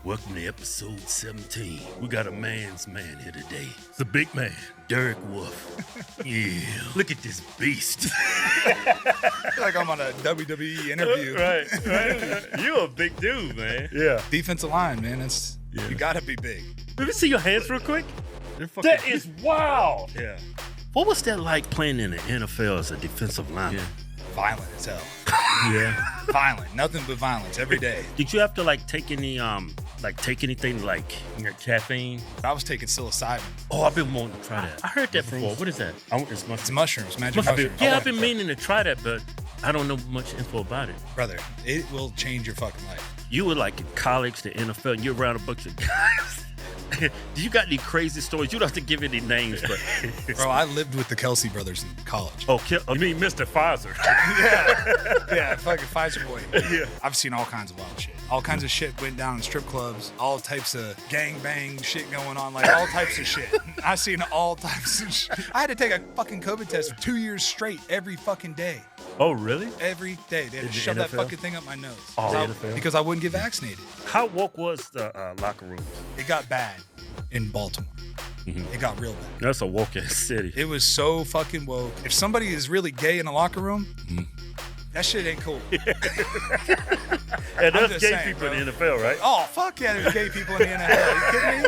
Welcome to episode 17. We got a man's man here today. It's a big man, Derek Wolfe. Yeah, look at this beast. Like I'm on a WWE interview. Right. You a big dude, man. Yeah. Defensive line, man. You gotta be big. Let me see your hands real quick. That is wild. Yeah. What was that like playing in the NFL as a defensive lineman? Violent as hell. Yeah. Violent. Nothing but violence every day. Did you have to take any take anything like caffeine? I was taking psilocybin. Oh, I've been wanting to try that. I heard that before. What is that? It's mushrooms, magic mushrooms. Yeah, I've been meaning to try that, but I don't know much info about it. Brother, it will change your fucking life. You were like in college, the NFL, and you're around a bunch of guys. Do you got any crazy stories? You don't have to give any names, but bro, I lived with the Kelce brothers in college. Oh, you mean Mr. Pfizer? yeah, fucking Pfizer boy. Yeah, I've seen all kinds of wild shit. All kinds of shit went down in strip clubs. All types of gangbang shit going on, like all types of shit. I've seen all types of shit. I had to take a fucking COVID test for 2 years straight, every fucking day. Oh, really? Every day. They had to shove that fucking thing up my nose. Oh, because I wouldn't get vaccinated. How woke was the locker room? It got bad in Baltimore. Mm-hmm. It got real bad. That's a woke ass city. It was so fucking woke. If somebody is really gay in a locker room, that shit ain't cool. And there's gay people in the NFL, right? Oh, fuck yeah, there's gay people in the NFL. Are you kidding me?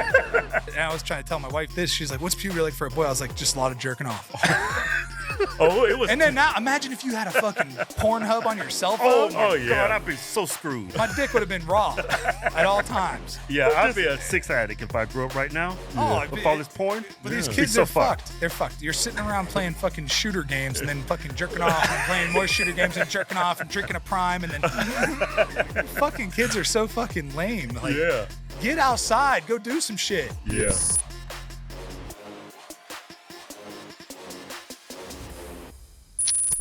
And I was trying to tell my wife this. She's like, what's puberty like for a boy? I was like, just a lot of jerking off. Oh, it was. And then now, imagine if you had a fucking Pornhub on your cell phone. Oh yeah. God, I'd be so screwed. My dick would have been raw at all times. Yeah, I'd be a sex addict if I grew up right now. With all this porn. But these kids are fucked. They're fucked. You're sitting around playing fucking shooter games and then fucking jerking off and playing more shooter games and jerking off and drinking a prime and then fucking kids are so fucking lame. Like, get outside. Go do some shit. Yeah.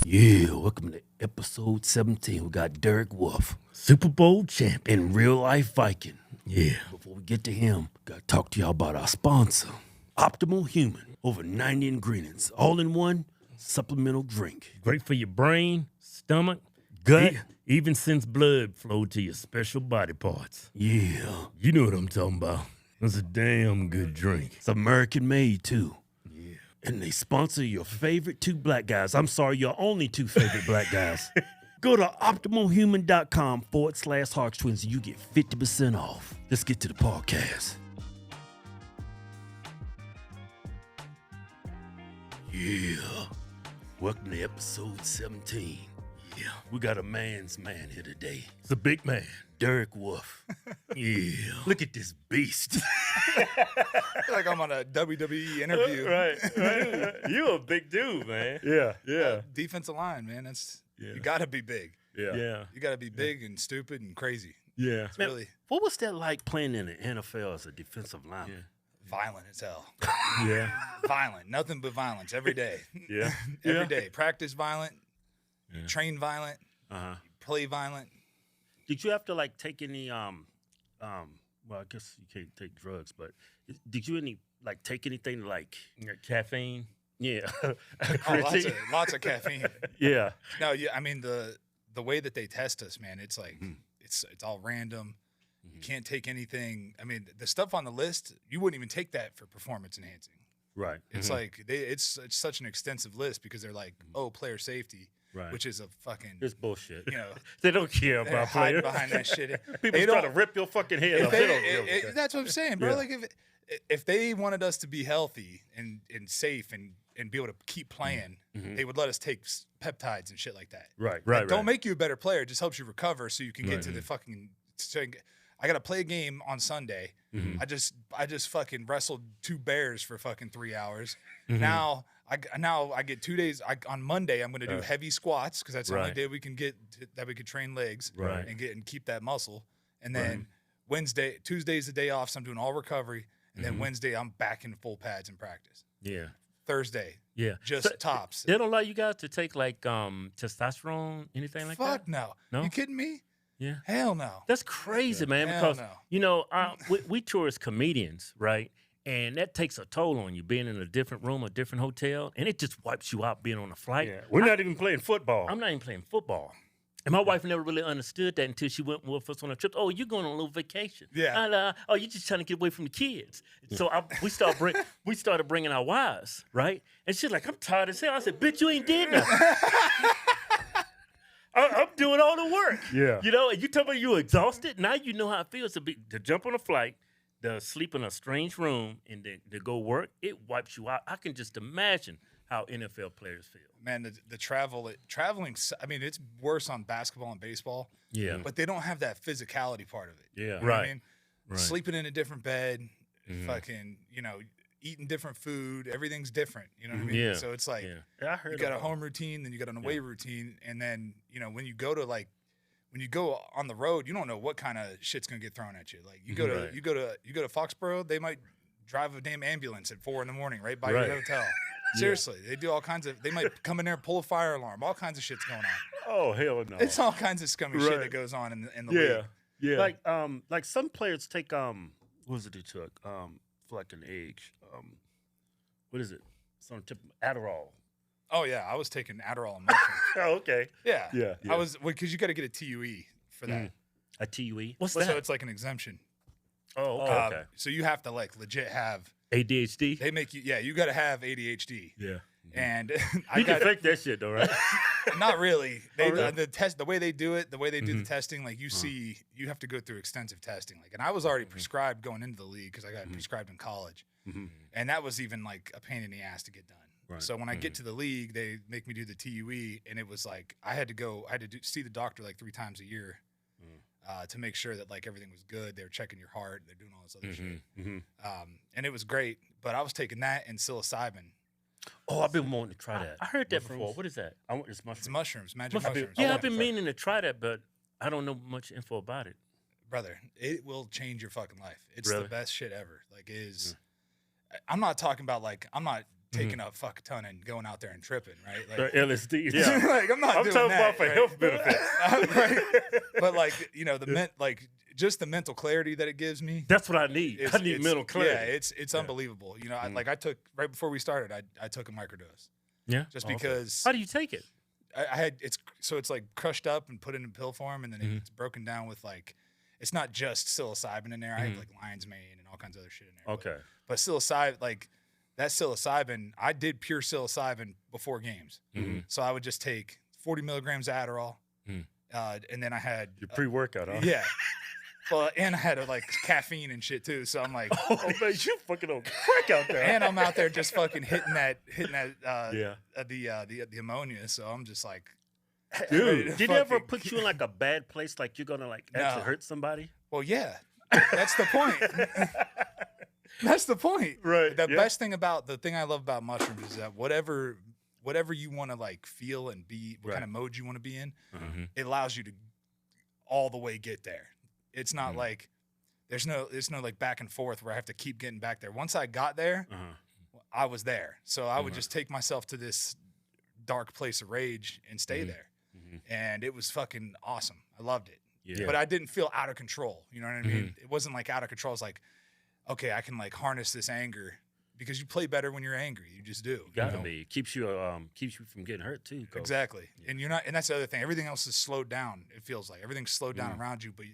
Yeah, welcome to episode 17. We got Derek Wolfe, Super Bowl champ and real life Viking. Yeah, before we get to him, gotta talk to y'all about our sponsor, Optimal Human. Over 90 ingredients, all in one supplemental drink. Great for your brain, stomach, gut, even sends blood flow to your special body parts. Yeah, you know what I'm talking about. It's a damn good drink. It's American made too. And they sponsor your favorite two black guys. I'm sorry, your only two favorite black guys. Go to optimalhuman.com/Hodgetwins and you get 50% off. Let's get to the podcast. Yeah. Welcome to episode 17. Yeah. We got a man's man here today. It's a big man, Derek Wolfe. Yeah. Look at this beast. Like I'm on a WWE interview. Right. You a big dude, man. Yeah. Defensive line, man. You gotta be big. Yeah. You gotta be big and stupid and crazy. Yeah. It's really what was that like playing in the NFL as a defensive lineman? Violent as hell. Yeah. Violent. Nothing but violence every day. Yeah. Every day. Practice violent. Train violent. Play violent. Did you have to take any well, I guess you can't take drugs, but did you take anything like caffeine? Yeah. Lots of caffeine. Yeah. No, I mean the way that they test us, man, it's like it's all random. You can't take anything. I mean, the stuff on the list, you wouldn't even take that for performance enhancing. Right. It's like it's such an extensive list because they're like, player safety. Right. Which is a fucking... It's bullshit. You know, they don't care about players. Behind that shit. People try to rip your fucking head off. That's what I'm saying, bro. Yeah. Like if they wanted us to be healthy and safe and be able to keep playing, they would let us take peptides and shit like that. Right. Don't make you a better player. It just helps you recover so you can get to the fucking... I got to play a game on Sunday. I just fucking wrestled 2 bears for fucking 3 hours. Now I get 2 days. On Monday I'm going to do heavy squats because that's the only day we can get that we could train legs and keep that muscle. And then Tuesday's the day off, so I'm doing all recovery. And then Wednesday I'm back in full pads in practice. Yeah. Thursday. Yeah. Just tops. They don't allow you guys to take testosterone, anything like that? Fuck no. No. You kidding me? Yeah. Hell no. That's crazy, man. Hell Because we tour as comedians, right? And that takes a toll on you, being in a different room, a different hotel, and it just wipes you out being on a flight. Yeah. We're not even playing football. I'm not even playing football. And my wife never really understood that until she went with us on a trip. Oh, you're going on a little vacation. Yeah. Oh, you're just trying to get away from the kids. So we started bringing our wives, right? And she's like, I'm tired as hell. I said, bitch, you ain't did nothing. I'm doing all the work. Yeah. You know, and you tell me you're exhausted. Now you know how it feels to jump on a flight, to sleep in a strange room, and to go work. It wipes you out. I can just imagine how NFL players feel. Man, the traveling. I mean, it's worse on basketball and baseball. Yeah. But they don't have that physicality part of it. Yeah. You know what Right. I mean, Right. sleeping in a different bed, fucking, eating different food. Everything's different. You know what I mean? Yeah. So it's like I heard you got a about home routine, then you got an away routine, and then when you go on the road, you don't know what kind of shit's gonna get thrown at you. Like you go to Foxborough, they might drive a damn ambulance at 4 a.m. right by your hotel. Seriously, they do all kinds of. They might come in there and pull a fire alarm. All kinds of shit's going on. Oh hell no! It's all kinds of scummy shit that goes on in the league. Yeah. Like some players take what was it they took? For like an age. What is it? Some type of Adderall. Oh yeah, I was taking Adderall and mushrooms. Oh, okay. Yeah. I was because you got to get a TUE for that. A TUE? What's So that? it's like an exemption. Oh, okay. So you have to like legit have ADHD? They make you. Yeah, you got to have ADHD. Yeah. And You can fake that shit though, right? Not really. They really? the way they do it, the way they do the testing, like you have to go through extensive testing. Like, and I was already prescribed going into the league because I got prescribed in college, and that was even like a pain in the ass to get done. Right. So when I get to the league, they make me do the TUE, and it was like I had to see the doctor like 3 times a year to make sure that like everything was good. They were checking your heart, they're doing all this other shit, and it was great. But I was taking that and psilocybin. Oh, I've been wanting to try that. I heard that before. What is that? I want this mushroom. It's mushrooms, magic mushrooms. Yeah, I've been meaning to try that, but I don't know much info about it. Brother, it will change your fucking life. It's Really? the best shit ever. Like, it is. I'm not talking about like I'm not taking a fuck ton and going out there and tripping, right? Like, LSD. yeah, like I'm talking doing that, about for right? health benefits. Right? But like just the mental clarity that it gives me. That's what I need. I need mental clarity. Yeah, it's unbelievable. I took right before we started. I took a microdose. Yeah, just because. How do you take it? I had it's like crushed up and put in pill form, and then it's broken down with like it's not just psilocybin in there. I have like lion's mane and all kinds of other shit in there. Okay, but psilocybin, like that psilocybin, I did pure psilocybin before games. So I would just take 40 milligrams Adderall, and then I had your pre-workout. Huh? Yeah. Well, and I had like caffeine and shit too. So I'm like, oh man, you fucking on crack out there. And I'm out there just fucking hitting that the ammonia. So I'm just like, dude, did it ever put you in like a bad place? Like you're gonna like actually hurt somebody? Well, yeah, that's the point. That's the point. Right. The best thing about the thing I love about mushrooms is that whatever you want to like feel and be, what kind of mode you want to be in, it allows you to all the way get there. It's not like there's no like back and forth where I have to keep getting back there. Once I got there, I was there. So I would just take myself to this dark place of rage and stay there. And it was fucking awesome. I loved it. Yeah. But I didn't feel out of control. You know what I mean? It wasn't like out of control. It's like, okay, I can like harness this anger because you play better when you're angry. You just do. You gotta be. It keeps you from getting hurt too. Coach. Exactly. Yeah. And you're not. And that's the other thing. Everything else is slowed down. It feels like everything's slowed down around you. But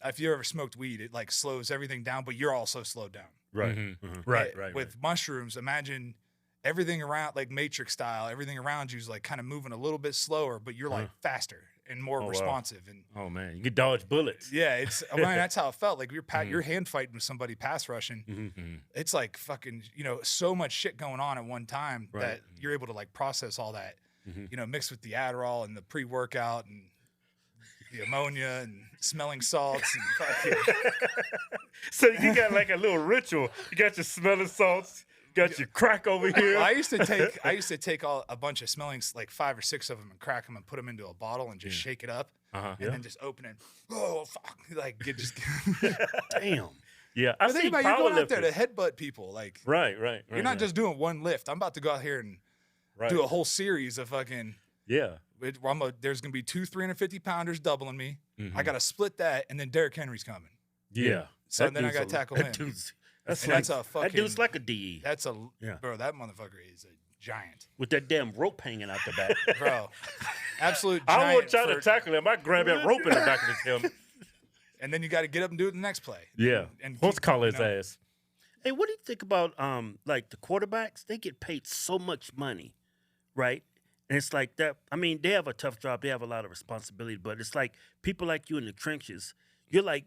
if you ever smoked weed, it like slows everything down. But you're also slowed down. Right. Right. With mushrooms, imagine everything around like Matrix style. Everything around you is like kind of moving a little bit slower, but you're like faster and more responsive. Wow. And man, you can dodge bullets. Yeah, it's that's how it felt. Like you're hand fighting with somebody pass rushing. It's like fucking so much shit going on at one time that you're able to like process all that. Mixed with the Adderall and the pre-workout and the ammonia and smelling salts and fucking. So you got like a little ritual. You got your smelling salts. Got your crack over here. Well, I used to take a bunch of smelling, like 5 or 6 of them, and crack them and put them into a bottle and just shake it up, and then just open it. Oh fuck! Like just damn. Yeah, I think about you're going out there to headbutt people. Like right. You're not just doing one lift. I'm about to go out here and do a whole series of fucking there's gonna be 2 350-pounders doubling me. I gotta split that, and then Derrick Henry's coming. Yeah. So then I gotta tackle him. That dude's like a DE. Bro, that motherfucker is a giant. With that damn rope hanging out the back. Bro, absolute giant. I would try to tackle him. I grab that rope in the back of his helmet. And then you got to get up and do it in the next play. Yeah. And Horse collar his know. ass. Hey, what do you think about like the quarterbacks? They get paid so much money, right? And it's like that. I mean, they have a tough job. They have a lot of responsibility, but it's like people like you in the trenches. You're like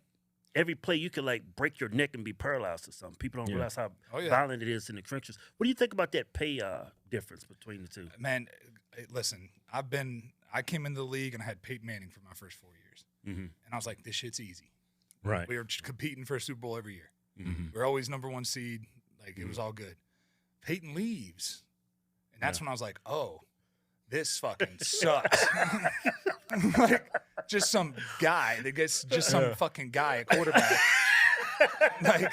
every play you could like break your neck and be paralyzed or something. People don't realize how violent it is in the trenches. What do you think about that pay difference between the two? Man, listen, I came into the league and I had Peyton Manning for my first 4 years. And I was like, this shit's easy. Right. We were competing for a Super Bowl every year. Mm-hmm. We were always number 1 seed. Like, it was all good. Peyton leaves. And that's when I was like, oh, this fucking sucks. Like, just some guy that gets just some fucking guy at quarterback. Like,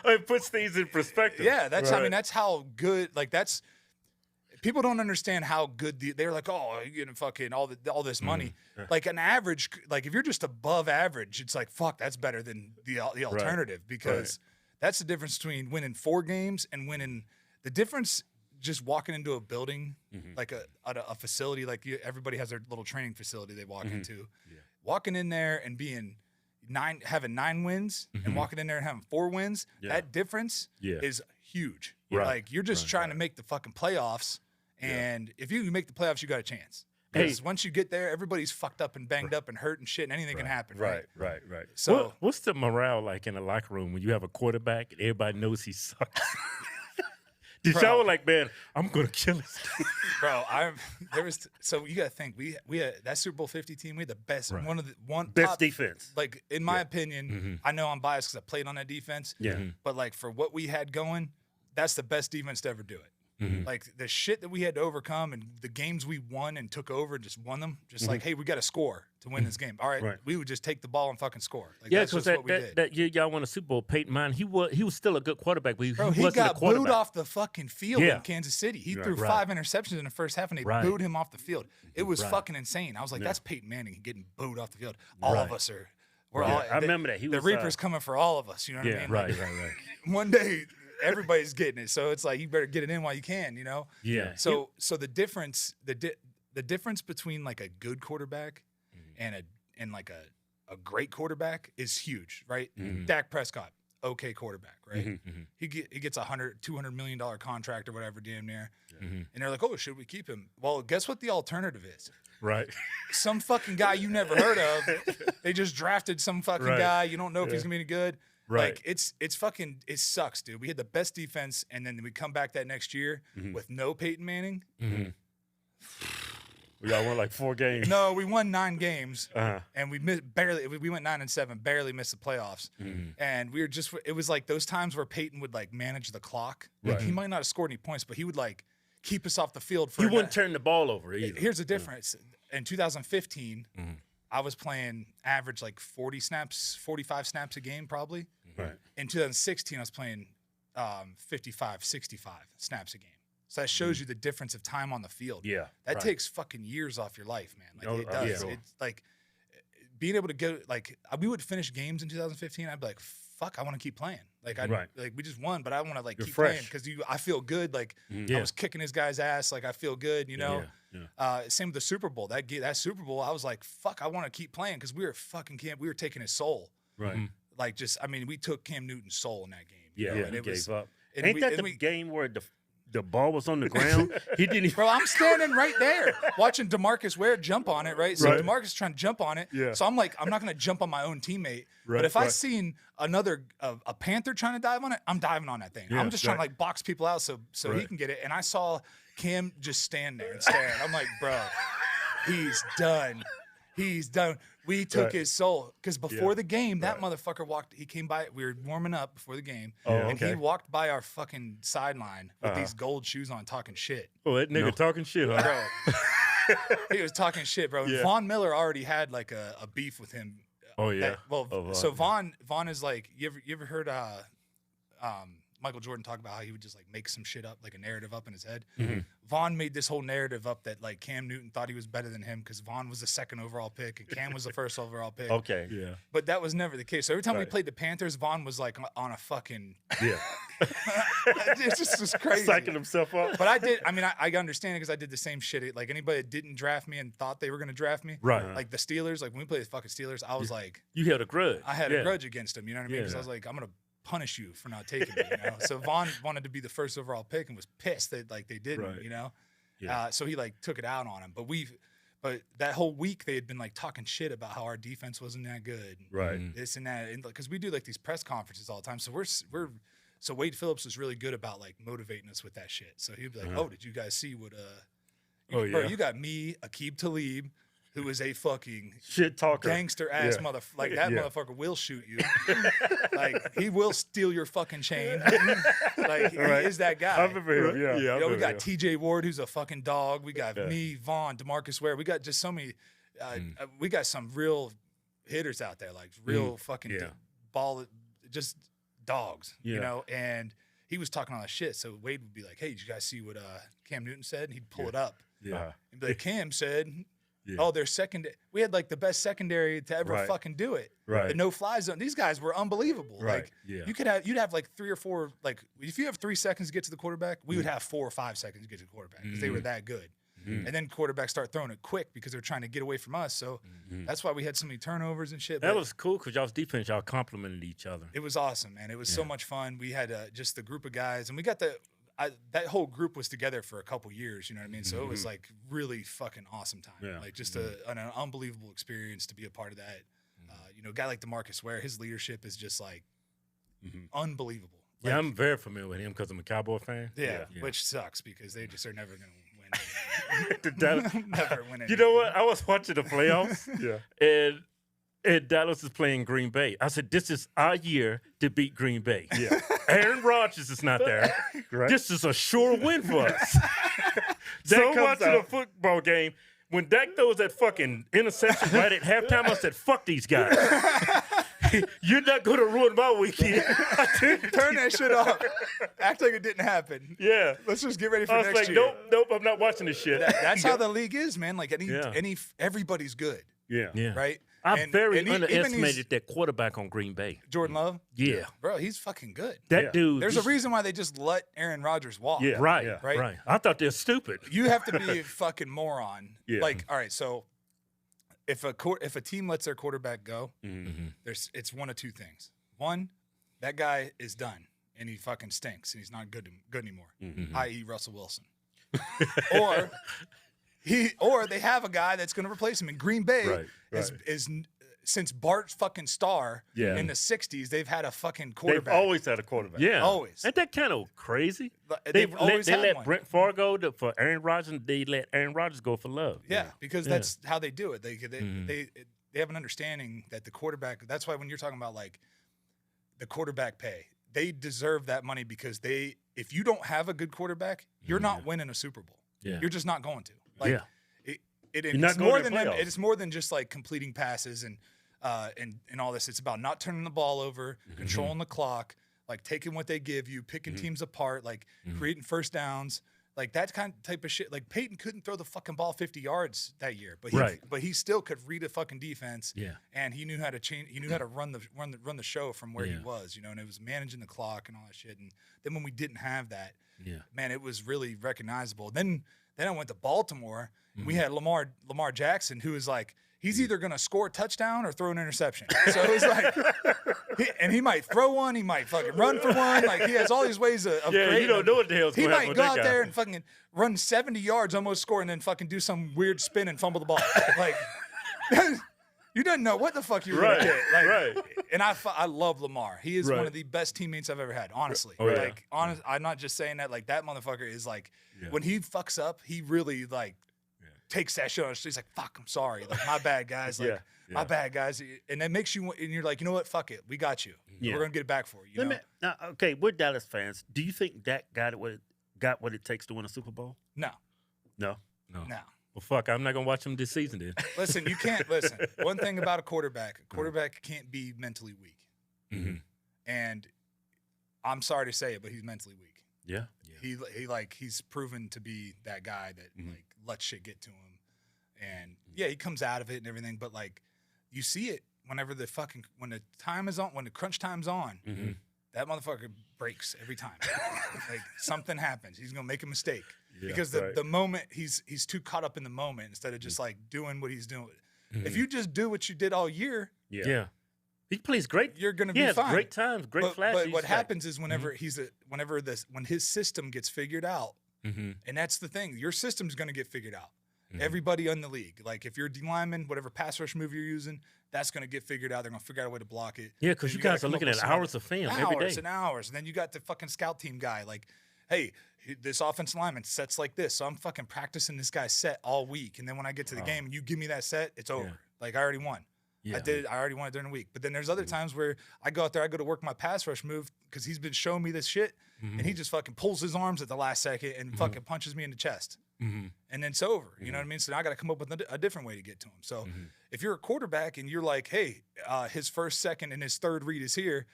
it puts things in perspective. yeah, that's, I mean, that's how good, like, that's, people don't understand how good they're like, oh, you're getting fucking all this money. Like an average, like if you're just above average, it's like, fuck, that's better than the alternative because that's the difference between winning 4 games and winning. The difference just walking into a building, like a facility, like everybody has their little training facility they walk into. Yeah. Walking in there and having 9 wins and walking in there and having 4 wins, that difference is huge. Right. Like you're just trying to make the fucking playoffs. And if you make the playoffs, you got a chance. Because once you get there, everybody's fucked up and banged up and hurt and shit, and anything can happen. Right. So what's the morale like in the locker room when you have a quarterback and everybody knows he sucks? Did y'all were like, man, I'm gonna kill this dude. Bro, so you gotta think we had that Super Bowl 50 team. We had the best best top, defense. Like in my opinion, I know I'm biased because I played on that defense. Yeah. But like for what we had going, that's the best defense to ever do it. Like the shit that we had to overcome and the games we won and took over and just won them. Just like, hey, we got to score to win this game. All right, we would just take the ball and fucking score. Like, yeah, because that year y'all won a Super Bowl, Peyton Manning, he was still a good quarterback, but he wasn't got a quarterback. booed off the fucking field in Kansas City. He threw 5 interceptions in the first half and they booed him off the field. It was fucking insane. I was like, that's Peyton Manning getting booed off the field. All of us are. We're all. I remember that. The Reaper's coming for all of us. You know what I mean? Right. One day. Everybody's getting it, so it's like you better get it in while you can, you know. Yeah. So the difference between like a good quarterback and like a great quarterback is huge, right? Dak Prescott, okay quarterback, right? He gets $200 million contract or whatever, damn near, and they're like, oh, should we keep him? Well, guess what the alternative is? Right. Some fucking guy you never heard of. They just drafted some fucking guy. You don't know if he's gonna be any good. Right. Like it sucks, dude. We had the best defense, and then we come back that next year with no Peyton Manning. We all won like 4 games. No, we won 9 games, and we barely. We went 9-7, barely missed the playoffs, and we were just. It was like those times where Peyton would like manage the clock. Like, he might not have scored any points, but he would like keep us off the field. He wouldn't turn the ball over either. Here's the difference. In 2015. I was playing average like 45 snaps a game probably. Right. In 2016, I was playing 55, 65 snaps a game. So that shows you the difference of time on the field. Yeah. That takes fucking years off your life, man. Like it does. Yeah. It's like being able to go, like we would finish games in 2015. I'd be like, fuck, I want to keep playing. Like like we just won, but I want to like keep playing because I feel good. Like I was kicking this guy's ass. Like I feel good, you know. Same with the Super Bowl. That Super Bowl, I was like, fuck, I want to keep playing because we were fucking we were taking his soul. Right. Like we took Cam Newton's soul in that game. Yeah. And it gave up. And Ain't that the game where the ball was on the ground? He didn't even. Bro, I'm standing right there watching DeMarcus Ware jump on it, right? So DeMarcus is trying to jump on it. Yeah. So I'm like, I'm not going to jump on my own teammate. Right, but if I seen a Panther trying to dive on it, I'm diving on that thing. Yeah, I'm just trying to like box people out so he can get it. And I saw Cam just stand there and stare. I'm like, bro, he's done. He's done. We took his soul because before the game, that motherfucker walked. He came by. We were warming up before the game, and he walked by our fucking sideline with these gold shoes on, talking shit. Oh, that nigga talking shit, huh? Bro. He was talking shit, bro. Yeah. Von Miller already had like a beef with him. Oh yeah. So Von is like, you ever heard Michael Jordan talked about how he would just like make some shit up, like a narrative up in his head. Vaughn made this whole narrative up that like Cam Newton thought he was better than him because Vaughn was the 2nd overall pick and Cam was the 1st overall pick. Okay. Yeah. But that was never the case. So every time we played the Panthers, Vaughn was like on a fucking it's just crazy. Psyching himself up. But I understand it because I did the same shit. Like anybody that didn't draft me and thought they were gonna draft me. Right. Like the Steelers, like when we played the fucking Steelers, I was like, you had a grudge. I had a grudge against them, you know what I mean? Because I was like, I'm gonna punish you for not taking me, you know? So Vaughn wanted to be the 1st overall pick and was pissed that like they didn't, you know? Yeah. So he like took it out on him. But that whole week they had been like talking shit about how our defense wasn't that good. Right. This and that. And because we do like these press conferences all the time. So Wade Phillips was really good about like motivating us with that shit. So he'd be like, oh, did you guys see what bro, you got me, Aqib Talib, who is a fucking shit talker, gangster ass motherfucker. Like that motherfucker will shoot you. Like he will steal your fucking chain. Like he is that guy. I remember him. Yeah. You know, we got TJ Ward, who's a fucking dog. We got me, Vaughn, DeMarcus Ware. We got just so many. We got some real hitters out there, like real fucking ball, just dogs. You know, and he was talking all that shit. So Wade would be like, "Hey, did you guys see what Cam Newton said?" And he'd pull it up. Yeah. And be like, Cam said. Yeah. Oh, their secondary. We had like the best secondary to ever fucking do it. Right. The no-fly zone. These guys were unbelievable. Right. Like you'd have like 3 or 4. Like if you have 3 seconds to get to the quarterback, we would have 4 or 5 seconds to get to the quarterback because they were that good. And then quarterbacks start throwing it quick because they're trying to get away from us. So that's why we had so many turnovers and shit. That was cool because y'all's defense, y'all complimented each other. It was awesome, man. It was so much fun. We had just the group of guys, and we got that whole group was together for a couple years, you know what I mean? So it was like really fucking awesome time. Yeah. Like just an unbelievable experience to be a part of that. You know, a guy like DeMarcus Ware, his leadership is just like unbelievable. Like, yeah, I'm very familiar with him because I'm a Cowboy fan. Yeah, which sucks because they just are never going to win. Never win anything. You know what? I was watching the playoffs. And Dallas is playing Green Bay. I said, this is our year to beat Green Bay. Yeah. Aaron Rodgers is not there. Right. This is a sure win for us. So watching a football game, when Dak throws that fucking interception right at halftime, I said, fuck these guys. You're not going to ruin my weekend. Turn that shit off. Act like it didn't happen. Yeah. Let's just get ready for next year. I was like, nope, I'm not watching this shit. That's how the league is, man. Like everybody's good. Yeah. Right? I underestimated that quarterback on Green Bay. Jordan Love? Yeah. Bro, he's fucking good. That dude. There's a reason why they just let Aaron Rodgers walk. Yeah. Right. I thought they're stupid. You have to be a fucking moron. Yeah. Like, all right, so if a team lets their quarterback go, it's one of 2 things. One, that guy is done and he fucking stinks and he's not good anymore, i.e. Russell Wilson. Or they have a guy that's going to replace him. In Green Bay is since Bart fucking Starr in the 60s, they've had a fucking quarterback. They've always had a quarterback. Yeah. Always. Ain't that kind of crazy? They let Brent Favre go for Aaron Rodgers, and they let Aaron Rodgers go for Love. Yeah, because that's how they do it. They have an understanding that the quarterback, that's why when you're talking about like the quarterback pay, they deserve that money because if you don't have a good quarterback, you're not winning a Super Bowl. Yeah. You're just not going to. Like, it's more than them. It's more than just like completing passes and all this. It's about not turning the ball over, controlling the clock, like taking what they give you, picking teams apart, like creating first downs, like that type of shit. Like Peyton couldn't throw the fucking ball 50 yards that year, but he still could read a fucking defense. Yeah, and he knew how to change. He knew how to run the show from where he was, you know. And it was managing the clock and all that shit. And then when we didn't have that, man, it was really recognizable. Then I went to Baltimore. We had Lamar Jackson, who is like, he's either going to score a touchdown or throw an interception. So it was like, he might throw one, he might fucking run for one. Like he has all these ways of creating. You don't know what the hell's going on. He might go out there and fucking run 70 yards, almost score, and then fucking do some weird spin and fumble the ball. Like you didn't know what the fuck you were going to get. Like, and I love Lamar. He is one of the best teammates I've ever had, honestly. I'm not just saying that. Like that motherfucker is like, when he fucks up, he really like takes that shit on. He's like, fuck, I'm sorry. Like, my bad, guys. Like, my bad, guys. And that makes you, and you're like, you know what? Fuck it. We got you. We're going to get it back for you. Now, okay, we're Dallas fans. Do you think Dak got what it takes to win a Super Bowl? No. No. No. Well, fuck, I'm not going to watch him this season then. Listen, you can't, one thing about a quarterback can't be mentally weak. And I'm sorry to say it, but he's mentally weak. Yeah. He's proven to be that guy that like lets shit get to him, and he comes out of it and everything. But like, you see it whenever when the time is on, when the crunch time's on, that motherfucker breaks every time. Like something happens, he's gonna make a mistake because the moment he's too caught up in the moment instead of just like doing what he's doing. If you just do what you did all year, he plays great. You're gonna be fine. Great times, great flashes. But what happens is whenever when his system gets figured out, and that's the thing, your system's gonna get figured out. Everybody in the league, like if you're a D lineman, whatever pass rush move you're using, that's gonna get figured out. They're gonna figure out a way to block it. Yeah, because you guys are looking at hours of film every day. Hours and hours, and then you got the fucking scout team guy, like, hey, this offensive lineman sets like this, so I'm fucking practicing this guy's set all week, and then when I get to the game and you give me that set, it's over. Like I already won. Yeah. I already won it during the week. But then there's other times where I go out there, I go to work my pass rush move because he's been showing me this shit, and he just fucking pulls his arms at the last second and fucking punches me in the chest. And then it's over. You know what I mean? So now I got to come up with a different way to get to him. So if you're a quarterback and you're like, hey, his first, second, and his third read is here,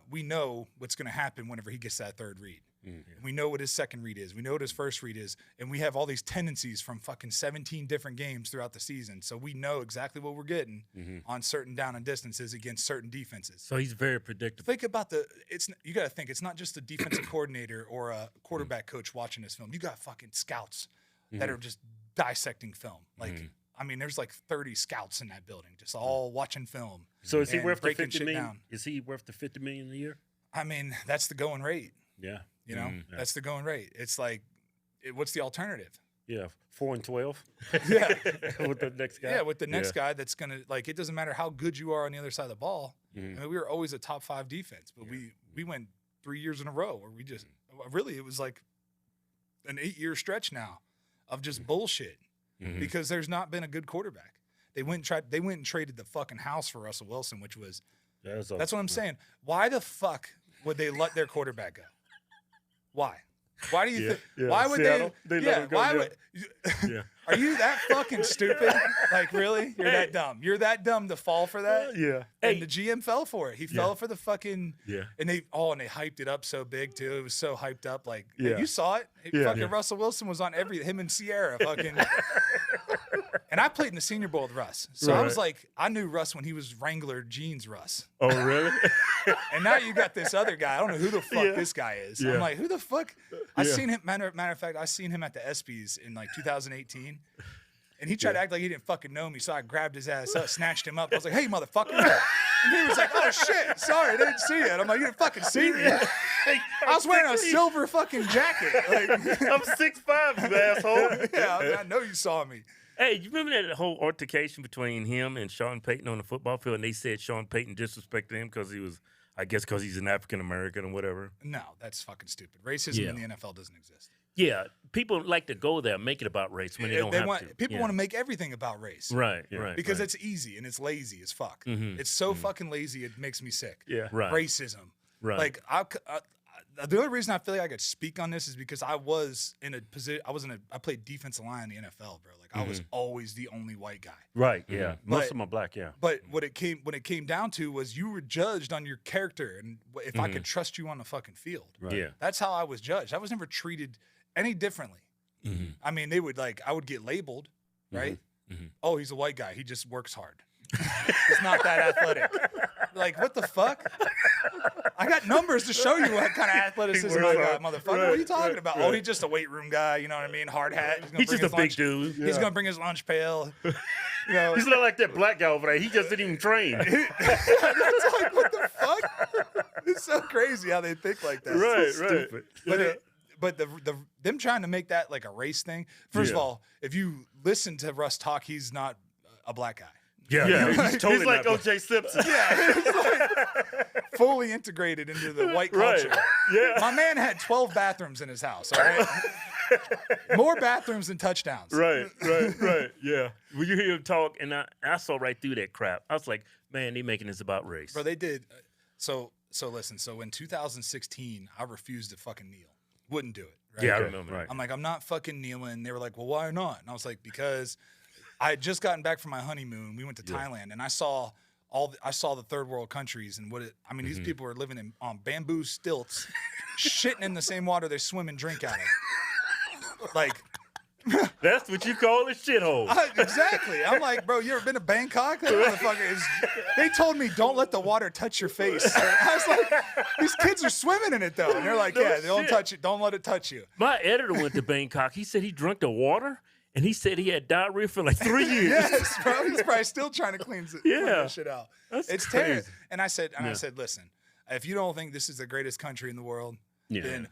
we know what's going to happen whenever he gets that third read. We know what his second read is. We know what his first read is. And we have all these tendencies from fucking 17 different games throughout the season. So we know exactly what we're getting on certain down and distances against certain defenses. So he's very predictable. Think about you got to think, it's not just a defensive coordinator or a quarterback coach watching this film. You got fucking scouts that are just dissecting film. Like, I mean, there's like 30 scouts in that building, just all watching film. So is he worth the $50 million? Is he worth the $50 million a year? I mean, that's the going rate. Yeah. You know, that's the going rate. It's like, what's the alternative? Yeah, 4-12. Yeah, with the next guy. Yeah, with the next guy that's gonna like. It doesn't matter how good you are on the other side of the ball. I mean, we were always a top 5 defense, but we went 3 years in a row where we just really, it was like an 8-year stretch now of just bullshit because there's not been a good quarterback. They went and traded the fucking house for Russell Wilson, which was that's what I'm saying. Why the fuck would they let their quarterback go? Why? Why do you think? Why would Seattle, they? Yeah. Why would? Are you that fucking stupid? Like really? You're that dumb. You're that dumb to fall for that? Yeah. And the GM fell for it. He fell for the fucking. Yeah. And they hyped it up so big too. It was so hyped up. Like you saw it. Fucking Russell Wilson was on him and Sierra fucking. And I played in the Senior Bowl with Russ, so I was like, I knew Russ when he was Wrangler jeans Russ. Oh really? And now you got this other guy. I don't know who the fuck this guy is. I'm like, who the fuck? I seen him. Matter of fact, I seen him at the ESPYs in like 2018, and he tried to act like he didn't fucking know me. So I grabbed his ass up, snatched him up. I was like, "Hey, motherfucker!" And he was like, "Oh shit, sorry, I didn't see it." I'm like, "You didn't fucking see me." I was wearing a silver fucking jacket. Like, I'm 6'5", you asshole. Yeah, I know you saw me. Hey, you remember that whole altercation between him and Sean Payton on the football field? And they said Sean Payton disrespected him because he was, I guess, because he's an African American or whatever. No, that's fucking stupid. Racism in the NFL doesn't exist. Yeah, people like to go there, make it about race when they don't have to. People want to make everything about race. Right. Because it's easy and it's lazy as fuck. It's so fucking lazy, it makes me sick. Yeah. Right. Racism. Right. Like, the only reason I feel like I could speak on this is because I was in a position. I played defensive line in the NFL, bro. Like I was always the only white guy. Right. Yeah. Most of them are black. Yeah. But when it came down to was you were judged on your character and if I could trust you on the fucking field. Right. Yeah. That's how I was judged. I was never treated any differently. I mean, I would get labeled, right? Oh, he's a white guy. He just works hard. He's not that athletic. Like, what the fuck? I got numbers to show you what kind of athleticism I got, motherfucker. What are you talking about? Oh, he's just a weight room guy. You know what I mean? Hard hat. He's just a big dude. He's going to bring his lunch pail. You know. He's not like that black guy over there. He just didn't even train. That's like, what the fuck? It's so crazy how they think like that. Right, so stupid. But them trying to make that like a race thing. First of all, if you listen to Russ talk, he's not a black guy. Yeah. He's like O.J. Simpson. Yeah, he's like fully integrated into the white culture. Right. Yeah. My man had 12 bathrooms in his house, all right? More bathrooms than touchdowns. Right. Yeah. When you hear him talk, and I saw right through that crap. I was like, man, they making this about race. Bro, they did. So listen, so in 2016, I refused to fucking kneel. Wouldn't do it. Right? Yeah, I remember. Right. I'm like, I'm not fucking kneeling. They were like, well, why not? And I was like, because I had just gotten back from my honeymoon. We went to Thailand, and I saw I saw the third world countries and these people are living on bamboo stilts, shitting in the same water they swim and drink out of. Like, That's what you call a shithole. exactly. I'm like, bro, you ever been to Bangkok? That motherfucker is. They told me don't let the water touch your face. I was like, these kids are swimming in it though, and they're like, don't touch it, don't let it touch you. My editor went to Bangkok. He said he drank the water, and he said he had diarrhea for like 3 years. Yes, bro. He's probably still trying to clean that shit out. It's crazy. terrible. And I said, listen, if you don't think this is the greatest country in the world, then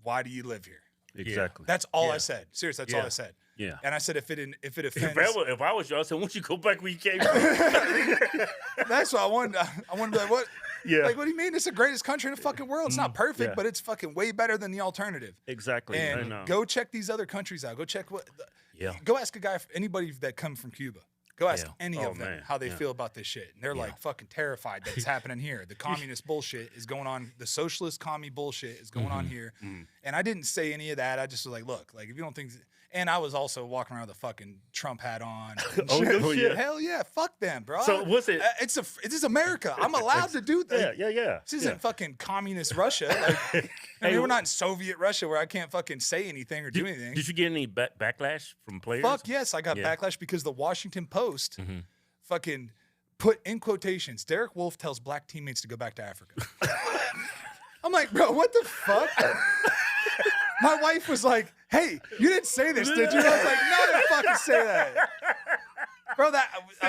why do you live here? Exactly. That's all I said. Seriously, that's all I said. Yeah. And I said, if it offends, if I was you, I said, why don't you go back where you came from? that's what I wanted. I wanted to be like, what? Yeah. Like, what do you mean? It's the greatest country in the fucking world. It's not perfect, Yeah. but it's fucking way better than the alternative. Exactly. And go check these other countries out. Go check Go ask anybody that come from Cuba. Go ask any of them how they feel about this shit. And they're like fucking terrified that it's happening here. The communist bullshit is going on. The socialist commie bullshit is going on here. And I didn't say any of that. I just was like, look, like if you don't think. And I was also walking around with a fucking Trump hat on. Oh, yeah. Hell yeah, fuck them, bro. So was it? This is America. I'm allowed to do that. Yeah. This isn't fucking communist Russia. Like, I mean, we're not in Soviet Russia where I can't fucking say anything or do anything. Did you get any backlash from players? Fuck yes, I got backlash because the Washington Post fucking put in quotations, Derek Wolfe tells black teammates to go back to Africa. I'm like, bro, what the fuck? My wife was like, hey, you didn't say this, did you? I was like, no, I didn't fucking say that. Bro,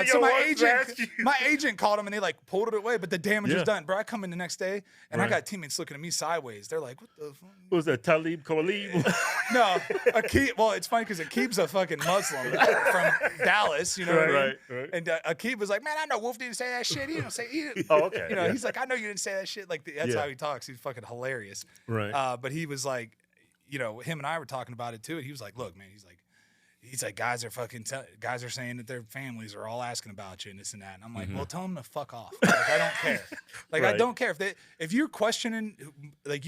so my agent called him and they like pulled it away, but the damage was done. Bro, I come in the next day and I got teammates looking at me sideways. They're like, what the fuck? What was that, Talib Kweli? No, Aqib. Well, it's funny because Aqib's a fucking Muslim from Dallas, you know what I mean? Right. And Aqib was like, man, I know Wolf didn't say that shit. He didn't say he Oh, okay. You know, he's like, I know you didn't say that shit. Like, that's how he talks. He's fucking hilarious. Right. But he was like, you know, him and I were talking about it too. And he was like, look, man, he's like, guys are saying that their families are all asking about you and this and that. And I'm like, well, tell them to fuck off. Like, I don't care. Like, I don't care if you're questioning, like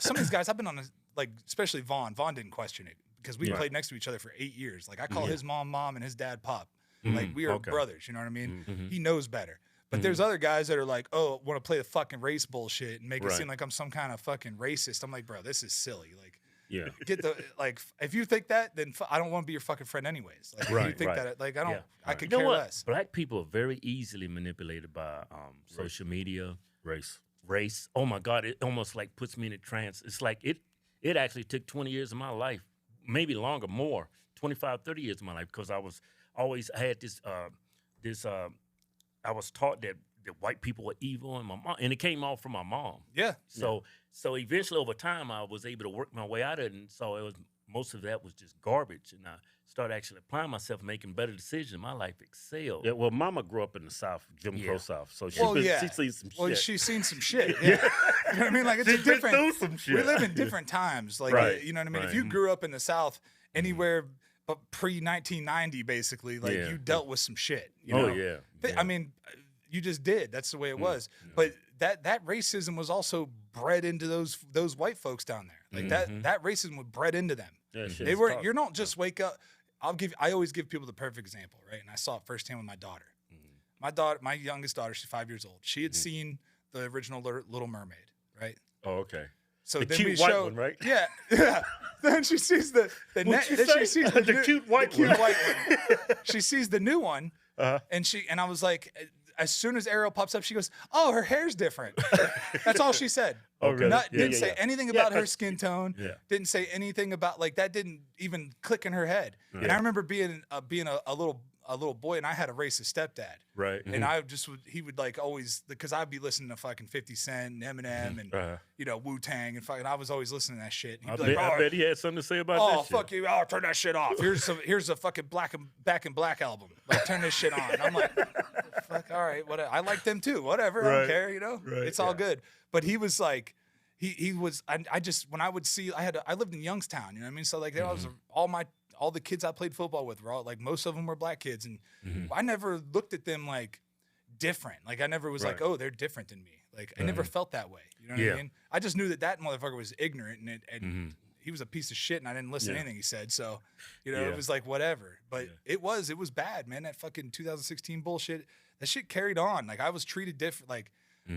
some of these guys I've been on, like, especially Vaughn. Vaughn didn't question it because we played next to each other for 8 years. Like, I call his mom and his dad pop. Like, we are brothers. You know what I mean? He knows better. But there's other guys that are like, oh, want to play the fucking race bullshit and make it seem like I'm some kind of fucking racist. I'm like, bro, this is silly. Like, if you think that, then I don't want to be your fucking friend anyways. Like, if you think that, like, I could care less. Black people are very easily manipulated by social media, race. Oh my God, it almost like puts me in a trance. It's like it actually took 20 years of my life, maybe longer, more, 25, 30 years of my life, because I had this I was taught that white people were evil, and my mom, and it came all from my mom. Yeah. So eventually, over time, I was able to work my way out of it, and so most of that was just garbage. And I started actually applying myself, making better decisions. My life excelled. Yeah, well, Mama grew up in the South, Jim Crow South, so she's seen some shit. Well, she's seen some shit. Yeah. You know what I mean? Like, it's She's been through some shit. We live in different times. Like, you know what I mean? If you grew up in the South, anywhere but pre-1990, basically, like, you dealt with some shit. You know? I mean, you just did. That's the way it was. But that racism was also bred into those white folks down there. Like, that racism was bred into them. They were. You don't just wake up. I always give people the perfect example, right? And I saw it firsthand with my daughter. My youngest daughter, she's 5 years old. She had seen the original Little Mermaid, right? Oh, okay. So the then cute we white show, one, right? Yeah. Then she sees the cute white one. She sees the new one, and I was like, as soon as Ariel pops up, she goes, "Oh, her hair's different." That's all she said. Oh, really? Didn't say anything about her skin tone. Yeah. Didn't say anything about, like, that. Didn't even click in her head. Yeah. And I remember being a little boy, and I had a racist stepdad. Right. And he would like always, because I'd be listening to fucking 50 Cent and Eminem and you know, Wu-Tang and fucking, I was always listening to that shit. I bet he had something to say about that shit. Oh, fuck you. Oh, turn that shit off. Here's a fucking Back in Black album. Like, turn this shit on. And I'm like, fuck, all right, whatever. I like them too. Whatever. I don't care, you know? Right. It's all good. But he was like, he was, I just, when I would see, I lived in Youngstown, you know what I mean? So, like, there was all the kids I played football with were all, like, most of them were black kids. And I never looked at them like different. Like, I never was like, oh, they're different than me. Like, I never felt that way. You know what I mean? I just knew that motherfucker was ignorant and he was a piece of shit, and I didn't listen to anything he said. So, you know, it was like, whatever. But it was bad, man. That fucking 2016 bullshit. that shit carried on. Like I was treated different. Like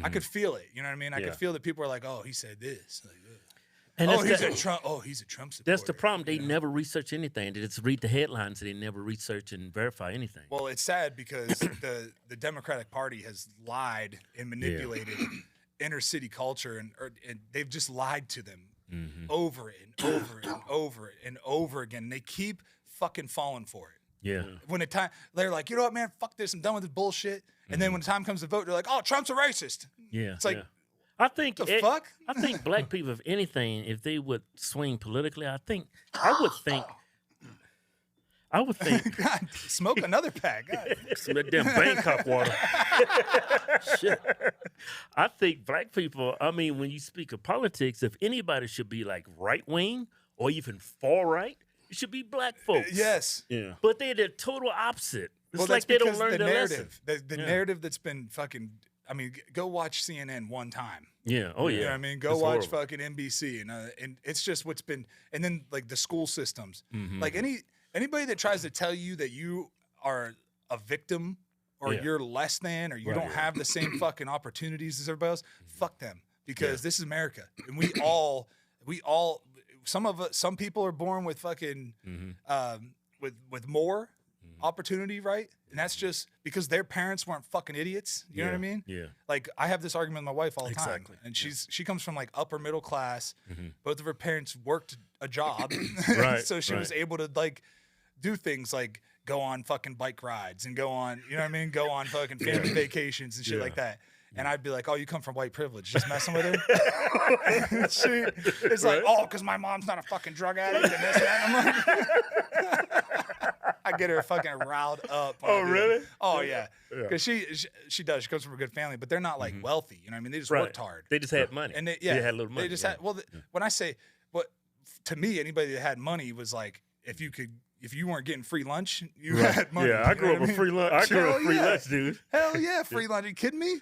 I could feel it. You know what I mean? I could feel that people were like, "Oh, he said this." Like, And he's a Trump. Oh, he's a Trump supporter. That's the problem. They never research anything. They just read the headlines. And they never research and verify anything. Well, it's sad because the Democratic Party has lied and manipulated inner city culture, and they've just lied to them over and over and over and over again. They keep fucking falling for it. Yeah. When the time they're like, you know what, man, fuck this. I'm done with this bullshit. And then when the time comes to vote, they're like, oh, Trump's a racist. Yeah. It's like. Yeah. I think fuck? I think black people, if anything, if they would swing politically, I would think God, smoke another pack. God. Some of that damn Bangkok water. Shit. I think black people, I mean, when you speak of politics, if anybody should be like right wing or even far right, it should be black folks. Yes. Yeah. But they're the total opposite. It's Well, like that's they don't because learn the their narrative. lesson. The narrative that's been fucking. I mean, go watch CNN one time. Yeah. Oh, yeah. You know what I mean? Go It's watch horrible. fucking NBC, and it's just what's been. And then like the school systems, like anybody that tries to tell you that you are a victim or you're less than or you don't have the same fucking opportunities as everybody else, fuck them, because this is America, and we all some people are born with fucking with more opportunity, right? And that's just because their parents weren't fucking idiots. You know what I mean? Yeah. Like I have this argument with my wife all the time, Exactly. and she comes from like upper middle class. Both of her parents worked a job, Right, so she was able to like do things like go on fucking bike rides and go on, you know what I mean? Go on fucking family vacations and shit like that. And I'd be like, oh, you come from white privilege, just messing with her. It's like, oh, because my mom's not a fucking drug addict and this and that. And I'm like, I get her fucking riled up. Oh, really? Oh, yeah. Because she does. She comes from a good family, but they're not like wealthy. You know what I mean? They just worked hard. They just had money. And they had a little money. They just had, well, when I say, to me, anybody that had money was like, if you weren't getting free lunch, you had money. Yeah, I You know grew what up with mean? free lunch. I grew up with free yeah. lunch, dude. Hell yeah, free lunch. Are you kidding me?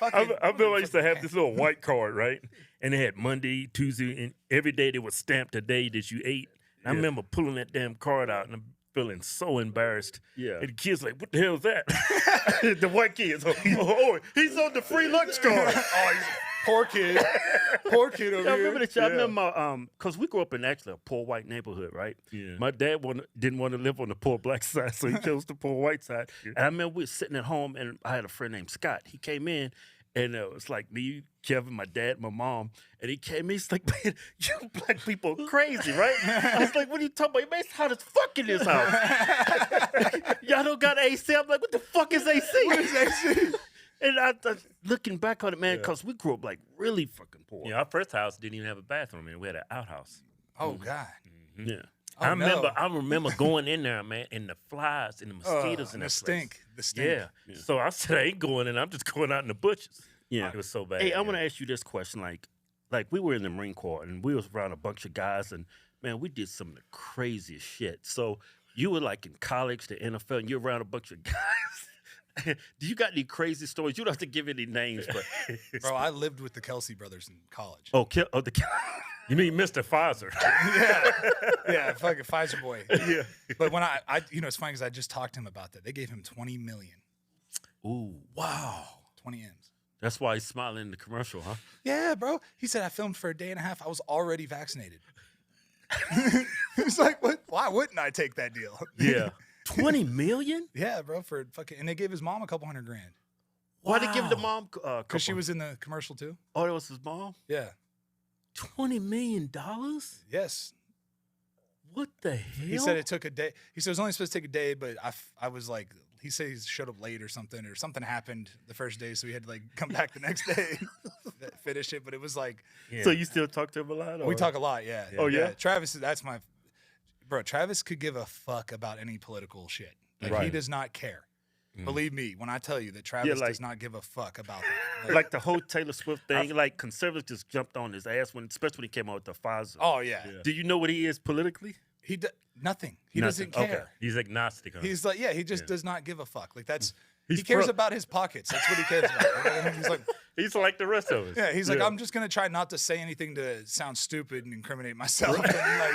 I remember I used to have this little white card, right? And they had Monday, Tuesday, and every day they would stamp the day that you ate. And I remember pulling that damn card out, and I'm feeling so embarrassed. Yeah. And the kids like, what the hell is that? The white kids, oh, he's on the free lunch card. Poor kid. Poor kid over I here. remember that. I remember because we grew up in actually a poor white neighborhood, right? Yeah. My dad didn't want to live on the poor black side, so he chose the poor white side. And I remember we were sitting at home, and I had a friend named Scott. He came in, and it was like me, Kevin, my dad, my mom, and he came in. He's like, man, you black people are crazy, right? I was like, what are you talking about? Man, it's hot as fuck in this house. Y'all don't got AC. I'm like, what the fuck is AC? What is AC? And I looking back on it, man, because we grew up like really fucking poor. Yeah, our first house didn't even have a bathroom in it. We had an outhouse. Oh, God. Yeah. Oh, I remember going in there, man, and the flies and the mosquitoes in the that stink. place. The stink. Yeah. So I said, I ain't going in. I'm just going out in the bushes. Yeah. It was so bad. Hey, I want to ask you this question. Like we were in the Marine Corps, and we was around a bunch of guys, and, man, we did some of the craziest shit. So you were, like, in college, the NFL, and you're around a bunch of guys. Do you got any crazy stories? You don't have to give any names, but Bro, I lived with the Kelce brothers in college. You mean Mr. Pfizer? Yeah, fucking Pfizer boy. yeah. But when I it's funny because I just talked to him about that. They gave him $20 million. Ooh, wow. 20 M's. That's why he's smiling in the commercial, huh? Yeah, bro. He said I filmed for a day and a half. I was already vaccinated. He's like, what? Why wouldn't I take that deal? Yeah. 20 million? Yeah, bro. For fucking, and they gave his mom a couple $100,000 Why'd they give the mom? because she was in the commercial too. Oh, that was his mom? Yeah. $20 million? Yes. What the hell? He said it took a day. He said it was only supposed to take a day, but I was like, he said he showed up late or something happened the first day, so he had to like come back the next day, finish it. But it was like, So you still talk to him a lot? we talk a lot, yeah. Oh, yeah? Travis, that's my bro. Travis could give a fuck about any political shit. Like he does not care. Believe me when I tell you that Travis does not give a fuck about that. Like the whole Taylor Swift thing, like conservatives just jumped on his ass especially when he came out with the Pfizer. Oh yeah. Do you know what he is politically? Nothing. He doesn't care. He's agnostic. Huh? He's like, he just does not give a fuck. Like that's He cares about his pockets. That's what he cares about. He's like the rest of us. Yeah, he's like, I'm just gonna try not to say anything to sound stupid and incriminate myself. And like,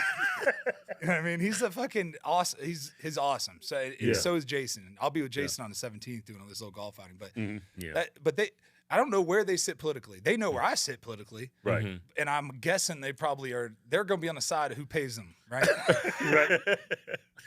you know what I mean? He's a fucking awesome. He's awesome. So so is Jason. I'll be with Jason on the 17th doing all this little golf outing. But I don't know where they sit politically. They know where I sit politically, right? And I'm guessing they probably are. They're gonna be on the side of who pays them, right? Right.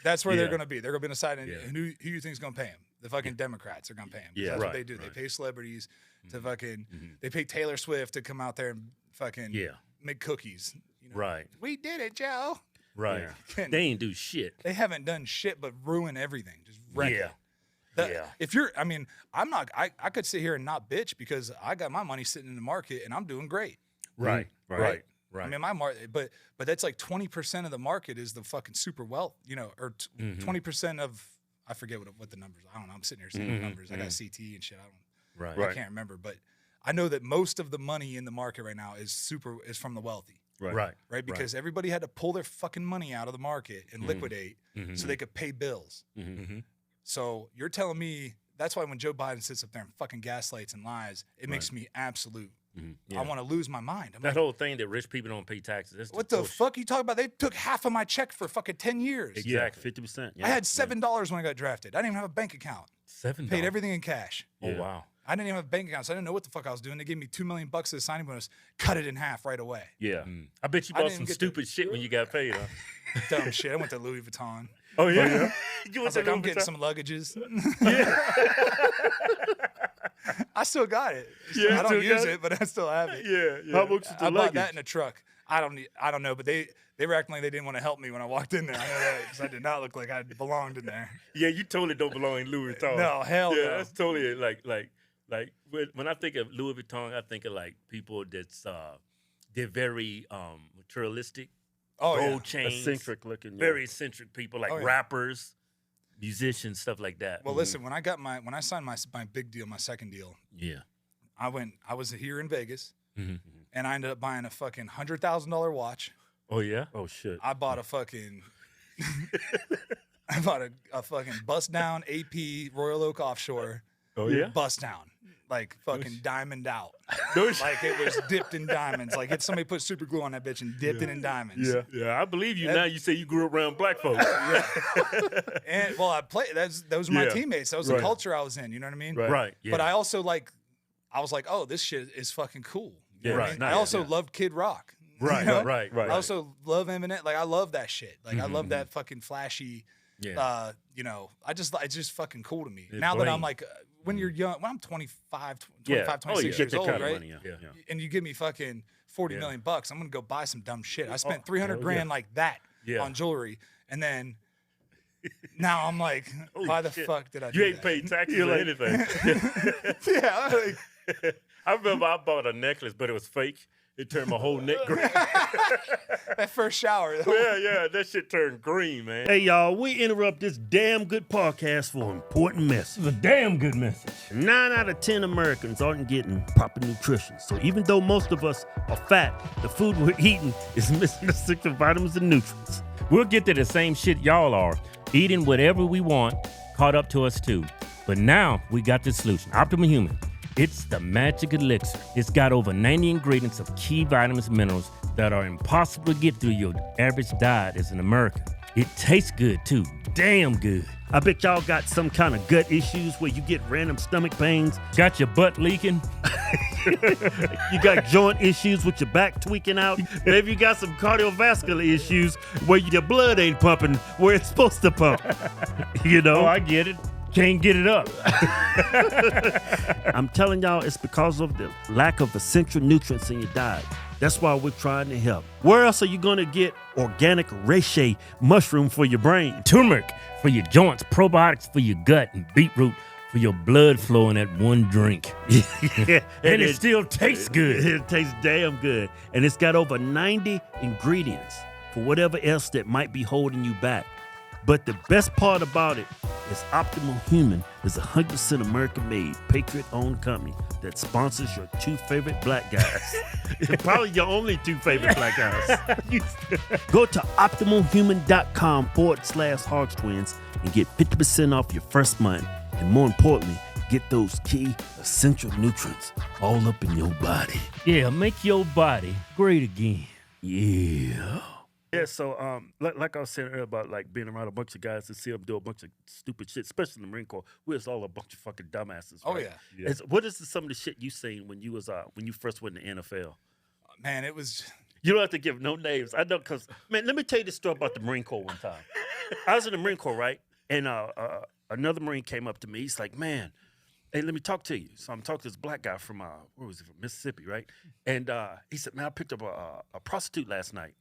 That's where they're gonna be. They're gonna be on the side, and who you think's gonna pay them? The fucking Democrats are gonna pay them. Yeah, that's what they do. They pay celebrities to fucking. They pay Taylor Swift to come out there and fucking make cookies. You know? Right. We did it, Joe. Right. Yeah. They ain't do shit. They haven't done shit but ruin everything. Just wreck it. Yeah. If you're, I mean, I'm not. I could sit here and not bitch because I got my money sitting in the market and I'm doing great. Right. I mean, my market, but that's like 20% of the market is the fucking super wealth, you know, or 20% of. I forget what the numbers. I don't know. I'm sitting here saying the numbers. I got CT and shit. I can't remember, but I know that most of the money in the market right now is from the wealthy. Right. Because everybody had to pull their fucking money out of the market and liquidate so they could pay bills. So you're telling me that's why when Joe Biden sits up there and fucking gaslights and lies, it makes me absolute. I want to lose my mind. That whole thing that rich people don't pay taxes. That's what the fuck you talking about? They took half of my check for fucking 10 years. Exactly. 50%. I had $7 when I got drafted. I didn't even have a bank account. $7. Paid everything in cash. Oh, wow. I didn't even have a bank account, so I didn't know what the fuck I was doing. They gave me $2 million as a signing bonus, cut it in half right away. Yeah. I bet you bought some stupid shit when you got paid, huh? Dumb shit. I went to Louis Vuitton. Oh, yeah? I was like, I'm getting some luggages. I still got it. Yeah, I don't use it, but I still have it. Yeah. How much is the I luggage? bought that in a truck. I don't know, but they were acting like they didn't want to help me when I walked in there. I know that because I did not look like I belonged in there. Yeah, you totally don't belong in Louis Vuitton. No, hell no. Yeah, that's totally like when I think of Louis Vuitton, I think of like people that's they're very materialistic. Gold chains, Eccentric looking. very eccentric people like rappers, musicians, stuff like that. Well, listen, when I signed my big deal, my second deal, I was here in Vegas, and I ended up buying a fucking $100,000 watch. Oh yeah. Oh shit. I bought a fucking. I bought a fucking bust down AP Royal Oak Offshore. Oh yeah. Bust down. Like fucking diamond out. No Like it was dipped in diamonds. Like somebody put super glue on that bitch and dipped it in diamonds. Yeah, I believe you now. You say you grew up around black folks. And well, I played. Those were my teammates. That was the culture I was in. You know what I mean? Right. Yeah. But I also I was like, oh, this shit is fucking cool. You know what I mean? Right. I also loved Kid Rock. Right. You know? Right. I also love Eminem. Like I love that shit. Like I love that fucking flashy. Yeah. You know, it's just fucking cool to me. It's Now that I'm bling. like, when you're young, when I'm 25, 26 you years get that old, kind of right? money, yeah. And you give me fucking 40 million bucks, I'm gonna go buy some dumb shit. I spent 300 grand like that on jewelry, and then now I'm like, why the fuck did I do You ain't that? paid taxes or anything. I remember I bought a necklace, but it was fake. It turned my whole neck green. That first shower. Yeah, that shit turned green, man. Hey y'all, we interrupt this damn good podcast for an important message. It's a damn good message. 9 out of 10 Americans aren't getting proper nutrition. So even though most of us are fat, the food we're eating is missing essential vitamins and nutrients. We'll get to the same shit y'all are, eating whatever we want, caught up to us too. But now we got the solution, Optimal Human. It's the magic elixir. It's got over 90 ingredients of key vitamins and minerals that are impossible to get through your average diet as an American. It tastes good too, damn good. I bet y'all got some kind of gut issues where you get random stomach pains. Got your butt leaking? You got joint issues with your back tweaking out. Maybe you got some cardiovascular issues where your blood ain't pumping where it's supposed to pump. You know? Oh, I get it. Can't get it up. I'm telling y'all, it's because of the lack of essential nutrients in your diet. That's why we're trying to help. Where else are you going to get organic reishi mushroom for your brain? Turmeric for your joints, probiotics for your gut, and beetroot for your blood flow in that one drink. Yeah, And it still tastes good. It tastes damn good. And it's got over 90 ingredients for whatever else that might be holding you back. But the best part about it is Optimal Human is a 100% American-made, patriot-owned company that sponsors your 2 favorite black guys. Probably your only 2 favorite black guys. Go to optimalhuman.com/Hodgetwins and get 50% off your first month. And more importantly, get those key essential nutrients all up in your body. Yeah, make your body great again. Yeah. Yeah, so like I was saying earlier about like being around a bunch of guys and see them do a bunch of stupid shit, especially in the Marine Corps. We was all a bunch of fucking dumbasses. Oh right? yeah. What is some of the shit you seen when you first went in the NFL? Man, it was. You don't have to give no names. I know, because, man, let me tell you this story about the Marine Corps one time. I was in the Marine Corps, right? And another Marine came up to me. He's like, man, hey, let me talk to you. So I'm talking to this black guy from, where was he, from Mississippi, right? And he said, man, I picked up a prostitute last night.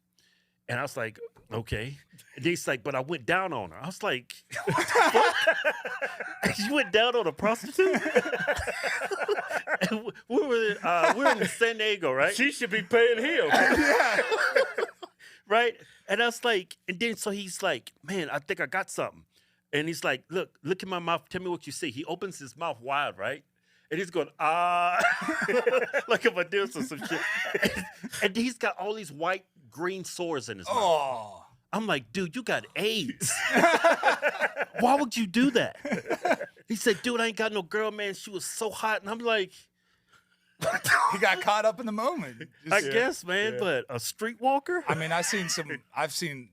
And I was like, okay. And he's like, but I went down on her. I was like, what the fuck? You went down on a prostitute? And we were in San Diego, right? She should be paying him. Yeah. Right? And I was like, and then so he's like, man, I think I got something. And he's like, look in my mouth. Tell me what you see. He opens his mouth wide, right? And he's going, like if I did some shit. And he's got all these white, green sores in his mouth. Oh. I'm like, dude, you got AIDS. Why would you do that? He said, dude, I ain't got no girl, man. She was so hot. And I'm like, He got caught up in the moment. I Just- guess, man, but a streetwalker? I mean, I've seen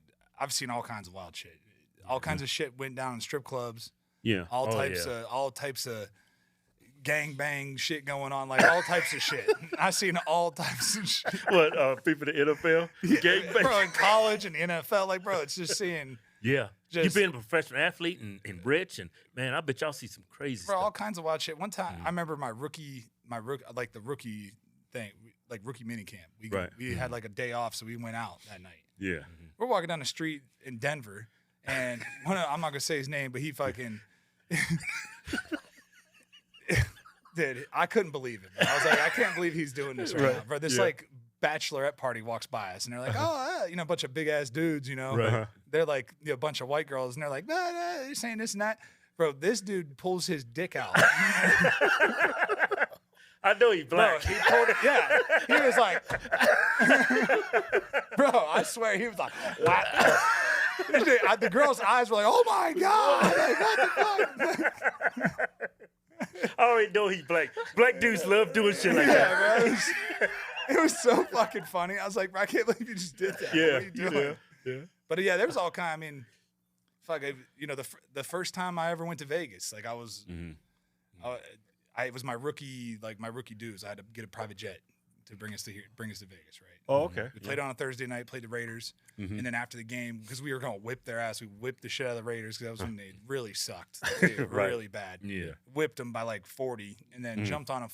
all kinds of wild shit. All kinds of shit went down in strip clubs. Yeah. All types of gang shit going on, like all types of shit. I've seen all types of shit. What, people in the NFL? Gangbang? Bro, in college and NFL, like, bro, it's just seeing, Yeah. Just- You've been a professional athlete and rich, and man, I bet y'all see some crazy bro, all stuff. kinds of wild shit. One time, I remember my rookie, like the rookie thing, like rookie minicamp. We had like a day off, so we went out that night. Yeah. We're walking down the street in Denver, and I'm not gonna say his name, but he fucking did. I couldn't believe it. Man. I was like, I can't believe he's doing this right now, bro. This like bachelorette party walks by us, and they're like, oh, a bunch of big ass dudes, Right. They're like a bunch of white girls, and they're like, they're saying this and that. Bro, this dude pulls his dick out. I know he Bro, black. he pulled it. Yeah, he was like, bro, I swear he was like, what? The girl's eyes were like, oh my god, like, what the fuck? I already know he black. Black dudes love doing shit like that. Yeah, bro. It was so fucking funny. I was like, bro, I can't believe you just did that. What are you doing? Yeah. But yeah, there was all kind. I mean, fuck. The first time I ever went to Vegas, like I was, it was my rookie dues. I had to get a private jet to bring us to Vegas, right? Oh, okay. We played on a Thursday night, played the Raiders, and then after the game, because we were gonna whip their ass, we whipped the shit out of the Raiders because that was when they really sucked, like, they were really bad. Yeah. Whipped them by like 40, and then jumped on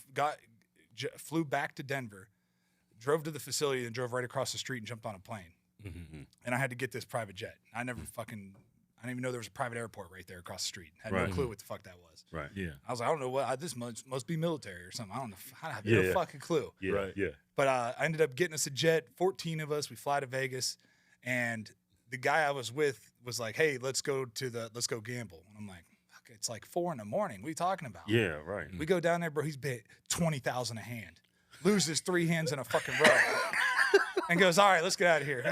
flew back to Denver, drove to the facility, and drove right across the street and jumped on a plane. And I had to get this private jet. I didn't even know there was a private airport right there across the street. Had no clue what the fuck that was. Right. Yeah. I was like, I don't know what this must be military or something. I don't know. I have no fucking clue. Yeah. Right. Yeah. But I ended up getting us a jet. 14 of us. We fly to Vegas, and the guy I was with was like, "Hey, let's go gamble." And I'm like, "Fuck, it's like 4 a.m. What are you talking about?" Yeah. Right. We go down there, bro. He's bet 20,000 a hand, loses 3 hands in a fucking row, and goes, "All right, let's get out of here."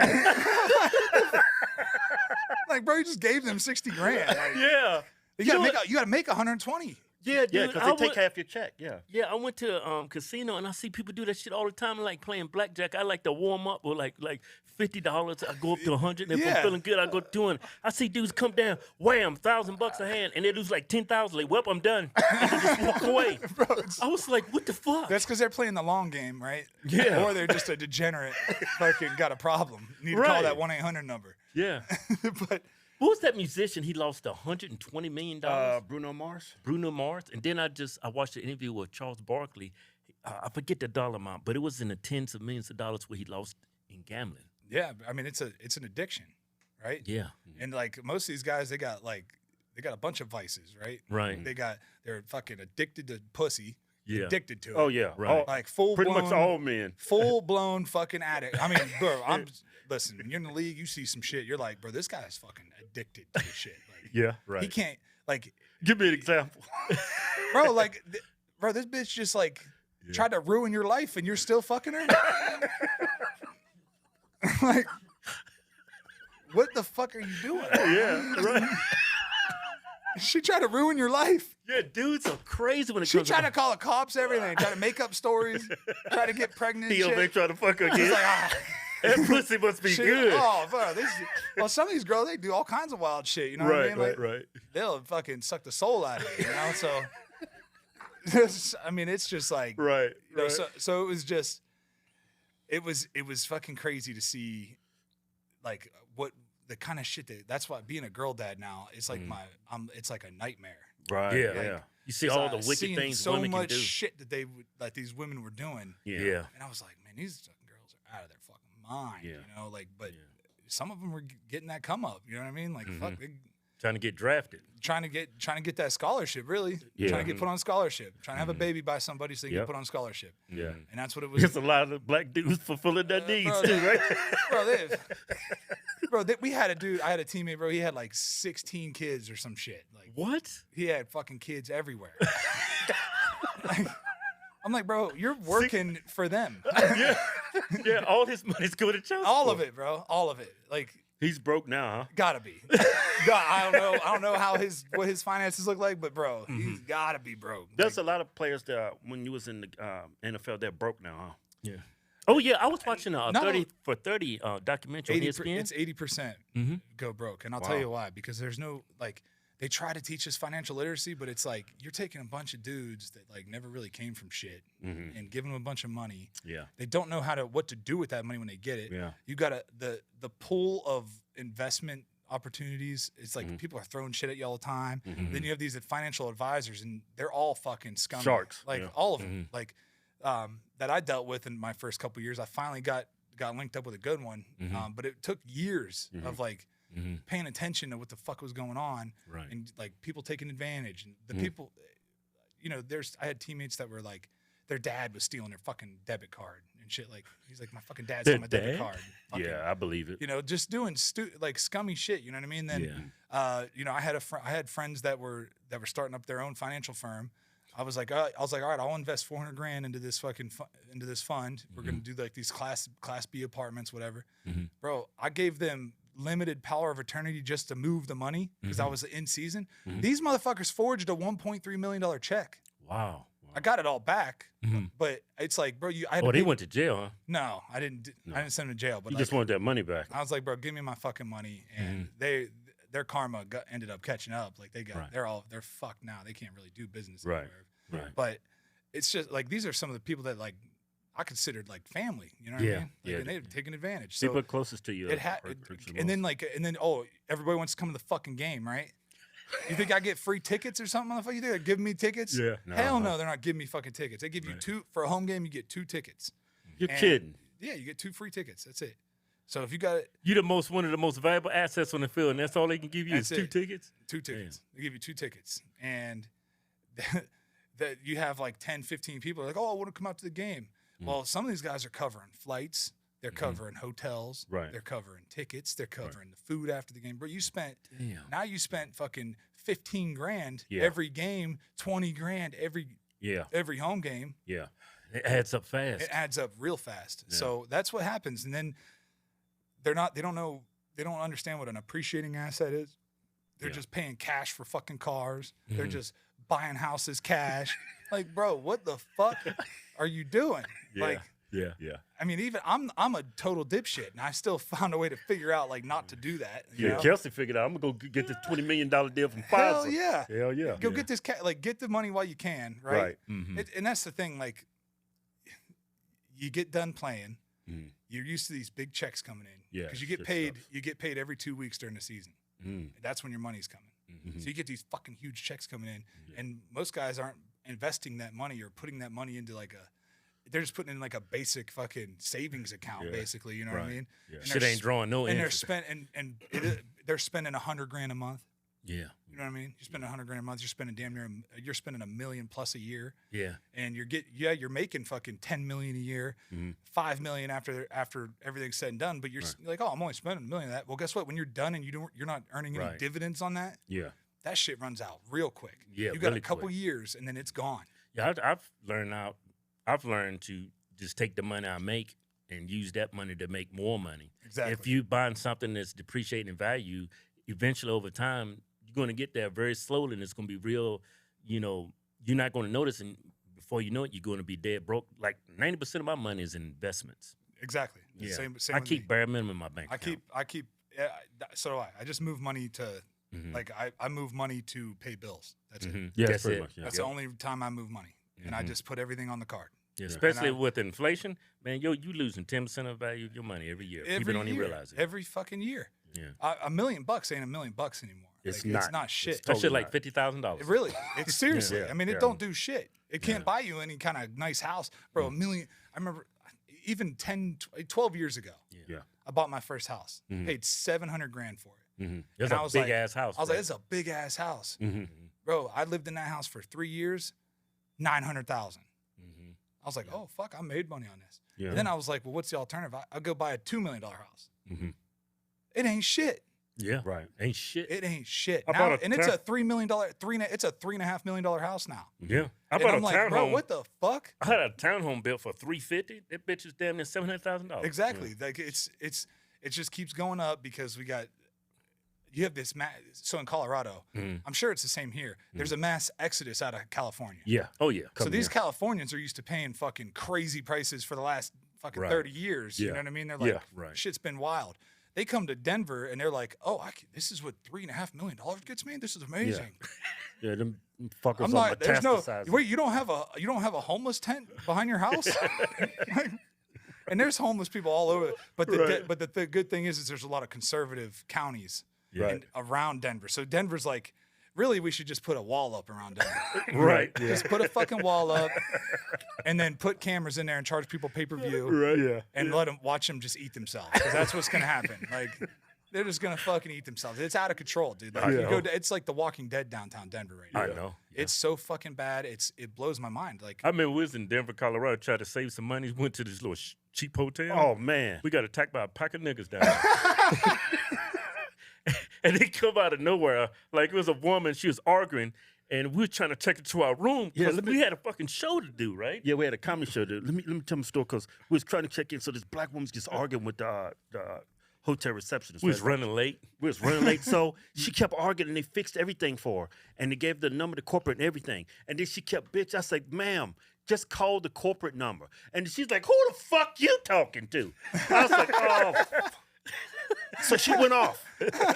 Like, bro, you just gave them 60 grand. Like, Yeah. you gotta make 120. Yeah, dude. Yeah, because they take half your check. Yeah. Yeah, I went to a casino and I see people do that shit all the time. Like playing blackjack. I like to warm up with like $50. I go up to 100. If I'm feeling good, I go to 200. I see dudes come down, wham, $1,000 a hand, and they lose like 10,000. Like, well, I'm done. And they just walk away. Bro, I was like, what the fuck? that's because they're playing the long game, right? Yeah. Or they're just a degenerate, fucking got a problem. You need to call that 1-800 number. Yeah. But Who was that musician? He lost $120 million. Bruno Mars. Bruno Mars. And then I watched an interview with Charles Barkley. I forget the dollar amount, but it was in the tens of millions of dollars where he lost in gambling. yeah, I mean it's an addiction, right? Yeah. And like most of these guys, they got a bunch of vices, right? Right. They're fucking addicted to pussy. Yeah. Addicted to it. Oh yeah. Right. All- Like full pretty blown, much all men. full blown fucking addict. I mean, bro, listen, when you're in the league, you see some shit, you're like, bro, this guy's fucking addicted to this shit. Like, Yeah. Right. he can't, like, Give me an example. bro, like, bro, this bitch just like tried to ruin your life and you're still fucking her. Like, what the fuck are you doing? Yeah. Right. She tried to ruin your life. Yeah, dudes are crazy when it She comes tried to call the cops, everything. Try to make up stories. Try to get pregnant. He over there Shit. trying to fuck her It's again. like, That pussy must be shit. good. Oh, bro. Well, some of these girls, they do all kinds of wild shit. You know what I mean? Like, right. they'll fucking suck the soul out of you, you know? So, I mean, it's just like, Right. you know, so it was just, it was fucking crazy to see, like, what the kind of shit that's why being a girl dad now, it's like it's like a nightmare. Right. Yeah. Yeah. You see all the wicked Seeing things so women much can do. shit that these women were doing. Yeah. And I was like, man, these fucking girls are out of their fucking mind, Yeah. you know, like, but some of them were getting that come up, you know what I mean? Like, fuck, they, Trying to get drafted. trying to get that scholarship, really. Yeah. Trying to get put on scholarship. Trying to have a baby by somebody so they can Yep. get put on scholarship. Yeah. And that's what it was. There's a lot of black dudes fulfilling their needs bro, too, right? We had a dude, I had a teammate, bro, he had like 16 kids or some shit. Like, What? he had fucking kids everywhere. Like, I'm like, bro, you're working for them. Yeah, all his money's going to child All support. of it, bro. All of it. Like, He's broke now, huh? gotta be. God, I don't know how what his finances look like, but bro, he's gotta be broke. There's a lot of players that when you was in the NFL, they're broke now, huh? Yeah. Oh yeah, I was watching a No. 30 for 30 documentary on 80, ESPN. it's 80% go broke, and I'll tell you why. Because there's no like they try to teach us financial literacy, but it's like you're taking a bunch of dudes that like never really came from shit and giving them a bunch of money. Yeah. They don't know what to do with that money when they get it. Yeah. You got the pool of investment opportunities. It's like people are throwing shit at you all the time. Then you have these financial advisors, and they're all fucking scummy. Sharks. Like Yeah. all of them. Like that I dealt with in my first couple years. I finally got linked up with a good one, but it took years of like paying attention to what the fuck was going on, Right. and like people taking advantage, and the people, you know, I had teammates that were like, their dad was stealing their fucking debit card and shit. Like he's like, my fucking dad's Their on my debit dad? card. Fucking, Yeah, I believe it. you know, just doing like scummy shit. You know what I mean? Then, you know, I had friends that were starting up their own financial firm. I was like, all right, I'll invest $400,000 into this fucking into this fund. We're gonna do like these class B apartments, whatever. Bro, I gave them limited power of attorney just to move the money because I was in season. These motherfuckers forged a $1.3 million check. Wow. I got it all back, but it's like, bro, I had Oh, to they pay- went to jail, huh? No, I didn't send them to jail, but You like, just want that money back. I was like, bro, give me my fucking money, and their karma ended up catching up. Like they're fucked now. They can't really do business Right. anywhere. Right. But it's just like these are some of the people that like I considered like family. You know what I Yeah. mean? Like, Yeah. and they've taken advantage. People So closest to you. and then everybody wants to come to the fucking game, right? You think I get free tickets or something? Motherfucker? You think they're giving me tickets? Yeah. Hell no, they're not giving me fucking tickets. They give you two for a home game. You get 2 tickets. You're And- kidding. Yeah, you get 2 free tickets. That's it. So if you got You're one of the most valuable assets on the field, and that's all they can give you That's is 2 it. tickets. 2 tickets. They give you 2 tickets. And that you have like 10, 15 people like, oh, I want to come out to the game. Well, some of these guys are covering flights. They're covering hotels. Right. They're covering tickets. They're covering the food after the game. Bro, you spent fucking $15,000 Yeah. every game, $20,000 every home game. Yeah. It adds up fast. It adds up real fast. So that's what happens. And then they don't understand what an appreciating asset is. They're just paying cash for fucking cars. They're just buying houses cash. Like, bro, what the fuck are you doing? Yeah. Like, Yeah. Yeah. I mean, even I'm a total dipshit, and I still found a way to figure out like not to do that. You Yeah. know? Kelce figured out I'm gonna go get this $20 million deal from Pfizer. Hell yeah. Hell yeah. Go get this get the money while you can, right? Right. And that's the thing. Like, you get done playing, you're used to these big checks coming in. Yeah, Because you get shit paid. sucks. You get paid every 2 weeks during the season. That's when your money's coming. So you get these fucking huge checks coming in, and most guys aren't investing that money or putting that money into like they're just putting in like a basic fucking savings account, basically. You know what I Right. mean? Yeah. And Shit they're ain't drawing no and interest. they're spending $100,000 a month. Yeah. You know what I mean? You're spending $100,000 a month. You're spending you're spending $1 million plus a year. Yeah. And you're making fucking $10 million a year, $5 million after everything's said and done. But you're like, oh, I'm only spending $1 million of that. Well, guess what? When you're done and you're not earning any Right. dividends on that, Yeah. that shit runs out real quick. Yeah, you got really a couple quick. years and then it's gone. Yeah, I've learned to just take the money I make and use that money to make more money. Exactly. If you buying something that's depreciating in value, eventually over time you're going to get there very slowly, and it's going to be real. You know, you're not going to notice, and before you know it, you're going to be dead broke. Like 90% of my money is in investments. Exactly. Yeah. Same I with keep me. bare minimum in my bank account. I keep. So do I. I just move money to like I move money to pay bills. That's it. Yeah, That's pretty it. much. Yeah. That's the only time I move money, and I just put everything on the card. Yeah, especially And with inflation, man. You losing 10% of the value of your money every year. People don't even realize it. Every fucking year. Yeah, $1 million ain't $1 million anymore. It's Like, not. It's not shit. that shit totally like not. $50,000. It really, it's seriously. Yeah, I mean, yeah. it don't do shit. It can't buy you any kind of nice house, bro. $1 million. I remember even 12 years ago, Yeah. I bought my first house. Paid $700,000 for it. It's And a I was big like- ass house. I was bro. like, it's a big ass house, Mm-hmm. bro. I lived in that house for 3 years, 900,000. I was like, oh fuck, I made money on this. Yeah. And then I was like, well, what's the alternative? I'll go buy a $2 million house. Mm-hmm. It ain't shit. yeah, Right. ain't shit. It ain't shit. I Now, bought a and it's a $3 million, it's a $3.5 million house now. Yeah, I And bought I'm a like, bro, townhome. what the fuck? I had a townhome built for $350. That bitch is damn near $700,000. Exactly. Like it just keeps going up because you have this so in Colorado, I'm sure it's the same here. There's a mass exodus out of California. Yeah. Oh yeah. So these Californians are used to paying fucking crazy prices for the last fucking Right. 30 years. You Yeah. know what I mean? They're like, Yeah, right. shit's been wild. They come to Denver and they're like, oh, this is what $3.5 million gets me. This is amazing. Yeah. Them fuckers I'm are not. There's no. metastasizing. Wait, you don't have a homeless tent behind your house? And there's homeless people all over. But the good thing is there's a lot of conservative counties around Denver. So Denver's like, really, we should just put a wall up around Denver. Right. Yeah. Just put a fucking wall up, and then put cameras in there and charge people pay-per-view, Right. Yeah. and let them watch them just eat themselves. Because that's what's gonna happen. Like, they're just gonna fucking eat themselves. It's out of control, dude. Like, it's like The Walking Dead downtown Denver right now. I know. It's so fucking bad. It blows my mind. Like, I remember we was in Denver, Colorado, tried to save some money. Went to this little cheap hotel. Oh man. We got attacked by a pack of niggas down there. And they come out of nowhere. Like, it was a woman. She was arguing. And we were trying to check her to our room Yeah, because we had a fucking show to do, right? Yeah, we had a comedy show. Dude. Let me tell my story because we was trying to check in. So this black woman's just arguing with the hotel receptionist. We was running late. We was running late. So she kept arguing and they fixed everything for her. And they gave the number to corporate and everything. And then she kept bitch. I said, ma'am, just call the corporate number. And she's like, who the fuck you talking to? I was like, oh. So she went off.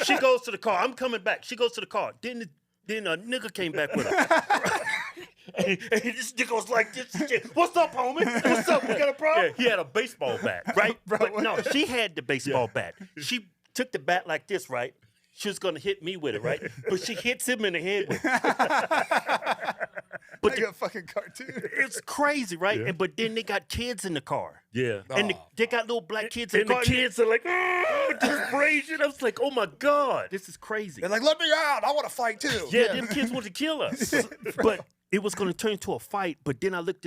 She goes to the car. I'm coming back. She goes to the car. Then a nigga came back with her. and this nigga was like this shit. What's up, homie? What's up? We got a problem? Yeah, he had a baseball bat. Right? But no, she had the baseball bat. She took the bat like this, right? She was gonna hit me with it, right? But she hits him in the head with it. But like a fucking cartoon. it's crazy, right? And but then they got kids in the car. Yeah. And they got little black kids in And the the car. kids are like, oh, just raging. I was like, oh my God. This is crazy. They're like, let me out. I want to fight too. Yeah, them kids want to kill us. But it was gonna turn into a fight. But then I looked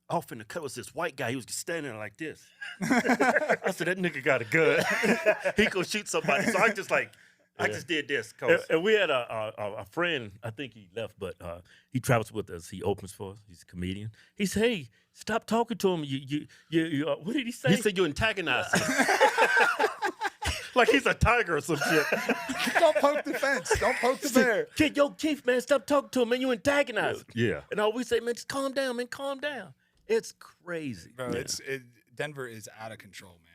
off in the cut was this white guy. He was just standing there like this. I said, that nigga got a gun. He gonna shoot somebody. So I just did this. And we had a friend, I think he left, but he travels with us. He opens for us. He's a comedian. He said, hey, stop talking to him. You what did he say? He said you antagonize him. Like he's a tiger or some shit. Don't poke the fence. Don't poke the bear. Kid, yo, Keith, man, stop talking to him, man. You antagonize him. Yeah. And I always say, man, just calm down, man, calm down. It's crazy. Bro, Denver is out of control, man.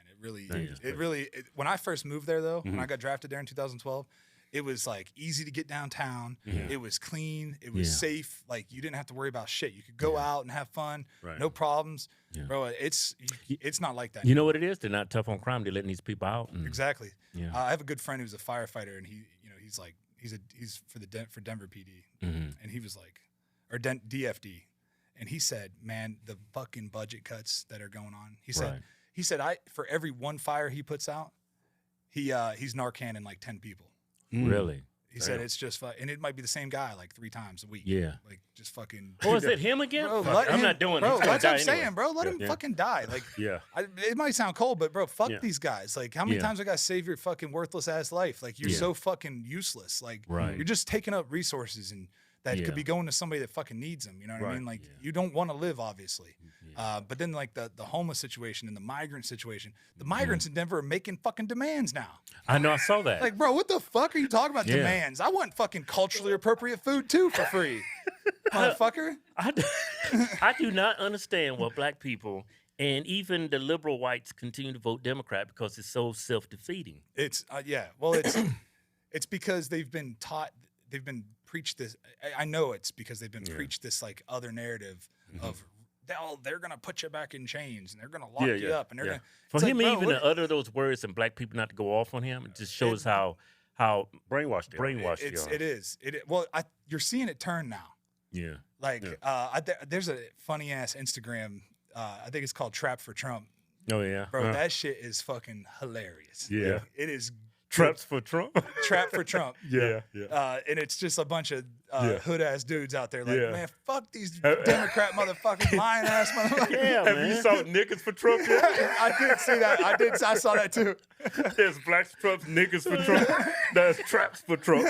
It really, when I first moved there though, when I got drafted there in 2012, it was like easy to get downtown. It was clean. It was safe. Like you didn't have to worry about shit. You could go out and have fun. Right. No problems. Bro, it's not like that. You know what it is? They're not tough on crime. They're letting these people out. And, Exactly. Yeah. I have a good friend who's a firefighter, and he's for Denver PD, and he was like, or DFD, and he said, man, the fucking budget cuts that are going on. He said, for every one fire he puts out, he's Narcaning like 10 people. Really? He said it's just and it might be the same guy like 3 times a week. Yeah. Like just fucking. Oh, is it him again? Bro, Fuck, let I'm him- not doing bro, it. that's what I'm saying, bro. Let him Yeah. fucking die. Like, Yeah. it might sound cold, but bro, fuck Yeah. these guys. Like, how many Yeah. times I gotta save your fucking worthless ass life? Like, you're Yeah. so fucking useless. Like, Right. you're just taking up resources and that could be going to somebody that fucking needs them. You know what I mean? Like you don't want to live, obviously. But then like the homeless situation and the migrant situation, the migrants in Denver are making fucking demands now. I know, I saw that. Like, bro, what the fuck are you talking about demands? I want fucking culturally appropriate food too for free, motherfucker. I do not understand what black people and even the liberal whites continue to vote Democrat because it's so self-defeating. It's well, it's because they've been taught, they've been preached this. I know it's because they've been preached this like other narrative of they're gonna put you back in chains and they're gonna lock you up and they're gonna. For him even to utter those words and black people not to go off on him, it just shows how brainwashed you are. It is. Well, you're seeing it turn now. Yeah. Like there's a funny ass Instagram. I think it's called Trap for Trump. Oh yeah, bro, that shit is fucking hilarious. Yeah, it is. Traps for Trump. Trap for Trump. Yeah. And it's just a bunch of hood ass dudes out there like, man, fuck these Democrat motherfuckers, lying ass motherfuckers. Yeah, man. Have you saw niggas for Trump yet? I did see that. I saw that too. There's blacks for Trump, niggas for Trump. There's traps for Trump.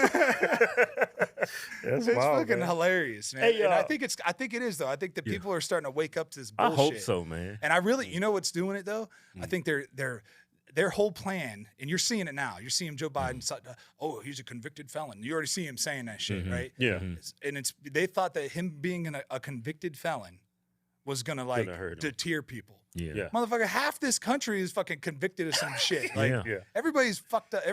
It's wild, fucking hilarious, man. Hey, and I think it is though. I think that people are starting to wake up to this bullshit. I hope so, man. And I really, you know what's doing it though? I think their whole plan, and you're seeing it now. You're seeing Joe Biden. Oh, he's a convicted felon. You already see him saying that shit, right? Yeah. And they thought that him being a convicted felon was gonna like deter people. Yeah. Motherfucker, half this country is fucking convicted of some shit. Like everybody's fucked up.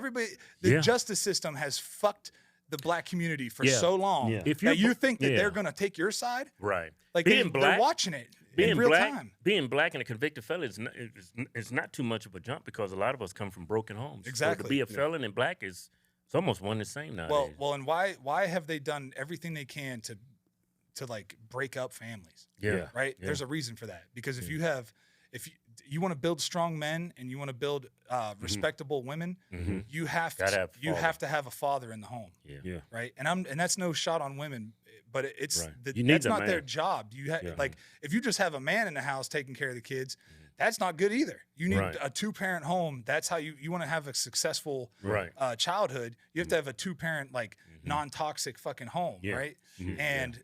The justice system has fucked the black community for so long. Yeah. If you think that they're gonna take your side, right? Like they're watching it. In real time. Being black and a convicted felon is not too much of a jump because a lot of us come from broken homes. Exactly. So to be a felon in black it's almost one and the same nowadays. Well, and why have they done everything they can to like break up families? Yeah. Right? Yeah. There's a reason for that. Because if you want to build strong men and you want to build respectable women, you have to have a father in the home. Yeah. Right? And that's no shot on women, but it's that's not their job. Like if you just have a man in the house taking care of the kids, that's not good either. You need a 2-parent home. That's how you want to have a successful childhood. You have to have a 2-parent like non-toxic fucking home, right? And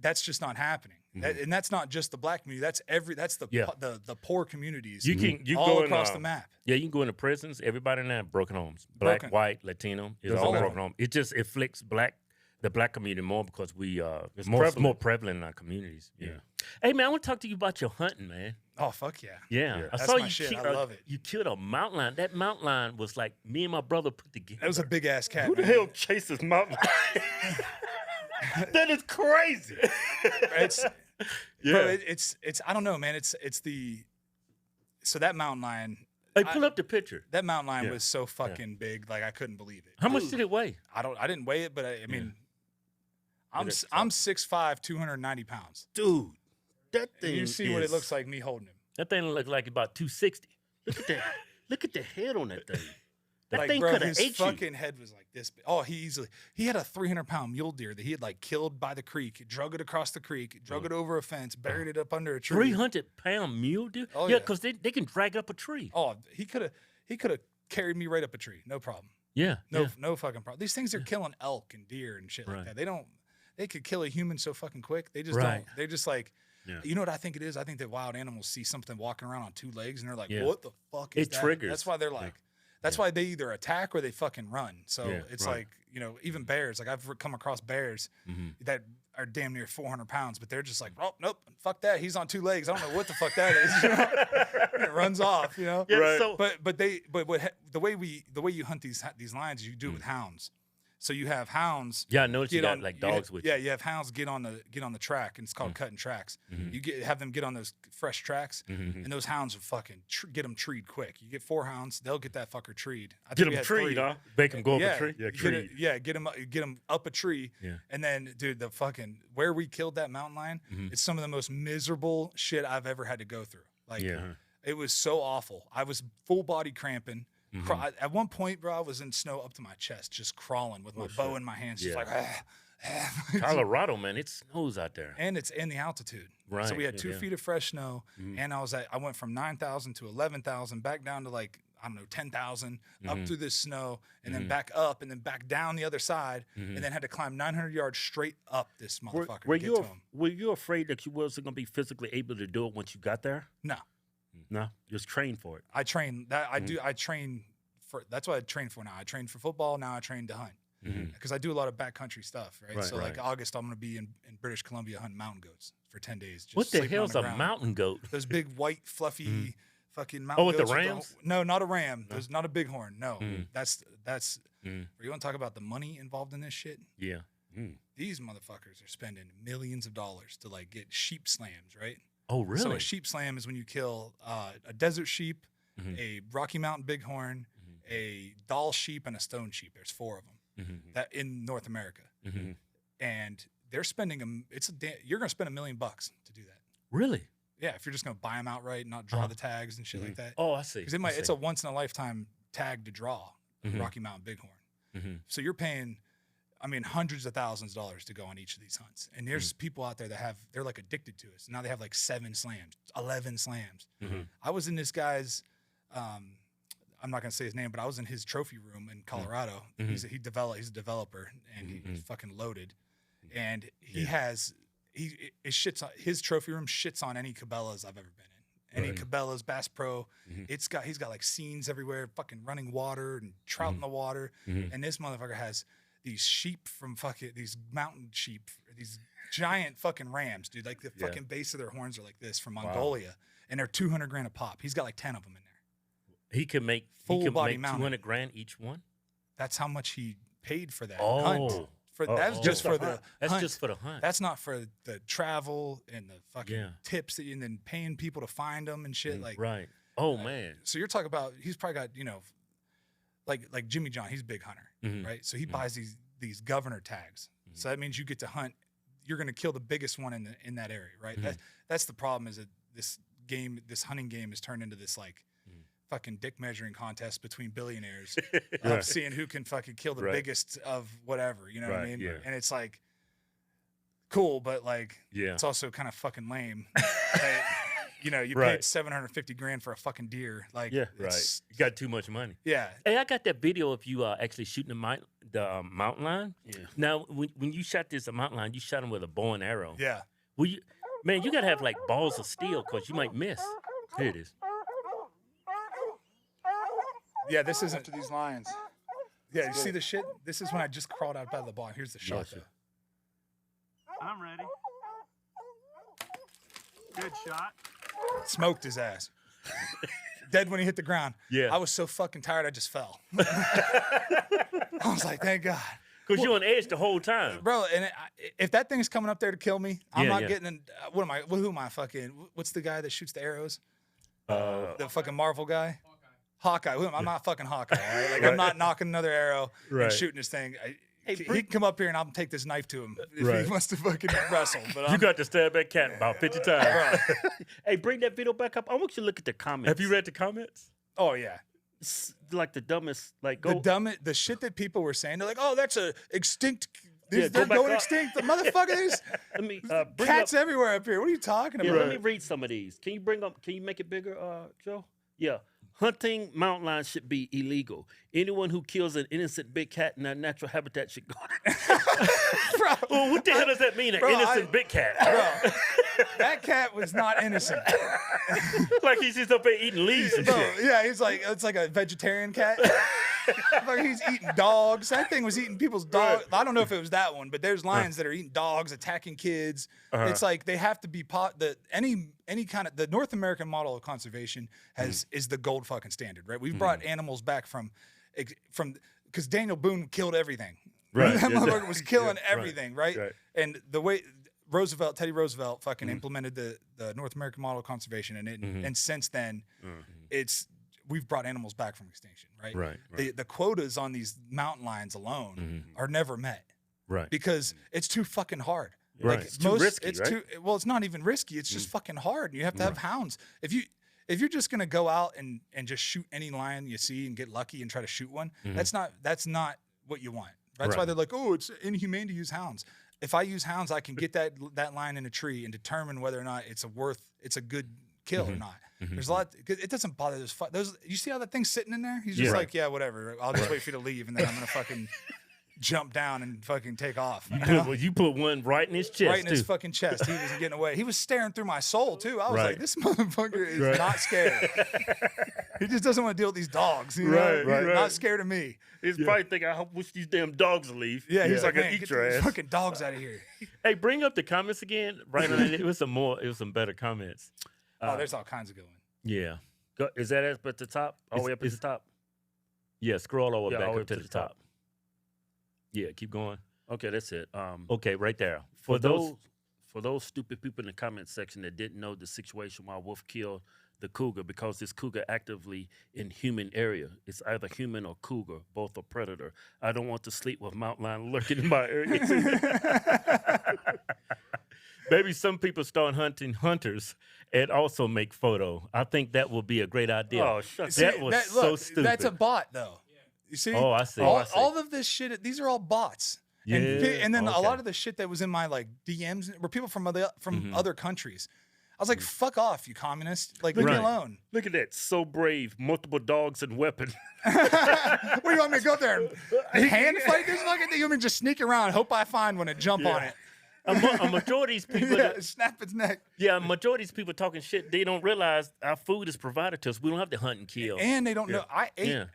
that's just not happening. And that's not just the black community. That's the poor communities. You all go across the map. Yeah, you can go into prisons. Everybody in there broken homes. Black, white, Latino is all broken home. It just afflicts the black community more because it's more prevalent in our communities. Yeah. Hey man, I want to talk to you about your hunting, man. Oh fuck yeah. Yeah. I That's saw my shit. I love it. You killed a mountain lion. That mountain lion was like me and my brother put together. That was a big ass cat. Who the hell chases mountain lion? That is crazy. It's I don't know, man. So that mountain lion. Hey, pull up the picture. That mountain lion was so fucking big, like I couldn't believe it. How much did it weigh? I didn't weigh it, but I mean, I'm 6'5", 290 pounds. Dude, that thing. You see what it looks like me holding him. That thing looked like about 260. Look at that. Look at the head on that thing. That thing could have ate you. His fucking head was like this big. Oh, he had a 300-pound mule deer that he had like killed by the creek, drug it across the creek, drug it over a fence, buried it up under a tree. 300-pound mule deer? Oh, yeah, because they can drag up a tree. Oh, he could have carried me right up a tree, no problem. Yeah, no fucking problem. These things are killing elk and deer and shit like that. They could kill a human so fucking quick. They just don't. They're just like. Yeah. You know what I think it is? I think that wild animals see something walking around on 2 legs and they're like, "What the fuck is that?" It triggers. That's why they're like. That's why they either attack or they fucking run. So it's like, even bears. Like I've come across bears that are damn near 400 pounds, but they're just like, oh, nope, fuck that. He's on 2 legs. I don't know what the fuck that is. It runs off, Yeah, So, but the way you hunt these lions, you do it with hounds. So you have hounds. Yeah, I noticed you got like dogs with you. Yeah, you have hounds get on the track, and it's called cutting tracks. You have them get on those fresh tracks, and those hounds will fucking get them treed quick. You get 4 hounds, they'll get that fucker treed. Get them treed, huh? Make them go up a tree. Yeah, get them up a tree. Yeah. And then, dude, the fucking where we killed that mountain lion, it's some of the most miserable shit I've ever had to go through. Like, it was so awful. I was full body cramping. At one point, bro, I was in snow up to my chest, just crawling with my bow in my hands, just like. Colorado, man, it snows out there, and it's in the altitude. Right. So we had 2 feet of fresh snow, and I went from 9,000 to 11,000, back down to like I don't know, 10,000 up through this snow and then back up and then back down the other side and then had to climb 900 yards straight up this motherfucker to get to him. Were you afraid that you wasn't going to be physically able to do it once you got there? No. No, just train for it. I train that. I train for. That's what I train for now. I train for football. Now I train to hunt because I do a lot of backcountry stuff. Right. So like August, I'm going to be in British Columbia hunting mountain goats for 10 days. Just What the sleeping on hell's a ground. mountain goat? Those big white fluffy fucking mountain. Oh, with goats the rams? No, not a ram. There's not a bighorn. No, that's. You want to talk about the money involved in this shit? Yeah. These motherfuckers are spending millions of dollars to like get sheep slams, right? Oh, really? So a sheep slam is when you kill a desert sheep, a Rocky Mountain bighorn, a doll sheep, and a stone sheep. There's 4 of them that in North America, and they're spending you're gonna spend $1 million to do that. Really? Yeah, if you're just gonna buy them outright, not draw the tags and shit like that. Oh, I see. Because it's a once in a lifetime tag to draw a Rocky Mountain bighorn. So you're paying. I mean, hundreds of thousands of dollars to go on each of these hunts. And there's people out there that they're like addicted to it. So now they have like 7 slams, 11 slams. I was in this guy's, I'm not going to say his name, but I was in his trophy room in Colorado. He's a developer and he's fucking loaded. And his trophy room shits on any Cabela's I've ever been in. Any Cabela's, Bass Pro. He's got like scenes everywhere, fucking running water and trout in the water. And this motherfucker has these sheep from these mountain sheep, these giant fucking rams, dude. Like the fucking base of their horns are like this from Mongolia, and they're $200,000 a pop. He's got like 10 of them in there. He can make Full body mounted. $200,000 each one. That's how much he paid for that Oh. hunt. That's just for the That's hunt. just for the hunt. That's not for the travel and the fucking tips and then paying people to find them and shit. Like right. Oh man. So you're talking about he's probably got like Jimmy John. He's a big hunter, right? So he buys these governor tags. So that means you get to hunt. You're going to kill the biggest one in that area, right? That's the problem. Is that this hunting game has turned into this like fucking dick measuring contest between billionaires of seeing who can fucking kill the biggest of whatever. You know what I mean? Yeah. And it's like cool, but like it's also kind of fucking lame. Right? You know, you paid $750,000 for a fucking deer. Like, You got too much money. Yeah. Hey, I got that video of you actually shooting the mountain lion. Yeah. Now, when you shot this mountain lion, you shot him with a bow and arrow. Yeah. Man, you gotta have like balls of steel because you might miss. Here it is. Yeah, this isn't to these lions. Yeah, you see the shit? This is when I just crawled out of the barn. Here's the shot, though. I'm ready. Good shot. Smoked his ass. Dead when he hit the ground. Yeah. I was so fucking tired, I just fell. I was like, thank God. Because you're on edge the whole time. Bro, and if that thing's coming up there to kill me, I'm not getting in. Who am I fucking? What's the guy that shoots the arrows? The fucking Marvel guy? Hawkeye. I'm not fucking Hawkeye, all right? Like, I'm not knocking another arrow and shooting this thing. He can come up here and I'll take this knife to him if he wants to fucking wrestle. But You got to stab that cat about 50 times. Hey, bring that video back up. I want you to look at the comments. Have you read the comments? Oh, yeah. It's like the dumbest, like The shit that people were saying, they're like, oh, that's a extinct. Yeah, They're go back going up. extinct. The motherfuckers. Let me Cats everywhere up here. What are you talking Yeah, about? let me read some of these. Can you make it bigger, Joe? Yeah. Hunting mountain lions should be illegal. Anyone who kills an innocent big cat in their natural habitat should go. Bro, Well, what the hell does that mean, an innocent big cat? bro, that cat was not innocent. Like he's just up there eating leaves and Bro, shit. yeah, it's like a vegetarian cat. Like he's eating dogs. That thing was eating people's dogs. I don't know if it was that one, but there's lions that are eating dogs, attacking kids. It's like they have to be any kind of the North American model of conservation is the gold fucking standard, right? We've brought animals back from because Daniel Boone killed everything. Right. That Yeah. motherfucker was killing Right. everything, right? And the way Teddy Roosevelt fucking implemented the North American model of conservation, and since then, we've brought animals back from extinction, right? Right. The quotas on these mountain lions alone are never met, Right. because it's too fucking hard. Right. Like It's too risky, It's right? it's not even risky. It's just fucking hard, and you have to have hounds. If you're just gonna go out and just shoot any lion you see and get lucky and try to shoot one, that's not what you want. That's why they're like, oh, it's inhumane to use hounds. If I use hounds, I can get that lion in a tree and determine whether or not it's a good kill or not. There's a lot. It doesn't bother those. You see how that thing's sitting in there? He's just like, yeah, whatever. I'll just wait for you to leave, and then I'm gonna fucking jump down and fucking take off. You put one right in his chest, right in his fucking chest. He wasn't getting away. He was staring through my soul too. I was like, this motherfucker is not scared. He just doesn't want to deal with these dogs. You know? He's not scared of me. He's probably thinking, I wish these damn dogs would leave. Yeah, he's like, man, eat get your these ass. Fucking dogs out of here. Hey, bring up the comments again. Right on it was some better comments. There's all kinds of good ones. Yeah. Is that up at the top? All the way up at the top? Yeah, scroll all the way back all up to the top. Yeah, keep going. Okay, that's it. Okay, right there. For those stupid people in the comment section that didn't know the situation why Wolfe killed the cougar, because this cougar actively in human area. It's either human or cougar, both a predator. I don't want to sleep with mountain lion lurking in my area. Maybe some people start hunting hunters and also make photo. I think that will be a great idea. Oh, shut See, that. look, so stupid. That's a bot, though. You see? Oh, I see. All of this shit, these are all bots. Yeah, And then a okay. lot of the shit that was in my like DMs were people from other countries. I was like, fuck off, you communist. Like, leave me alone. Look at that. So brave. Multiple dogs and weapon. What do you want me to go there and hand fight this fucking thing? You want me to just sneak around, hope I find one and jump on it? A majority of these people, snap its neck. yeah, a majority of these people talking shit. They don't realize our food is provided to us. We don't have to hunt and kill. And they don't know. I ate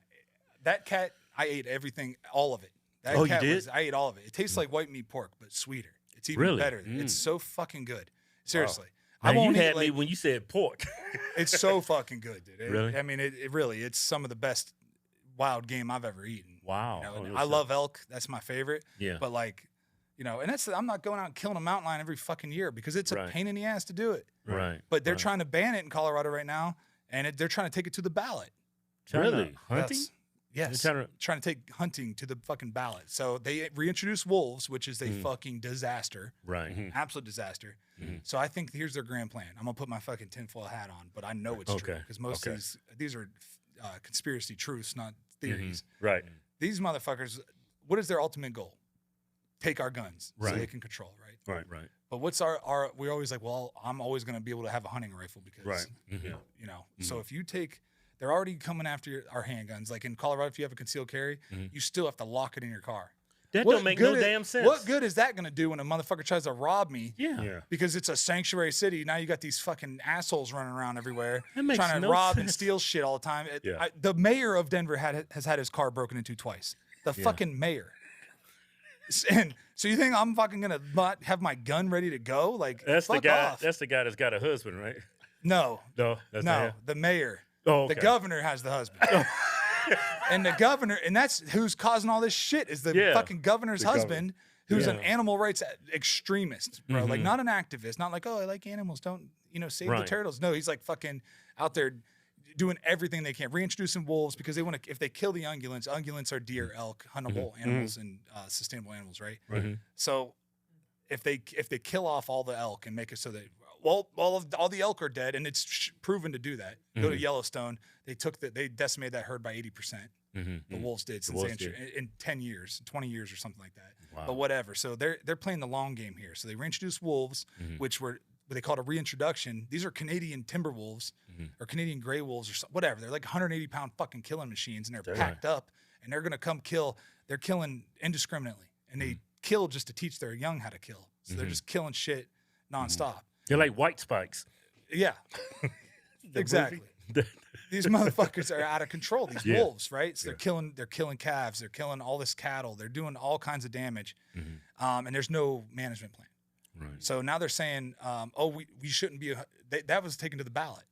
that cat. I ate everything, all of it. That Oh, cat you did? I ate all of it. It tastes like white meat pork, but sweeter. It's even better. It's so fucking good. Seriously. Now, I won't you eat, had me like, when you said pork. it's so fucking good, dude. Really? I mean, it really, it's some of the best wild game I've ever eaten. Wow. You know, and I love elk. That's my favorite. Yeah. But like, you know, and I'm not going out and killing a mountain lion every fucking year because it's a pain in the ass to do it. Right. But they're trying to ban it in Colorado right now, and they're trying to take it to the ballot. Really? Hunting? Yes. They're Trying to take hunting to the fucking ballot. So they reintroduced wolves, which is a fucking disaster. Right. Absolute disaster. So I think here's their grand plan. I'm gonna put my fucking tinfoil hat on, but I know it's true because most of these are conspiracy truths, not theories. Right. These motherfuckers, what is their ultimate goal? Take our guns so they can control, right? Right. But what's our we're always like, well, I'm always gonna be able to have a hunting rifle because you know. So if you take, they're already coming after our handguns. Like in Colorado, if you have a concealed carry, you still have to lock it in your car. That don't make no damn sense. What good is that going to do when a motherfucker tries to rob me? Yeah. Because it's a sanctuary city. Now you got these fucking assholes running around everywhere That makes trying to no rob and sense. steal shit all the time. The mayor of Denver has had his car broken into twice. The fucking mayor. And so you think I'm fucking going to not have my gun ready to go? Like, That's the fuck guy. off. That's the guy that's got a husband, right? No. No, that's not No, him. the mayor. Oh, okay. The governor has the husband. And the governor, and that's who's causing all this shit, is the fucking governor's husband, who's an animal rights extremist, bro. Like, not an activist, not like, oh, I like animals, don't, save the turtles. No, he's like fucking out there doing everything they can, reintroducing wolves because they want to, if they kill the ungulates are deer, elk, huntable animals, and sustainable animals, right? So if they kill off all the elk and make it so that all the elk are dead, and it's proven to do that. Go to Yellowstone, they decimated that herd by 80%. The wolves did in 10 years, 20 years, or something like that. Wow. But whatever. So they're playing the long game here. So they reintroduced wolves, which were what they called a reintroduction. These are Canadian timber wolves or Canadian gray wolves or whatever. They're like 180-pound fucking killing machines, and they're packed up, and they're gonna come kill. They're killing indiscriminately, and they kill just to teach their young how to kill. So they're just killing shit nonstop. They're like white spikes. Yeah, exactly. These motherfuckers are out of control. These wolves, right? So they're killing calves. They're killing all this cattle. They're doing all kinds of damage, and there's no management plan. Right. So now they're saying, we shouldn't be. That was taken to the ballot.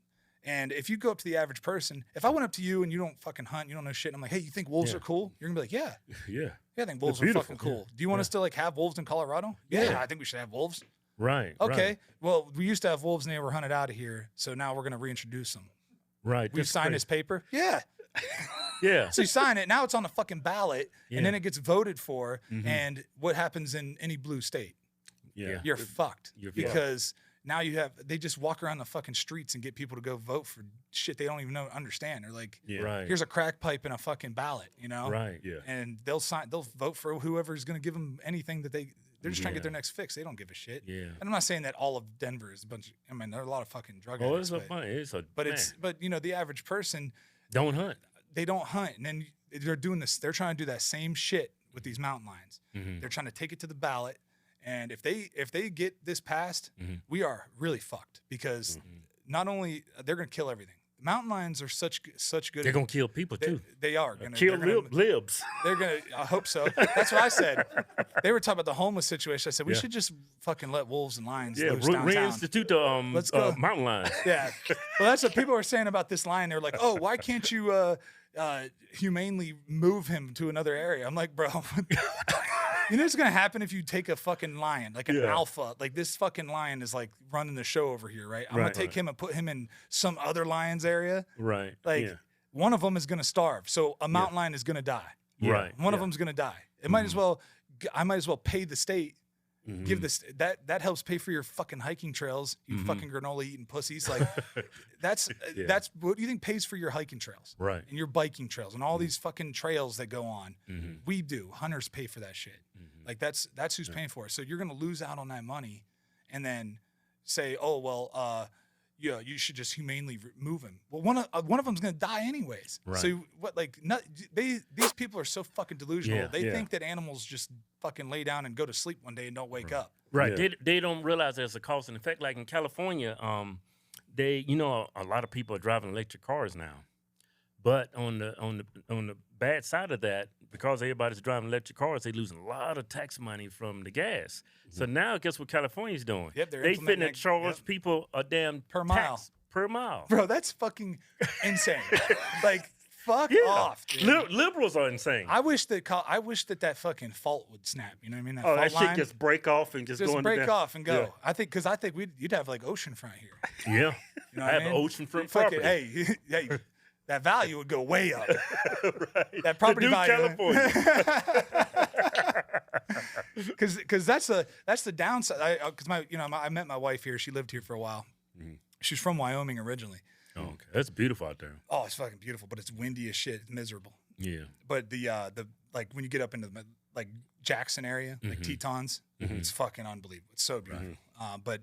And if you go up to the average person, if I went up to you and you don't fucking hunt, you don't know shit, and I'm like, hey, you think wolves are cool? You're gonna be like, yeah, I think wolves are fucking cool. Do you want us to like have wolves in Colorado? Yeah, I think we should have wolves. Right. Okay. Right. Well, we used to have wolves and they were hunted out of here, so now we're going to reintroduce them. Right. We've signed this paper. Yeah. Yeah. So you sign it. Now it's on the fucking ballot, and then it gets voted for. And what happens in any blue state? Yeah. You're fucked because now they just walk around the fucking streets and get people to go vote for shit they don't even understand. They're like, Right. here's a crack pipe and a fucking ballot, Right. Yeah. And they'll vote for whoever's going to give them anything that they They're just trying to get Yeah. their next fix. They don't give a shit. Yeah. And I'm not saying that all of Denver is a bunch of, I mean, there are a lot of fucking drug Oh, addicts. it's so funny. It's a But man, but you know, the average person, don't hunt. they don't hunt. And then they're doing this, they're trying to do that same shit with these mountain lions. Mhm. They're trying to take it to the ballot. And if they get this passed, Mhm. we are really fucked because not only they're going to kill everything. Mountain lions are such good. They're gonna kill people they, too. they are gonna Kill they're gonna, libs. they're gonna. I hope so. That's what I said. They were talking about the homeless situation. I said we Yeah. should just fucking let wolves and lions Yeah, loose downtown. reinstitute the Let's go. mountain lions. Yeah. Well, that's what people were saying about this lion. They're like, oh, why can't you humanely move him to another area? I'm like, bro. You know what's gonna happen if you take a fucking lion, like an alpha, like this fucking lion is like running the show over here, right? I'm gonna take him and put him in some other lion's area. Right. Like one of them is gonna starve, so a mountain lion is gonna die. Right. One of them's gonna die. It might as well. I might as well pay the state. Give this that helps pay for your fucking hiking trails. You fucking granola eating pussies. Like that's what do you think pays for your hiking trails? Right. And your biking trails and all these fucking trails that go on. We do. Hunters pay for that shit. Like that's who's paying for it. So you're gonna lose out on that money, and then say, oh well, yeah, you should just humanely remove him. Well, one of them's gonna die anyways. Right. So what? Like, these people are so fucking delusional. Yeah, They think that animals just fucking lay down and go to sleep one day and don't wake up. Right. Yeah. They don't realize there's a cause and effect. Like in California, they a lot of people are driving electric cars now. But on the bad side of that, because everybody's driving electric cars, they're losing a lot of tax money from the gas. So now, guess what California's doing? Yep, they're they implementing finna that- charge people a damn Per tax per mile. Bro, that's fucking insane. Like, fuck Yeah. off. Dude. Liberals are insane. I wish that fucking fault would snap. You know what I mean? That Oh, fault that line, shit just break off and just go into break that. off and go. Yeah. Because I think you'd have like oceanfront here. Yeah. You know I what have I mean? oceanfront Fucking, property. hey, that value would go way up. Right. That property The new value. California. Because that's the downside. Because I met my wife here. She lived here for a while. She's from Wyoming originally. Oh, okay. That's beautiful out there. Oh, it's fucking beautiful, but it's windy as shit. It's miserable. Yeah. But the like when you get up into the like Jackson area, like Tetons, it's fucking unbelievable. It's so beautiful. But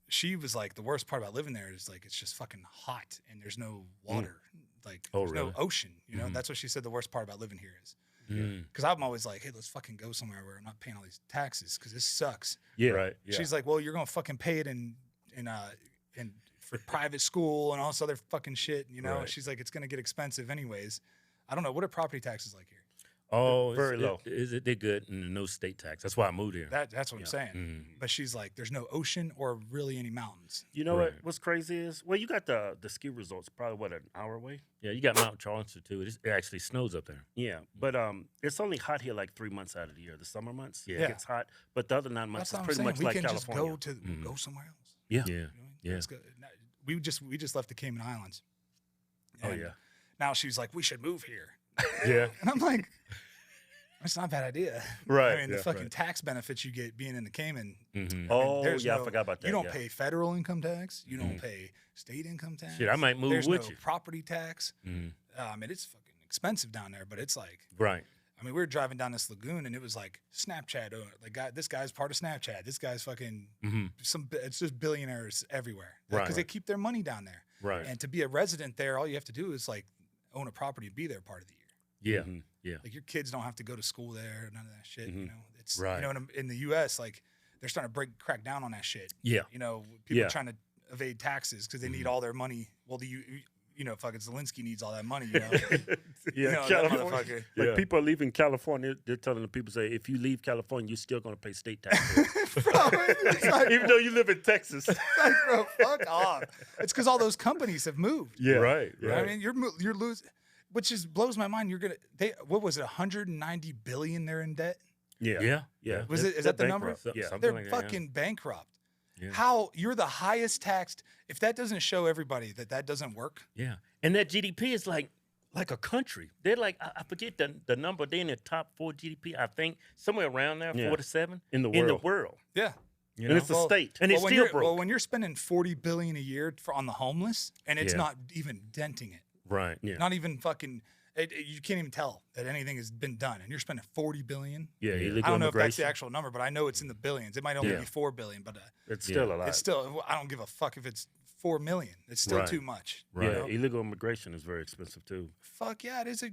she was like, the worst part about living there is like it's just fucking hot and there's no water, like there's no really? ocean. You know, that's what she said. The worst part about living here is Mm. because I'm always like, hey, let's fucking go somewhere where I'm not paying all these taxes because this sucks. Yeah. Right. Yeah. She's like, well, you're gonna fucking pay it in for private school and all this other fucking shit. You know, Right. she's like, it's gonna get expensive anyways. I don't know. What are property taxes like here? Oh, Very low. They're good and no state tax. That's why I moved here. That's what I'm saying. Mhm. But she's like, there's no ocean or really any mountains. You know Right. what's crazy is, well, you got the ski resorts probably, what, an hour away? Yeah, you got Mount Charleston too. It actually snows up there. Yeah, but it's only hot here like 3 months out of the year. The summer months, Yeah. it gets hot, but the other 9 months That's what is I'm pretty saying. much We like can just California. go somewhere else. Yeah. Yeah. You know? Yeah. Let's go. We just left the Cayman Islands. Oh, And yeah. Now she's like, we should move here. Yeah. And I'm like, that's not a bad idea. Right, I mean, the yeah, fucking right. tax benefits you get being in the Cayman. Mm-hmm. Oh, there's yeah, I no- forgot about that. You don't yeah. pay federal income tax. You don't pay state income tax. Shit, I might move There's with no you. property tax. Mhm. I mean, it's fucking expensive down there, but it's like, Right. I mean, we were driving down this lagoon and it was like Snapchat. This guy's part of Snapchat. This guy's fucking it's just billionaires everywhere because Right. they keep their money down there. Right. And to be a resident there, all you have to do is like own a property and be there part of the year. Yeah. Mhm. Yeah. Like your kids don't have to go to school there, none of that shit. You know, it's Right. you know in the U.S. like they're starting to crack down on that shit. Yeah. You know, people Yeah. are trying to evade taxes because they need all their money. Well, fucking Zelensky needs all that money. You know, Yeah, You know, that California. motherfucker. Like Yeah. people are leaving California, they're telling the people, say, if you leave California, you're still going to pay state taxes. Bro, it's like, Even though you live in Texas. like, bro, fuck off. It's because all those companies have moved. Yeah. Right. You know what I mean, you're losing, which is blows my mind. What was it? 190 billion they're in debt. Yeah. Yeah. Yeah. Is that the number? bankrupt. Yeah. Something They're like that, yeah. fucking bankrupt. Yeah. How you're the highest taxed? If that doesn't show everybody that doesn't work, Yeah. And that GDP is like a country. They're like, I forget the number. They're in the top 4 GDP, I think, somewhere around there, Yeah. 4 to 7 In the In the world. world. yeah. You And know? it's a state. And it's when still you're, broke. well, when you're spending 40 billion a year on the homeless, and it's Yeah. not even denting it, Right. Yeah. not even fucking. You can't even tell that anything has been done, and you're spending $40 billion. Yeah, illegal I don't know if that's immigration. the actual number, but I know it's in the billions. It might only Yeah. be $4 billion, but It's still a lot. it's still. I don't give a fuck if it's $4 million. It's still Right. too much. Right. You know? Illegal immigration is very expensive too. Fuck yeah, it is.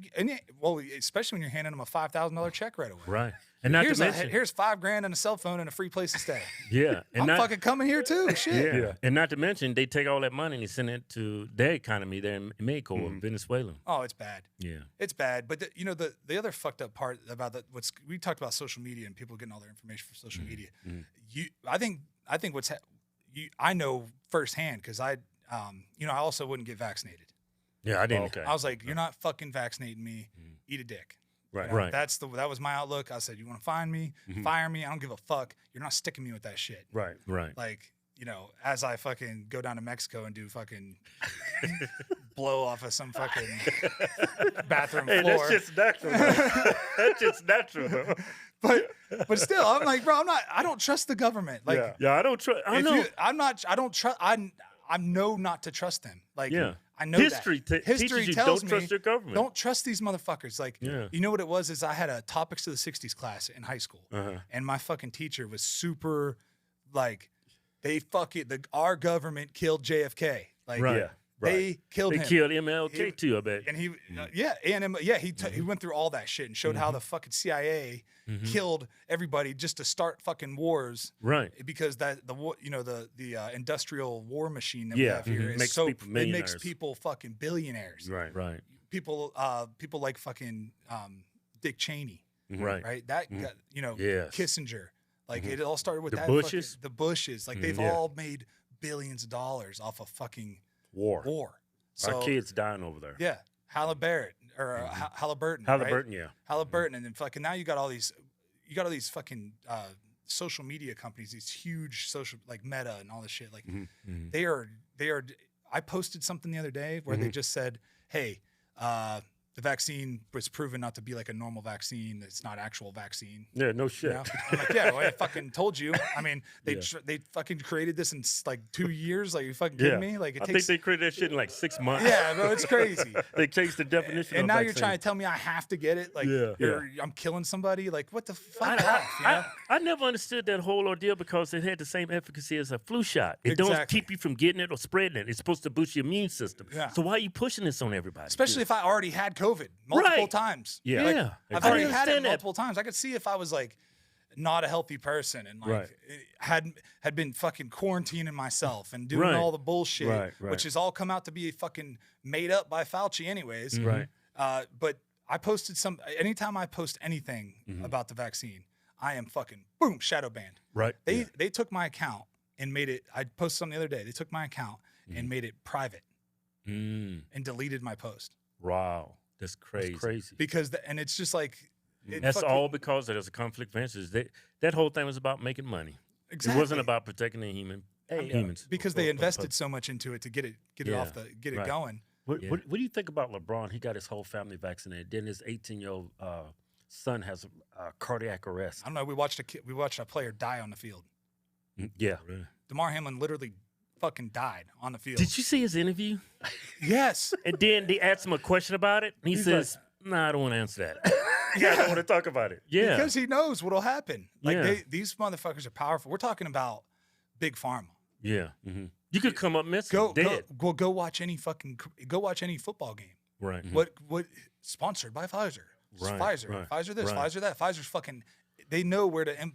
Well, especially when you're handing them a $5,000 check right away. Right. And not Here's to mention, here's $5,000 and a cell phone and a free place to stay. yeah, and I'm not, fucking coming here too. Shit. yeah. And not to mention, they take all that money and they send it to their economy there in Mexico, Venezuela. Oh, it's bad. Yeah. It's bad. But the other fucked up part about that, we talked about social media and people getting all their information from social media. I think I know firsthand because I also wouldn't get vaccinated. Yeah, I didn't. Okay. I was like, you're not fucking vaccinating me. Eat a dick. Right. You know, Right. that was my outlook. I said, you want to find me, fire me. I don't give a fuck. You're not sticking me with that shit. Right. Right. Like, as I fucking go down to Mexico and do fucking blow off of some fucking bathroom Hey, floor. that's just natural. Though. That's just natural. Though. But still, I'm like, bro, I don't trust the government. Like, yeah, I don't trust. I know. I don't trust. I know not to trust them. Like, Yeah. I know History that. teaches you tells don't me, trust your government. Don't trust these motherfuckers. Like, Yeah. you know what it was? Is I had a topics of the '60s class in high school, and my fucking teacher was super, like, our government killed JFK. Like, Right. they killed They him. killed MLK too, I bet. And he he went through all that shit and showed how the fucking CIA killed everybody just to start fucking wars. Right. Because the industrial war machine that we Yeah. have here is Makes so people it makes millionaires. people fucking billionaires. Right. Right. People like fucking Dick Cheney, Right. right? That got, Yes. Kissinger. Like it all started with The that Bushes? the Bushes. Like they've Yeah. all made billions of dollars off of fucking War. So Our kids dying over there. yeah, Halliburton or Halliburton. Halliburton, right? yeah. Halliburton, and then fucking now you got all these fucking social media companies, these huge social like Meta and all this shit. Like they are. I posted something the other day where they just said, "Hey, the vaccine was proven not to be like a normal vaccine. It's not actual vaccine." Yeah, no shit. You know? I'm like, yeah, well, I fucking told you. I mean, they fucking created this in like 2 years. Like, you fucking kidding me? Like, it I takes. think they created that shit in like 6 months. Yeah, bro, it's crazy. They changed the definition And of now vaccine. you're trying to tell me I have to get it? Like, Yeah. I'm killing somebody? Like, what the fuck? You know? I never understood that whole ordeal because it had the same efficacy as a flu shot. It don't Exactly. keep you from getting it or spreading it. It's supposed to boost your immune system. Yeah. So why are you pushing this on everybody? Especially if I already had COVID multiple Right. times. Yeah. Like, Yeah. I've I already had it understand that. multiple times. I could see if I was like not a healthy person and like Right. had been fucking quarantining myself and doing Right. all the bullshit, Right, right. which has all come out to be fucking made up by Fauci anyways. Right. But I posted anytime I post anything about the vaccine, I am fucking boom, shadow banned. Right. They took my account and made it, I posted something the other day. They took my account and made it private and deleted my post. Wow. That's crazy. That's crazy. Because and it's just like That's all because there's a conflict of interest. That whole thing was about making money. exactly. It wasn't about protecting the humans. because they invested so much into it to get it Yeah, off it right. going. What, Yeah. what do you think about LeBron? He got his whole family vaccinated. Then his 18-year-old son has a cardiac arrest. I don't know. We watched a player die on the field. Yeah. Really? DeMar Hamlin literally fucking died on the field. Did you see his interview? Yes. And then they asked him a question about it. And he He's says, "Nah, I don't want to answer that." Yeah, I don't want to talk about it. Yeah. Because he knows what'll happen. Like Yeah. these motherfuckers are powerful. We're talking about big pharma. Yeah. Mm-hmm. You could come up missing, dead. Go watch any football game. Right. What sponsored by Pfizer? It's Right, Pfizer. right, Pfizer this, right. Pfizer that. Pfizer's fucking. They know where to.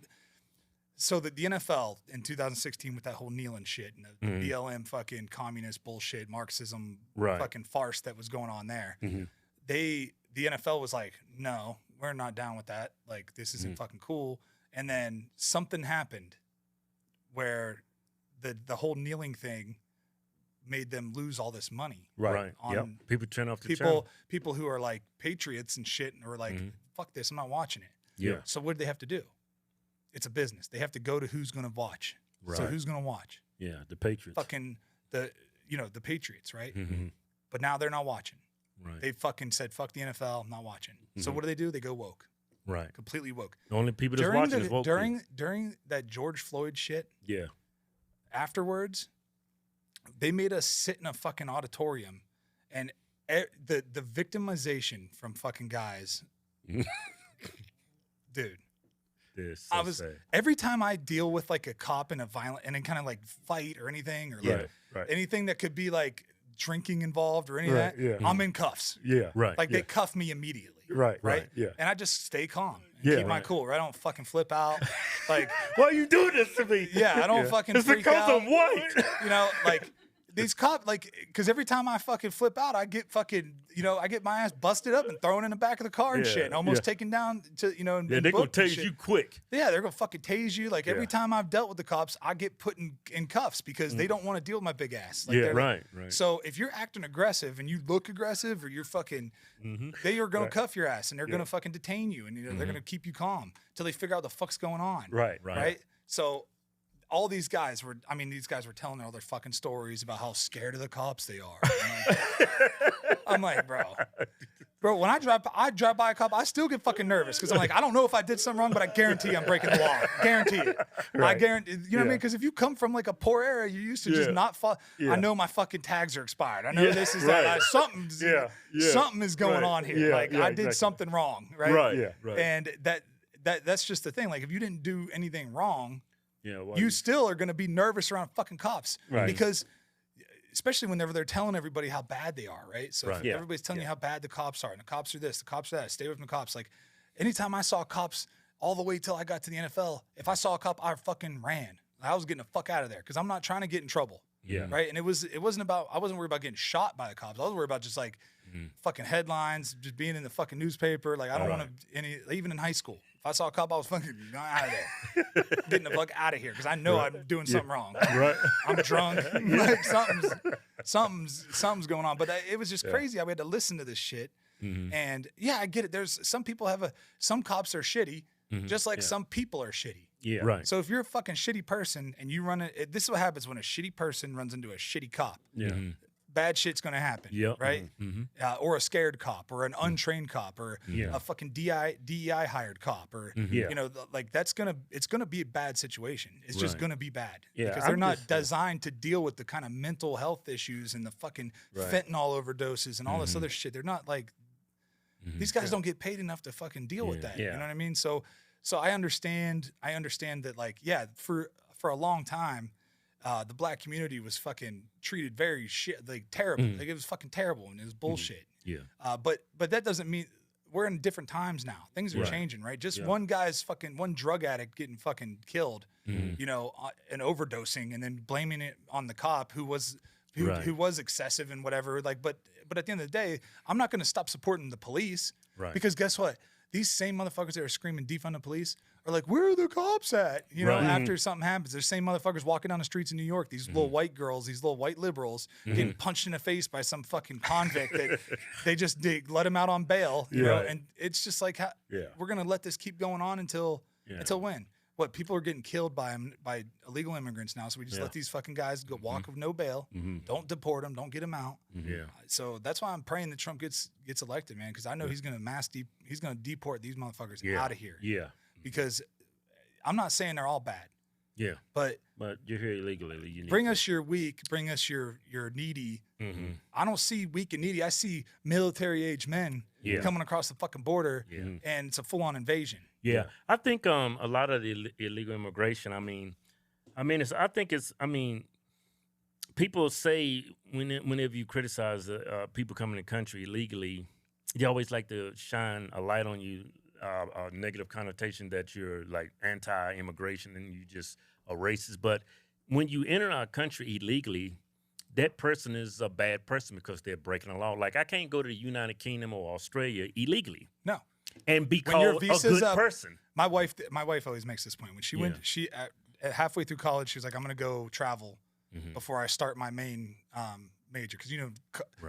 So the NFL in 2016 with that whole kneeling shit and the BLM fucking communist bullshit, Marxism Right. fucking farce that was going on there. Mhm. The NFL was like, no, we're not down with that. Like this isn't fucking cool. And then something happened where the whole kneeling thing made them lose all this money. Right. On Yep. People turn off the channel. People who are like patriots and shit and are like, fuck this, I'm not watching it. Yeah. So what do they have to do? It's a business. They have to go to who's going to watch. So Right. who's going to watch? Yeah. The Patriots. Fucking the Patriots, right? Mhm. But now they're not watching. Right. They fucking said, fuck the NFL, I'm not watching. So what do? They go woke. Right. Completely woke. The only people that's watching is woke people. During that George Floyd shit, Yeah. afterwards, they made us sit in a fucking auditorium and the victimization from fucking guys, dude. This I was every time I deal with like a cop in a violent and then kind of like fight or anything or like anything that could be like drinking involved or any of that, I'm in cuffs. Yeah. Right. Like they cuff me immediately. Right. And I just stay calm and keep my cool. Right? I don't fucking flip out. Like, why are you doing this to me? Yeah, I don't fucking it's freak because out. I'm white. You know, like these cops, like, because every time I fucking flip out, I get fucking, you know, I get my ass busted up and thrown in the back of the car and shit, and almost taken down to, you know, and they're gonna booked and tase shit. you quick. Yeah, they're gonna fucking tase you. Like every time I've dealt with the cops, I get put in cuffs because they don't want to deal with my big ass. Like, Right. So if you're acting aggressive and you look aggressive or you're fucking, they are gonna cuff your ass and they're gonna fucking detain you and they're gonna keep you calm till they figure out what the fuck's going on. Right. So all these guys were telling all their fucking stories about how scared of the cops they are. I'm like, bro, when I drive by a cop, I still get fucking nervous because I'm like, I don't know if I did something wrong, but I guarantee I'm breaking the law. Guarantee it. I guarantee, you know what I mean? Because if you come from like a poor area, you used to just not follow. I know my fucking tags are expired. I know this is that. Something is going on here. Like I did something wrong, right? And that's just the thing. Like if you didn't do anything wrong, you still are going to be nervous around fucking cops, because especially whenever they're telling everybody how bad they are, right? So if everybody's telling you how bad the cops are, and the cops are this, the cops are that, stay away from the cops. Like anytime I saw cops all the way till I got to the NFL, if I saw a cop, I fucking ran. I was getting the fuck out of there because I'm not trying to get in trouble. Right. And I wasn't worried about getting shot by the cops. I was worried about just like fucking headlines, just being in the fucking newspaper. Like I don't want to even in high school. If I saw a cop, I was fucking out of there. Getting the fuck out of here because I know I'm doing something wrong. I'm drunk. Like something's going on. But it was just crazy. We had to listen to this shit. And yeah, I get it. There's some people some cops are shitty, just like some people are shitty. So if you're a fucking shitty person and you this is what happens when a shitty person runs into a shitty cop. Bad shit's gonna happen, right? Or a scared cop, or an untrained cop, or a fucking DEI hired cop, or you know, like it's gonna be a bad situation. It's just gonna be bad because they're not designed to deal with the kind of mental health issues and the fucking fentanyl overdoses and all this other shit. They're not like these guys don't get paid enough to fucking deal with that. You know what I mean? So I understand that, like, for a long time, the black community was fucking treated very terrible. Like it was fucking terrible and it was bullshit. But that doesn't mean we're in different times now. Things are changing, right? Just one drug addict getting fucking killed, you know, and overdosing, and then blaming it on the cop who was excessive and whatever. Like, but at the end of the day, I'm not going to stop supporting the police, because guess what? These same motherfuckers that are screaming defund the police are like, where are the cops at? You know, after something happens, there's same motherfuckers walking down the streets in New York, these little white girls, these little white liberals getting punched in the face by some fucking convict that they let them out on bail, you know, and it's just like, we're going to let this keep going on until when? What, people are getting killed by illegal immigrants now, so we just let these fucking guys go walk with no bail. Don't deport them. Don't get them out. So that's why I'm praying that Trump gets elected, man, because I know he's going to deport these motherfuckers out of here. Because I'm not saying they're all bad. But you're here illegally. You bring us your weak. Bring us your needy. I don't see weak and needy. I see military-age men coming across the fucking border, and it's a full-on invasion. I think a lot of the illegal immigration. I mean, people say whenever you criticize people coming in the country illegally, you always like to shine a light on you, a negative connotation that you're like anti-immigration and you just a racist. But when you enter our country illegally, that person is a bad person because they're breaking the law. Like I can't go to the United Kingdom or Australia illegally. No. And be called a good person. My wife always makes this point. When she went, halfway through college, she was like, I'm going to go travel before I start my main major. Because, you know,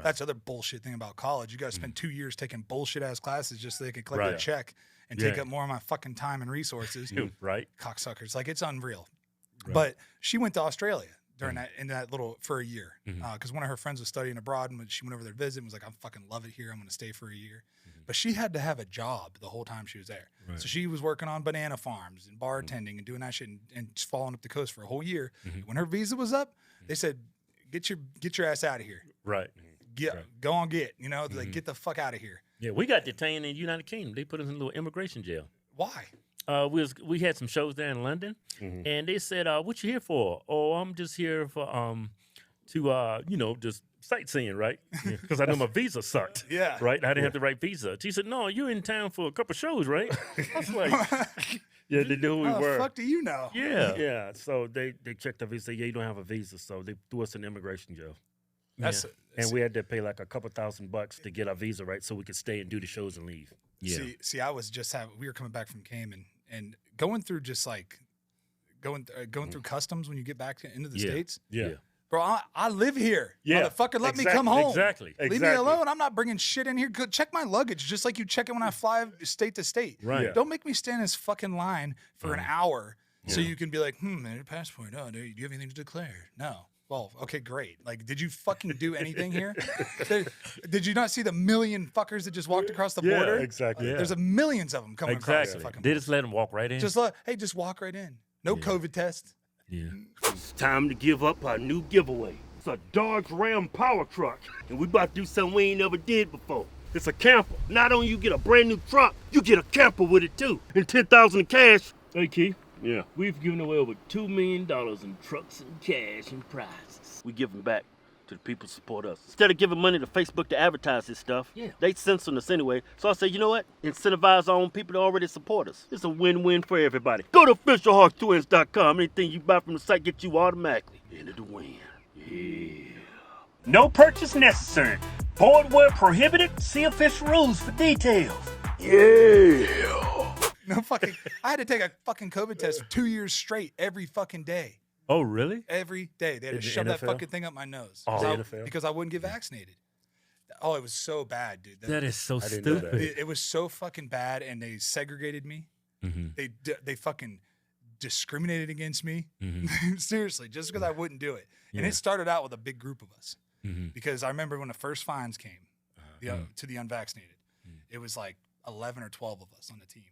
that's the other bullshit thing about college. You got to spend 2 years taking bullshit-ass classes just so they can collect a check and take up more of my fucking time and resources. Cocksuckers. Like, it's unreal. But she went to Australia for a year. Because one of her friends was studying abroad, and when she went over there to visit and was like, I fucking love it here. I'm going to stay for a year. But she had to have a job the whole time she was there. So she was working on banana farms and bartending and doing that shit and just following up the coast for a whole year. When her visa was up, they said, get your ass out of here. go on, like get the fuck out of here. Yeah, we got detained in the United Kingdom. They put us in a little immigration jail. Why? We had some shows there in London, and they said, "What you here for?" "Oh, I'm just here for just sightseeing, right? Because I know my visa sucked. Yeah. Right? I didn't have the right visa." She said, "No, you're in town for a couple shows, right?" I was like, "Yeah, they knew who we How were." the fuck do you know? Yeah. Yeah, so they checked our visa. Yeah, you don't have a visa, so they threw us in immigration jail. And we had to pay like a couple $1,000 to get our visa right, so we could stay and do the shows and leave. Yeah. See, I was just we were coming back from Cayman and going through just like going through customs when you get back into the States. Yeah. Bro, I live here. Yeah, Motherfucker, let me come home. Exactly. Leave me alone. I'm not bringing shit in here. Go check my luggage just like you check it when I fly state to state. Right. Yeah. Don't make me stand in this fucking line for an hour so you can be like, your passport. Oh, do you have anything to declare? No. Well, okay, great. Like, did you fucking do anything here? Did you not see the million fuckers that just walked across the border? Exactly. There's millions of them coming across the fucking They border. just let them walk right in. Just walk right in. No COVID test. yeah. It's time to give up our new giveaway. It's a Dodge Ram power truck, and we about to do something we ain't never did before. It's a camper. Not only you get a brand new truck, you get a camper with it too, and $10,000 in cash. Hey, Keith. Yeah. We've given away over $2 million in trucks and cash and prizes. We give them back to the people who support us. Instead of giving money to Facebook to advertise this stuff, they censor us anyway. So I say, you know what? Incentivize our own people to already support us. It's a win-win for everybody. Go to officialhodgetwins.com. Anything you buy from the site gets you automatically into the win. Yeah. No purchase necessary. Board where prohibited. See official rules for details. Yeah. No fucking. I had to take a fucking COVID test 2 years straight every fucking day. Oh, really? Every day. They had to In the shove that NFL? fucking thing up my nose. Oh, the NFL? Because I wouldn't get vaccinated. Oh, it was so bad, dude. That is so I didn't know stupid. that. It was so fucking bad, and they segregated me. Mm-hmm. They fucking discriminated against me. Mm-hmm. Seriously, just because I wouldn't do it. And Yeah. it started out with a big group of us. Mm-hmm. Because I remember when the first fines came to the unvaccinated, it was like 11 or 12 of us on the team.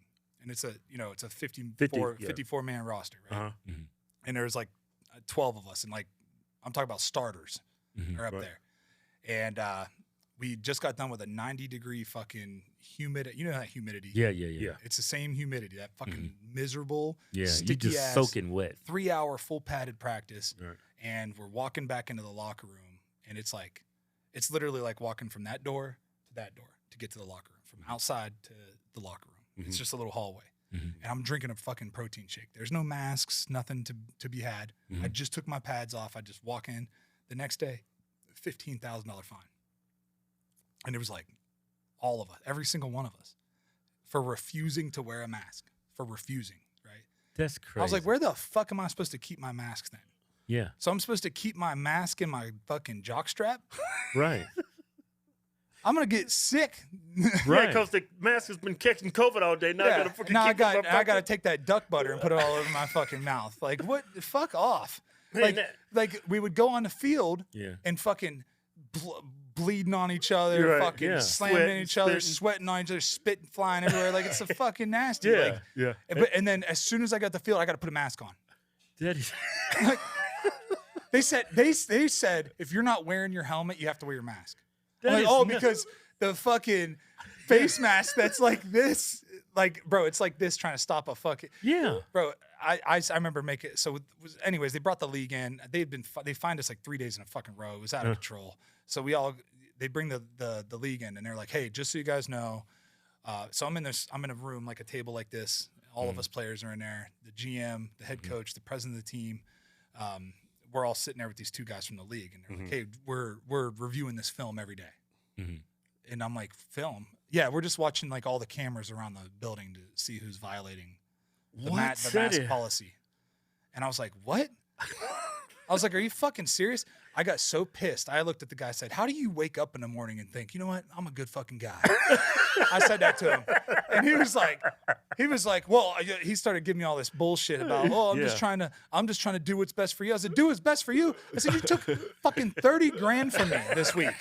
And it's a 54 man roster, right? Uh-huh. Mm-hmm. And there's like 12 of us, and like I'm talking about starters are up there. And we just got done with a 90-degree fucking humid. You know that humidity? Yeah. It's the same humidity, that fucking miserable, Yeah, you sticky just ass, soaking wet. 3-hour full padded practice. Right. And we're walking back into the locker room, and it's literally like walking from that door to that door to get to the locker room, from outside to the locker room. It's just a little hallway. And I'm drinking a fucking protein shake. There's no masks, nothing to be had. I just took my pads off. I just walk in. The next day, $15,000 fine. And it was like all of us, every single one of us, for refusing to wear a mask, for refusing, right? That's crazy. I was like, where the fuck am I supposed to keep my mask then? Yeah. So I'm supposed to keep my mask in my fucking jockstrap? Right. I'm going to get sick. Right, because the mask has been catching COVID all day. Now I gotta fucking Now keep it in my I got to pocket. take that duck butter and put it all over my fucking mouth. Like, what? Fuck off. Man, Like we would go on the field Yeah. and fucking bleeding on each other, Right, fucking yeah. slamming Sweating, each other, spitting. sweating on each other, spitting flying everywhere. Like, it's a fucking nasty. Yeah, Like, yeah. and then as soon as I got the field, I got to put a mask on. That is. They said if you're not wearing your helmet, you have to wear your mask. I'm That like, is oh, nuts. because the fucking face mask that's like this, like, bro, it's like this trying to stop a fucking. Yeah. Bro, I remember making it. So, anyways, they brought the league in. They fined us like 3 days in a fucking row. It was out of control. So they bring the league in, and they're like, hey, just so you guys know. So I'm in a room, like a table like this. All of us players are in there. The GM, the head coach, the president of the team. We're all sitting there with these two guys from the league, and they're like, hey, we're reviewing this film every day. And I'm like, film? Yeah, we're just watching like all the cameras around the building to see who's violating the mask policy. And I was like, what? I was like, are you fucking serious? I got so pissed. I looked at the guy and said, how do you wake up in the morning and think, you know what? I'm a good fucking guy. I said that to him. And he was like, well, he started giving me all this bullshit about, I'm just trying to do what's best for you. I said, do what's best for you. I said, you took fucking 30 grand from me this week.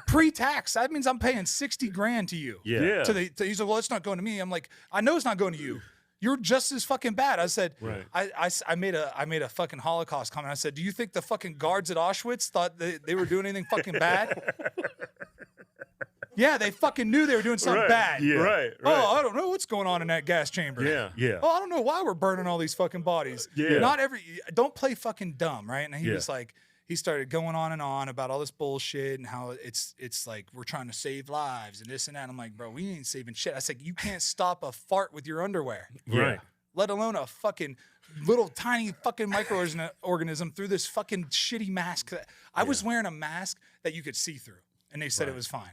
Pre-tax. That means I'm paying 60 grand to you. Yeah. He's like, well, it's not going to me. I'm like, I know it's not going to you. You're just as fucking bad. I said, I made a fucking Holocaust comment. I said, do you think the fucking guards at Auschwitz thought they were doing anything fucking bad? Yeah, they fucking knew they were doing something bad. Yeah. Right. Oh, I don't know what's going on in that gas chamber. Yeah. Oh, I don't know why we're burning all these fucking bodies. Yeah. Don't play fucking dumb, right? And he Yeah. was like, he started going on and on about all this bullshit and how it's like we're trying to save lives and this and that. I'm like, bro, we ain't saving shit. I said, you can't stop a fart with your underwear, Right. let alone a fucking little tiny fucking microorganism through this fucking shitty mask. I was wearing a mask that you could see through. And they said it was fine.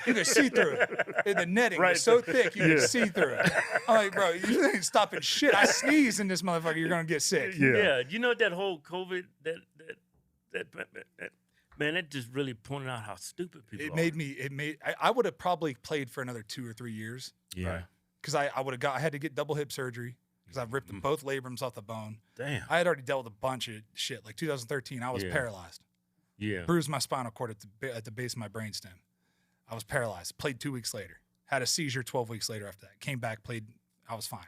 You could see through it. And the netting was so thick, you could see through it. I'm like, bro, you ain't stopping shit. I sneeze in this motherfucker, you're going to get sick. Yeah. You know that whole COVID, that man, that just really pointed out how stupid people are. I would have probably played for another 2 or 3 years. Yeah. Because I had to get double hip surgery because I ripped both labrums off the bone. Damn. I had already dealt with a bunch of shit. Like 2013, I was paralyzed. Yeah. Bruised my spinal cord at the base of my brainstem. I was paralyzed. Played 2 weeks later. Had a seizure 12 weeks later after that. Came back, played. I was fine.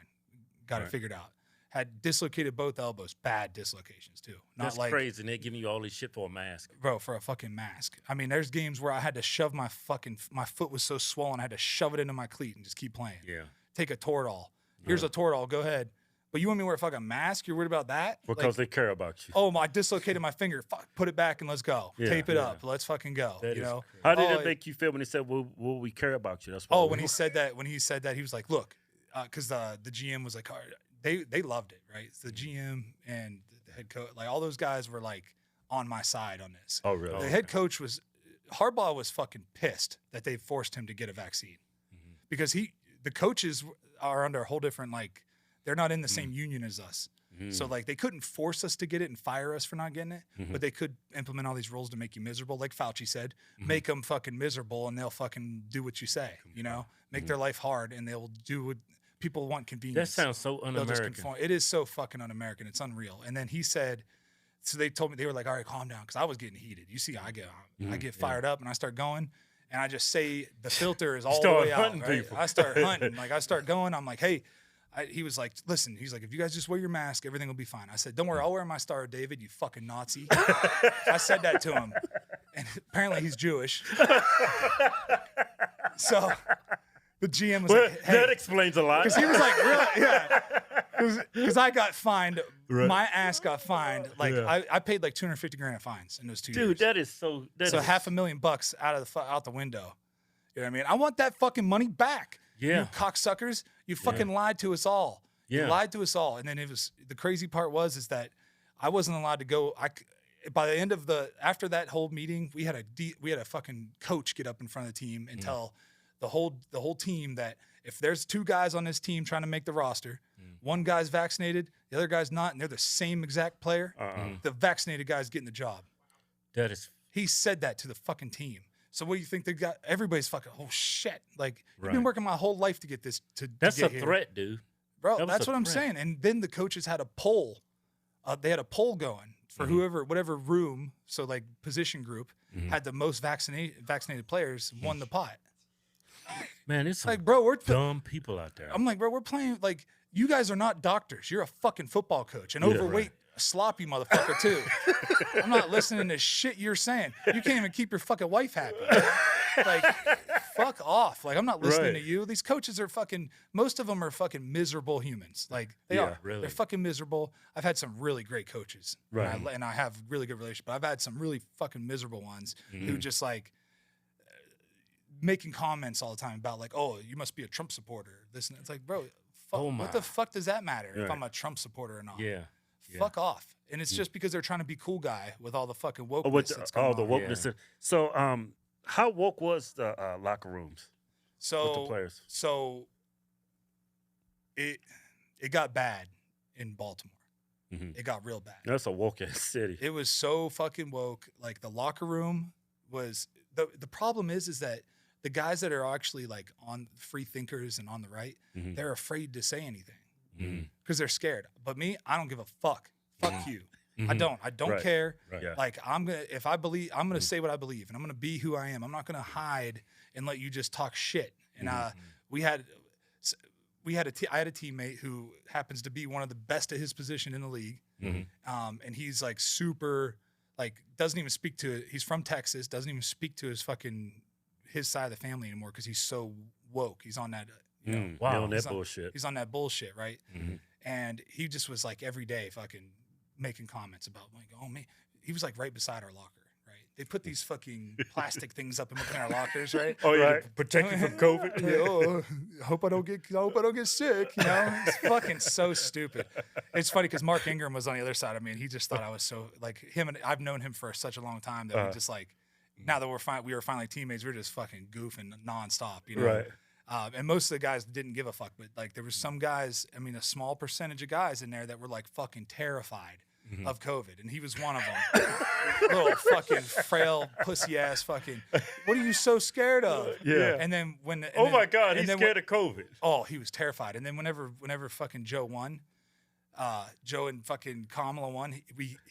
Got it figured out. Had dislocated both elbows. Bad dislocations too. Not That's like crazy. And they're giving you all this shit for a mask. bro, for a fucking mask. I mean, there's games where I had to shove my foot was so swollen, I had to shove it into my cleat and just keep playing. Yeah. Take a Toradol. Here's a Toradol. Go ahead. But you want me to wear a fucking mask? You're worried about that? Because they care about you. Oh, I dislocated my finger. Fuck, put it back and let's go. Yeah, Tape it up. Let's fucking go. That you is know? How did Oh, it make you feel when he said, "Will we care about you"? That's what Oh, when he said that, he was like, "Look," because the GM was like, all right, they loved it, right? It's the GM and the head coach, like all those guys were like on my side on this. Oh, really? The head coach Harbaugh was fucking pissed that they forced him to get a vaccine because the coaches are under a whole different they're not in the same union as us. So like they couldn't force us to get it and fire us for not getting it, but they could implement all these rules to make you miserable. Like Fauci said, make them fucking miserable and they'll fucking do what you say, you know, make their life hard and they'll do what people want convenience. That sounds so They'll just un-American. conform. It is so fucking un-American. It's unreal. And then he said, so they told me, they were like, all right, calm down. Cause I was getting heated. You see, I get fired up and I start going and I just say the filter is all the way out. Right? I start hunting. Like I start going, I'm like, hey, he was like, listen, he's like, if you guys just wear your mask, everything will be fine. I said, don't worry, I'll wear my Star of David, you fucking Nazi. I said that to him. And apparently he's Jewish. So the GM was like, hey. That explains a lot. Because he was like, really? Yeah. Because I got fined. Right. My ass got fined. Like I paid like $250,000 in fines in those 2 years. Dude, that is so. So $500,000 out the window. You know what I mean? I want that fucking money back. Yeah. You cocksuckers. You fucking lied to us all. You Yeah. lied to us all. And then the crazy part is that I wasn't allowed to go. By the end of after that whole meeting, we had a fucking coach get up in front of the team and tell the whole team that if there's 2 guys on this team trying to make the roster, one guy's vaccinated, the other guy's not, and they're the same exact player, the vaccinated guy's getting the job. That is. He said that to the fucking team. So what do you think they got? Everybody's fucking, oh shit. Like, I've Right. been working my whole life to get this That's to a get here. threat, dude. Bro, That was that's a what I'm threat. saying. And then the coaches had a poll. They had a poll going for whatever room, so like position group, had the most vaccinated players won the pot. Man, it's Like, bro, we're dumb people out there. I'm like, bro, we're playing like you guys are not doctors. You're a fucking football coach, an overweight, sloppy motherfucker too. I'm not listening to shit you're saying. You can't even keep your fucking wife happy. Like, fuck off. Like, I'm not listening Right. to you. These coaches are fucking. Most of them are fucking miserable humans. Like, they are. really. They're fucking miserable. I've had some really great coaches, Right. and I have really good relationships. But I've had some really fucking miserable ones who just like making comments all the time about like, oh, you must be a Trump supporter. This and it's like, bro, Oh my. what the fuck does that matter if Right. I'm a Trump supporter or not? yeah. Fuck off. And it's just because they're trying to be cool guy with all the fucking wokeness Oh, with that's the going on. wokeness. So, how woke was the locker rooms with the So, players? so it got bad in Baltimore. Mhm. It got real bad. That's a woke ass city. It was so fucking woke. Like the locker room was the problem is that the guys that are actually like on free thinkers and on the right, Mhm. they're afraid to say anything Mhm. because they're scared. But me, I don't give a fuck. Fuck you. I Mhm. don't Right. care. Right. Yeah. Like I'm gonna say what I believe, and I'm gonna be who I am. I'm not gonna hide and let you just talk shit. And I had a teammate who happens to be one of the best at his position in the league, and he's like super, like doesn't even speak to. He's from Texas, doesn't even speak to his side of the family anymore because he's so woke. He's on that. Wow, that bullshit. He's on that bullshit, right? Mm-hmm. And he just was like every day fucking making comments about like, oh man, he was like right beside our locker. They put these fucking plastic things up in between our lockers, right? Oh yeah, right. to protect you from COVID. Oh, I hope I don't get sick. You know, it's fucking so stupid. It's funny because Mark Ingram was on the other side of me, and he just thought I was so like him. And I've known him for such a long time that we just like now that we were finally teammates, we're just fucking goofing nonstop. You know, Right. And most of the guys didn't give a fuck, but like there was some guys. I mean, a small percentage of guys in there that were like fucking terrified of COVID, and he was one of them. Little fucking frail pussy ass fucking. What are you so scared of? Yeah. And then My God, he's scared of COVID. Oh, he was terrified. And then whenever fucking Joe won, Joe and fucking Kamala won.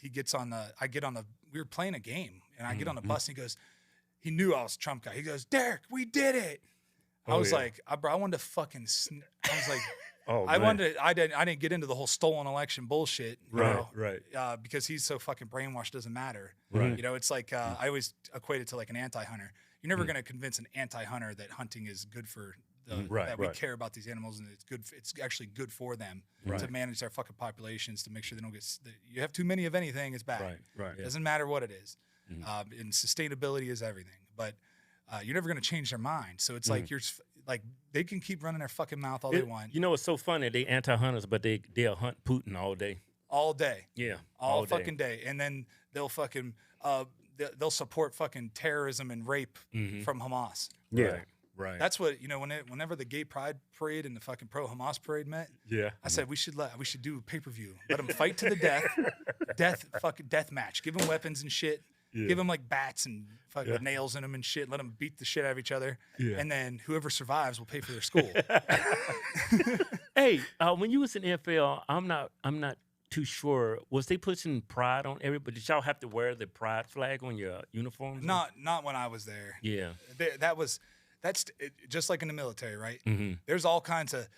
He gets on the. I get on the. We were playing a game, and I get on the bus, and he goes. He knew I was a Trump guy. He goes, Derek, we did it. I was like, bro, I wanted to fucking. I was like. Oh, I wanted. I didn't get into the whole stolen election bullshit. Right. Because he's so fucking brainwashed. Doesn't matter. Right. You know, it's like I always equate it to like an anti-hunter. You're never going to convince an anti-hunter that hunting is good for that we care about these animals and it's good. It's actually good for them to manage our fucking populations to make sure they don't get. You have too many of anything, it's bad. Right. It doesn't matter what it is. And sustainability is everything. But you're never going to change their mind. So it's like you're. Like they can keep running their fucking mouth all they want. You know, it's so funny. They anti-hunters, but they'll hunt Putin all day. All day. Yeah. All fucking day. And then they'll fucking they'll support fucking terrorism and rape from Hamas. Yeah. Right. That's what whenever the gay pride parade and the fucking pro Hamas parade met. Yeah. I said we should do a pay-per-view. Let them fight to the death match. Give them weapons and shit. Yeah. Give them like bats and fucking nails in them and shit. Let them beat the shit out of each other. Yeah. And then whoever survives will pay for their school. Hey, when you was in NFL, I'm not too sure. Was they pushing pride on everybody? Did y'all have to wear the pride flag on your uniforms? Not when I was there. Yeah. That's just like in the military, right? Mm-hmm. There's all kinds of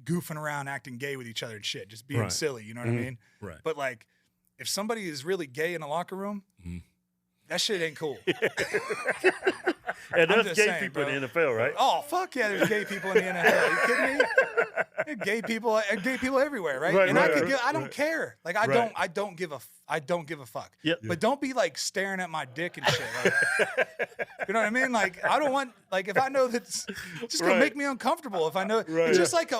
goofing around, acting gay with each other and shit, just being silly. You know what I mean? Right. But like, if somebody is really gay in a locker room. That shit ain't cool. And there's gay people in the NFL, right? Oh, fuck yeah, there's gay people in the NFL. Are you kidding me? Gay people everywhere, right? And I don't care. Like I don't give a fuck. Yep. But don't be like staring at my dick and shit. Like, you know what I mean? Like I don't want if I know that's just gonna make me uncomfortable. If I know it's just like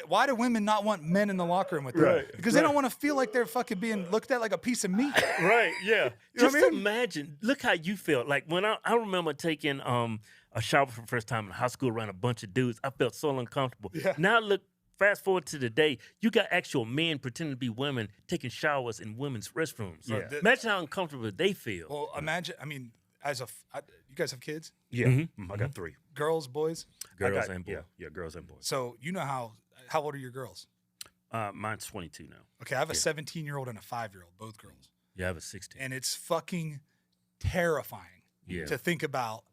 why do women not want men in the locker room with them? Because they don't want to feel like they're fucking being looked at like a piece of meat. Right. Yeah. Just imagine. Look how you felt. Like when I remember taking a shower for the first time in high school around a bunch of dudes. I felt so uncomfortable. Yeah. Now look, fast forward to the day, you got actual men pretending to be women taking showers in women's restrooms. Yeah. Imagine how uncomfortable they feel. Well, imagine. I mean, you guys have kids? Yeah. Mm-hmm. I got 3. Girls, boys? Girls and boys. Yeah, girls and boys. So you know how old are your girls? Mine's 22 now. Okay, I have a 17-year-old and a 5-year-old, both girls. Yeah, I have a 16. And it's fucking terrifying to think about.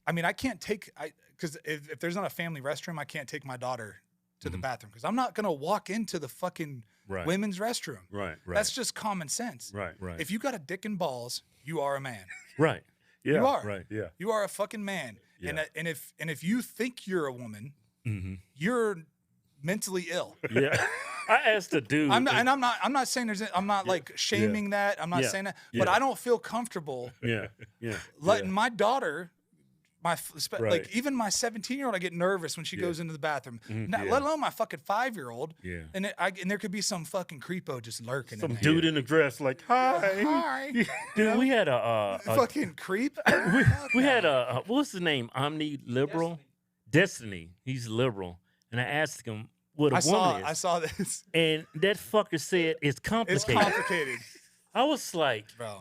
I mean, I can't take because if there's not a family restroom, I can't take my daughter to the bathroom because I'm not gonna walk into the fucking women's restroom. Right. That's just common sense. Right. If you got a dick and balls, you are a man. Right. Yeah. You are. Right. Yeah. You are a fucking man. Yeah. And if you think you're a woman, you're mentally ill. Yeah. I asked a dude. I'm not saying I'm not like shaming that. I'm not saying that. But I don't feel comfortable. Letting my daughter. Like even my 17-year-old, I get nervous when she goes into the bathroom. Let alone my fucking 5-year-old. Yeah. And there could be some fucking creepo just lurking. Some dude in a dress, like hi. Dude, we had a fucking creep. we had a what's his name? Omni-liberal, Destiny. He's liberal, and I asked him what a woman is. I saw this, and that fucker said it's complicated. It's complicated. I was like, bro.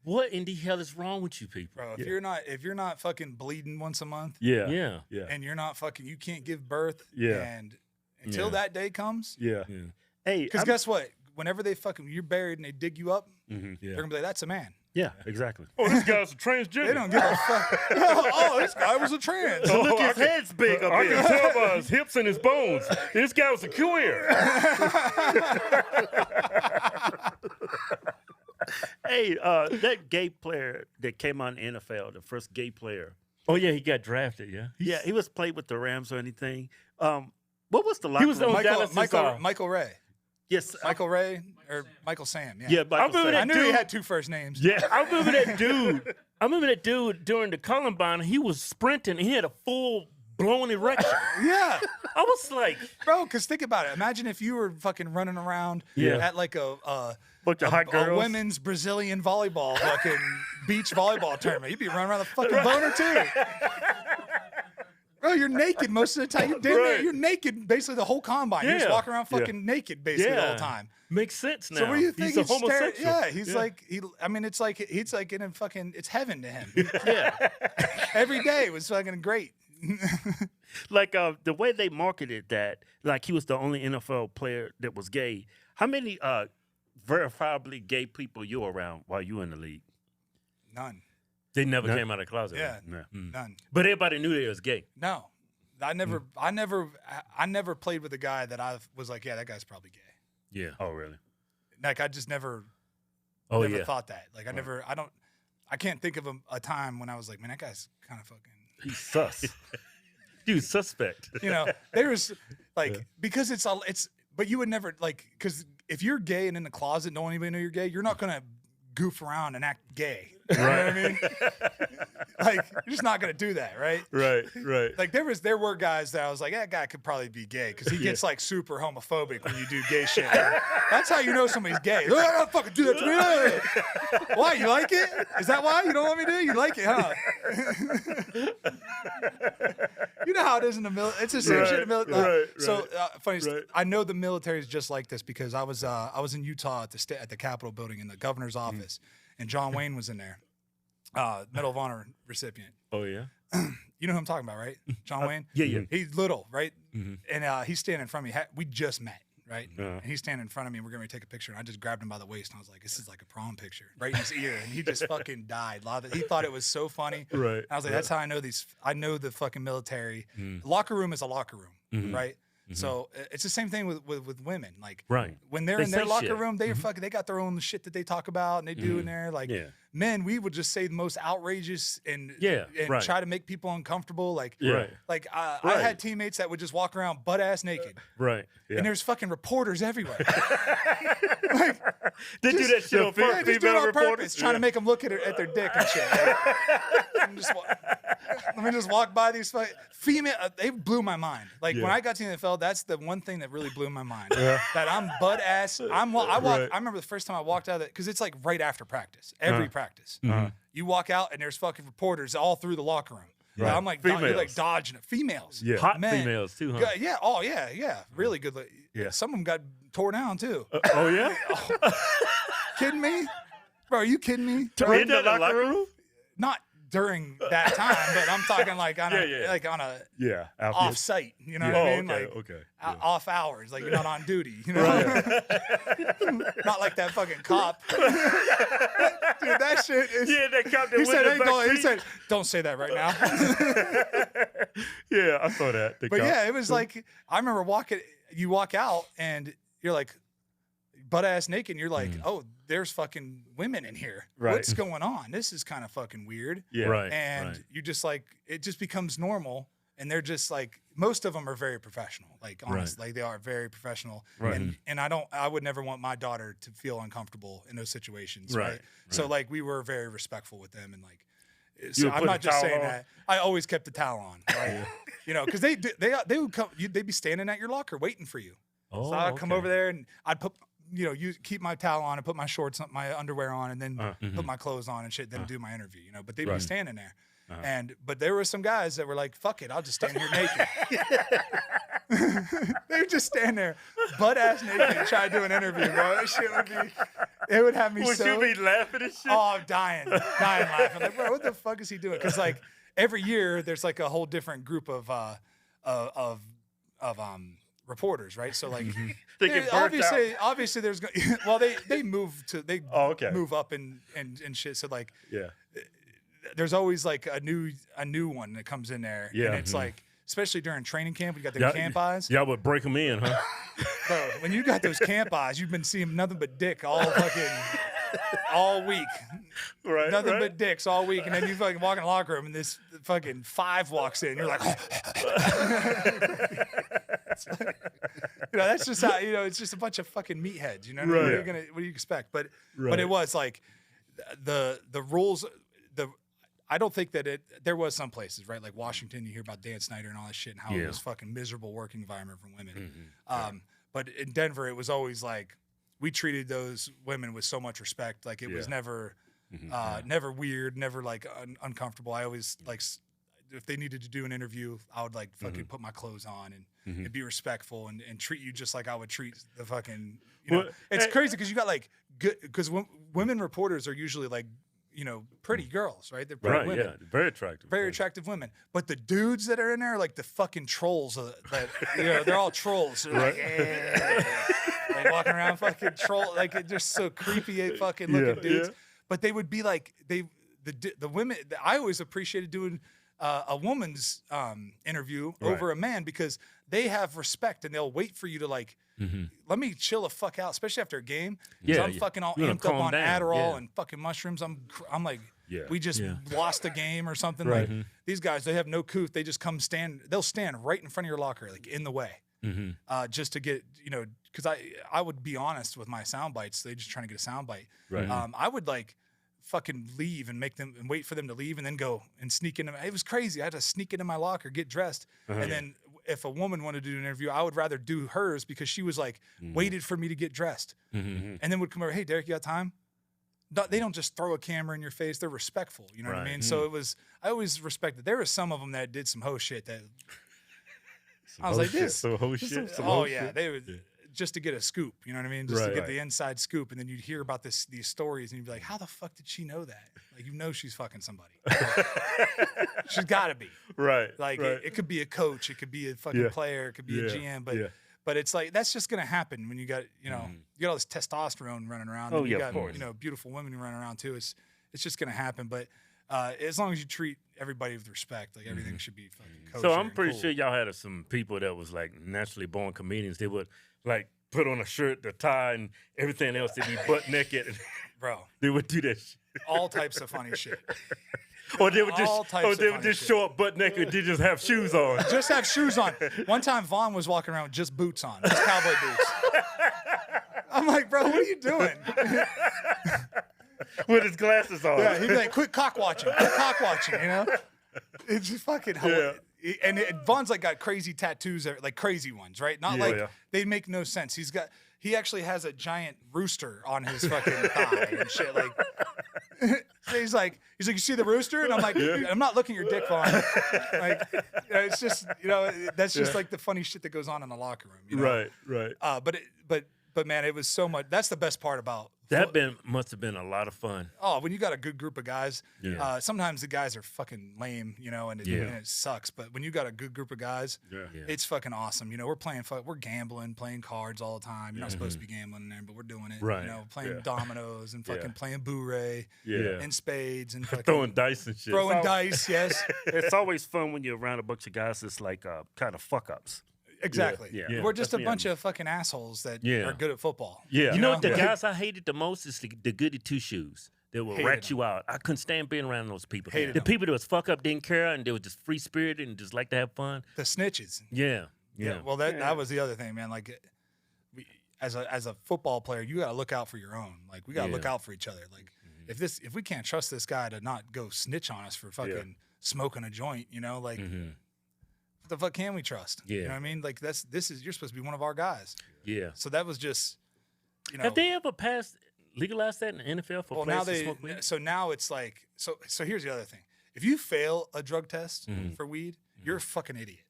What in the hell is wrong with you people? Bro, if you're not fucking bleeding once a month, and you're not fucking, you can't give birth, and until that day comes, Hey, because guess what? Whenever they fucking you're buried and they dig you up, they're gonna be like, "That's a man." Yeah, exactly. Oh, this guy's a transgender. They don't give a fuck. Oh, this guy was a trans. Oh, look, his head's big up here. I can tell by his hips and his bones. This guy was a queer. Hey, that gay player that came on the NFL, the first gay player. Oh yeah, he got drafted. Yeah. Yeah, he was played with the Rams or anything. What was the locker He was room? on Dallas. Michael Ray. Yes, Michael Ray or Michael Sam. Yeah. Yeah, I remember Sam. that I knew he dude. had 2 first names. Yeah, I remember that dude. I remember that dude during the Columbine. He was sprinting. And he had a full blown erection. Yeah. I was like, Bro, because think about it. Imagine if you were fucking running around at like a bunch of hot girls. women's Brazilian volleyball fucking beach volleyball tournament. You'd be running around the fucking boner too. Bro, you're naked most of the time. You're naked basically the whole combine. You're just Yeah. walking around fucking naked basically the whole yeah, time. makes sense now. So what do you think? He's a homosexual. Yeah, he's like I mean, it's like he's like in a fucking. It's heaven to him. Yeah, Every day was fucking great. like the way they marketed that, like he was the only NFL player that was gay. How many verifiably gay people you were around while you were in the league? None. They never came out of the closet. Yeah. No. None. But everybody knew they was gay. No. I never played with a guy that I was like, yeah, that guy's probably gay. Yeah. Oh, really? Like I just never Oh thought that. Like I can't think of a time when I was like, man, that guy's kind of fucking, He's sus. Dude, suspect. you know, there was like, because but you would never like, because if you're gay and in the closet, no one even know you're gay, you're not going to goof around and act gay. You know what I mean? Like, you're just not going to do that, right? Right. Like there were guys that I was like, that guy could probably be gay because he gets like super homophobic when you do gay shit. That's how you know somebody's gay. Oh, don't fucking do that to me. Why? You like it? Is that why you don't want me to? You like it, huh? You know how it is in the military. It's the same shit in the military. So funny. I know the military is just like this because I was in Utah at the Capitol building in the governor's office, and John Wayne was in there, Medal of Honor recipient. Oh, yeah? You know who I'm talking about, right? John Wayne? Yeah. He's little, right? And he's standing in front of me. We just met, right? And he's standing in front of me, and we're going to take a picture. And I just grabbed him by the waist, and I was like, this is like a prom picture, right in his ear. And he just fucking died. He thought it was so funny. Right. And I was like, that's how I know I know the fucking military. Locker room is a locker room, right? So it's the same thing with women. Like when they're They in their say locker shit. room, they got their own shit that they talk about and they do in there. Like men, we would just say the most outrageous and try to make people uncomfortable. Like I had teammates that would just walk around butt ass naked. Right. Yeah. And there's fucking reporters everywhere. They do that shit on Yeah, just do it female on reporters. purpose, trying to make them look at their dick and shit. Let me just walk by these female. They blew my mind. Like when I got to the NFL, that's the one thing that really blew my mind. That I'm butt ass. I remember the first time I walked out of it because it's like right after practice, every practice. You walk out and there's fucking reporters all through the locker room. Right. I'm like, you're like dodging it. Females, hot men. females too, huh? Yeah. Oh yeah. Really good. Yeah. Some of them got tore down too. Oh yeah. Kidding me, bro? Are you kidding me? In the locker room? Not during that time, but I'm talking like on a off site. You know what I mean? Off hours, like you're not on duty. You know, not like that fucking cop. Dude, that shit is. Yeah, that cop that He said, went in the back he seat. said, "Don't say that right now." Yeah, I saw that. But yeah, it was like I remember you walk out and you're like butt ass naked. And you're like, oh, there's fucking women in here. Right. What's going on? This is kind of fucking weird. Yeah. Right. And you just like it just becomes normal. And they're just like most of them are very professional. Like honestly, like they are very professional. Right. And I would never want my daughter to feel uncomfortable in those situations. Right. So like we were very respectful with them and like. So I'm not just saying that. I always kept the towel on, right? You know, because they would come. They'd be standing at your locker waiting for you. Oh, So I'd come over there and I'd put, keep my towel on and put my shorts, my underwear on, and then put my clothes on and shit. Then do my interview, But they'd be standing there, but there were some guys that were like, "Fuck it, I'll just stand here naked." They would just stand there, butt ass naked, and try to do an interview, bro. That shit would be. It would have me Would so. you be laughing and shit? Oh, I'm dying laughing. Like, bro, what the fuck is he doing? Because like every year there's like a whole different group of reporters, right? So like They get burnt obviously there's they move move up and shit. So like there's always like a new one that comes in there. Yeah. And it's like especially during training camp, you got their camp eyes. Y'all would break them in, huh? Bro, when you got those camp eyes, you've been seeing nothing but dick all fucking all week. Right. Nothing right. but dicks all week. And then you fucking walk in the locker room and this fucking 5 walks in. You're like, that's just how, it's just a bunch of fucking meatheads. You know what I mean? What do you expect? But it was like the rules, I don't think that there was some places, right? Like Washington, you hear about Dan Snyder and all that shit and how it was fucking miserable working environment for women. But in Denver, it was always like, we treated those women with so much respect. Like it was never, never weird, never like uncomfortable. I always like, if they needed to do an interview, I would like fucking put my clothes on and be respectful and treat you just like I would treat the fucking, it's crazy because you got like good, because women reporters are usually like, pretty girls, right? They're pretty women. Yeah, very attractive. Very attractive women. But the dudes that are in there are like the fucking trolls that, they're all trolls. They're like walking around fucking troll, like they're so creepy fucking looking dudes. Yeah. But they would be like, the women, I always appreciated doing a woman's interview over a man because they have respect and they'll wait for you to like, let me chill the fuck out, especially after a game. I'm fucking all amped up on Adderall and fucking mushrooms. I'm like, we just lost a game or something. Like these guys, they have no couth. They just they'll stand right in front of your locker, like in the way, just to get, because I would be honest with my sound bites. They just trying to get a sound bite. Right. I would like fucking leave and make them and wait for them to leave and then go and sneak into. It was crazy. I had to sneak into my locker, get dressed, and then. If a woman wanted to do an interview, I would rather do hers because she was like waited for me to get dressed, and then would come over. Hey, Derek, you got time? No, they don't just throw a camera in your face. They're respectful. You know what I mean? So it was. I always respected. There were some of them that did some hoe shit that I was like, this. Some hoe shit. They would just to get a scoop. You know what I mean? Just to get the inside scoop, and then you'd hear about these stories, and you'd be like, how the fuck did she know that? Like, she's fucking somebody. She's got to be. Right. Like, it could be a coach. It could be a fucking player. It could be a GM. But it's like, that's just going to happen when you got, you got all this testosterone running around. And you got, beautiful women running around too. It's just going to happen. But as long as you treat everybody with respect, like everything should be fucking kosher. So I'm pretty sure y'all had some people that was like naturally born comedians. They would like put on a shirt, the tie, and everything else. They'd be butt naked. Bro. They would do that shit. All types of funny shit. Or they would just show up butt naked. They just have shoes on. Just have shoes on. One time, Vaughn was walking around with just boots on, just cowboy boots. I'm like, bro, what are you doing? With his glasses on. Yeah, he'd be like, quit cock watching. It's just fucking hilarious. And Vaughn's like got crazy tattoos, like crazy ones, right? Not they make no sense. He actually has a giant rooster on his fucking thigh and shit. Like, so he's like, you see the rooster? And I'm like, I'm not looking at your dick, Vaughn. Like, it's just, that's just like the funny shit that goes on in the locker room. Right. But man, it was so much. That's the best part about that. Must have been a lot of fun. Oh, when you got a good group of guys, sometimes the guys are fucking lame, and it sucks. But when you got a good group of guys, it's fucking awesome. We're playing, we're gambling, playing cards all the time. You're not supposed to be gambling in there, but we're doing it. Right. Playing dominoes and fucking playing bourrée, and spades and fucking throwing dice and shit. Throwing dice, yes. It's always fun when you're around a bunch of guys that's like kind of fuck ups. Exactly. Yeah. We're just a bunch of fucking assholes that are good at football. Yeah. You know what the guys I hated the most is the goody two shoes. They will rat you out. I couldn't stand being around those people. The people that was fuck up didn't care and they were just free spirited and just like to have fun. The snitches. Yeah. Well, that was the other thing, man. Like, as a football player, you got to look out for your own. Like, we got to look out for each other. Like, if we can't trust this guy to not go snitch on us for fucking smoking a joint, like. What the fuck can we trust? Yeah. You know what I mean? Like, you're supposed to be one of our guys. Yeah. So that was just, Have they ever legalized that in the NFL for players to smoke weed? So now it's like, so here's the other thing. If you fail a drug test for weed, you're a fucking idiot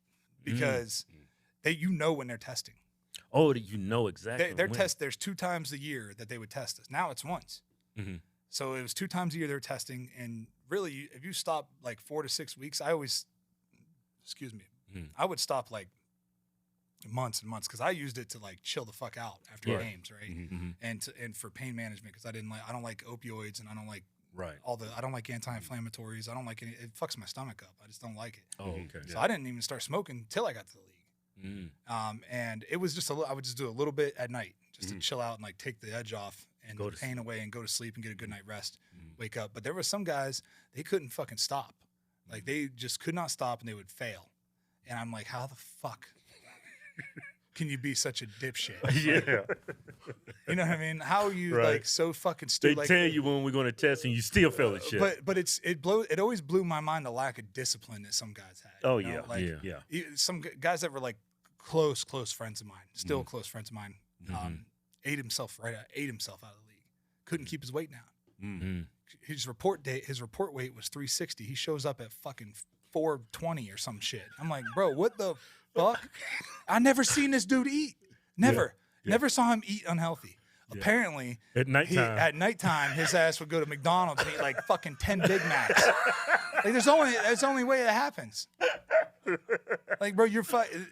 because when they're testing. Oh, exactly. There's 2 times a year that they would test us. Now it's once. Mm-hmm. So it was 2 times a year they're testing. And really, if you stop like 4 to 6 weeks, I would stop like months and months because I used it to like chill the fuck out after games, right? Mm-hmm. And for pain management because I don't like opioids and I don't like I don't like anti-inflammatories. I don't like it fucks my stomach up. I just don't like it. Oh, okay. So I didn't even start smoking until I got to the league. And it was just I would just do a little bit at night just to chill out and like take the edge off. and the pain away and go to sleep and get a good night rest, wake up. But there were some guys, they couldn't fucking stop. Like they just could not stop and they would fail. And I'm like, how the fuck can you be such a dipshit? Yeah. You know what I mean? How are you Right. like so fucking They stupid? Like, tell you when we're going to test and you still fail at shit. but it always blew my mind the lack of discipline that some guys had. Oh, you know? yeah. Like, Yeah. Some guys that were like close friends of mine, still close friends of mine, ate himself out of the league. Couldn't keep his weight down. Mm-hmm. His report weight was 360. He shows up at fucking 420 or some shit. I'm like, bro, what the fuck? I never seen this dude eat. Never. Never saw him eat unhealthy. Yeah. Apparently, at nighttime, his ass would go to McDonald's and eat like fucking 10 Big Macs. Like, that's the only way that happens. Like, bro, you're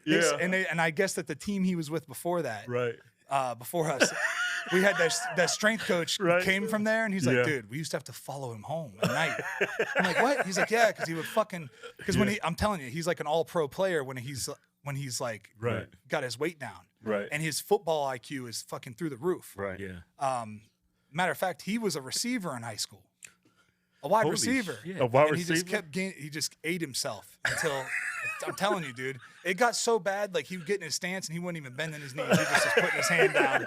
and I guess that the team he was with before that, right, before us, we had that strength coach came from there, and he's like, dude, we used to have to follow him home at night. I'm like, what? He's like, yeah, because he would when I'm telling you, he's like an all-pro player when he's like got his weight down. Right. And his football IQ is fucking through the roof. Right. Yeah. Matter of fact, he was a receiver in high school. A wide receiver. A wide receiver? He just ate himself until, I'm telling you, dude, it got so bad, like he would get in his stance and he wouldn't even bend in his knees. He just was putting his hand down.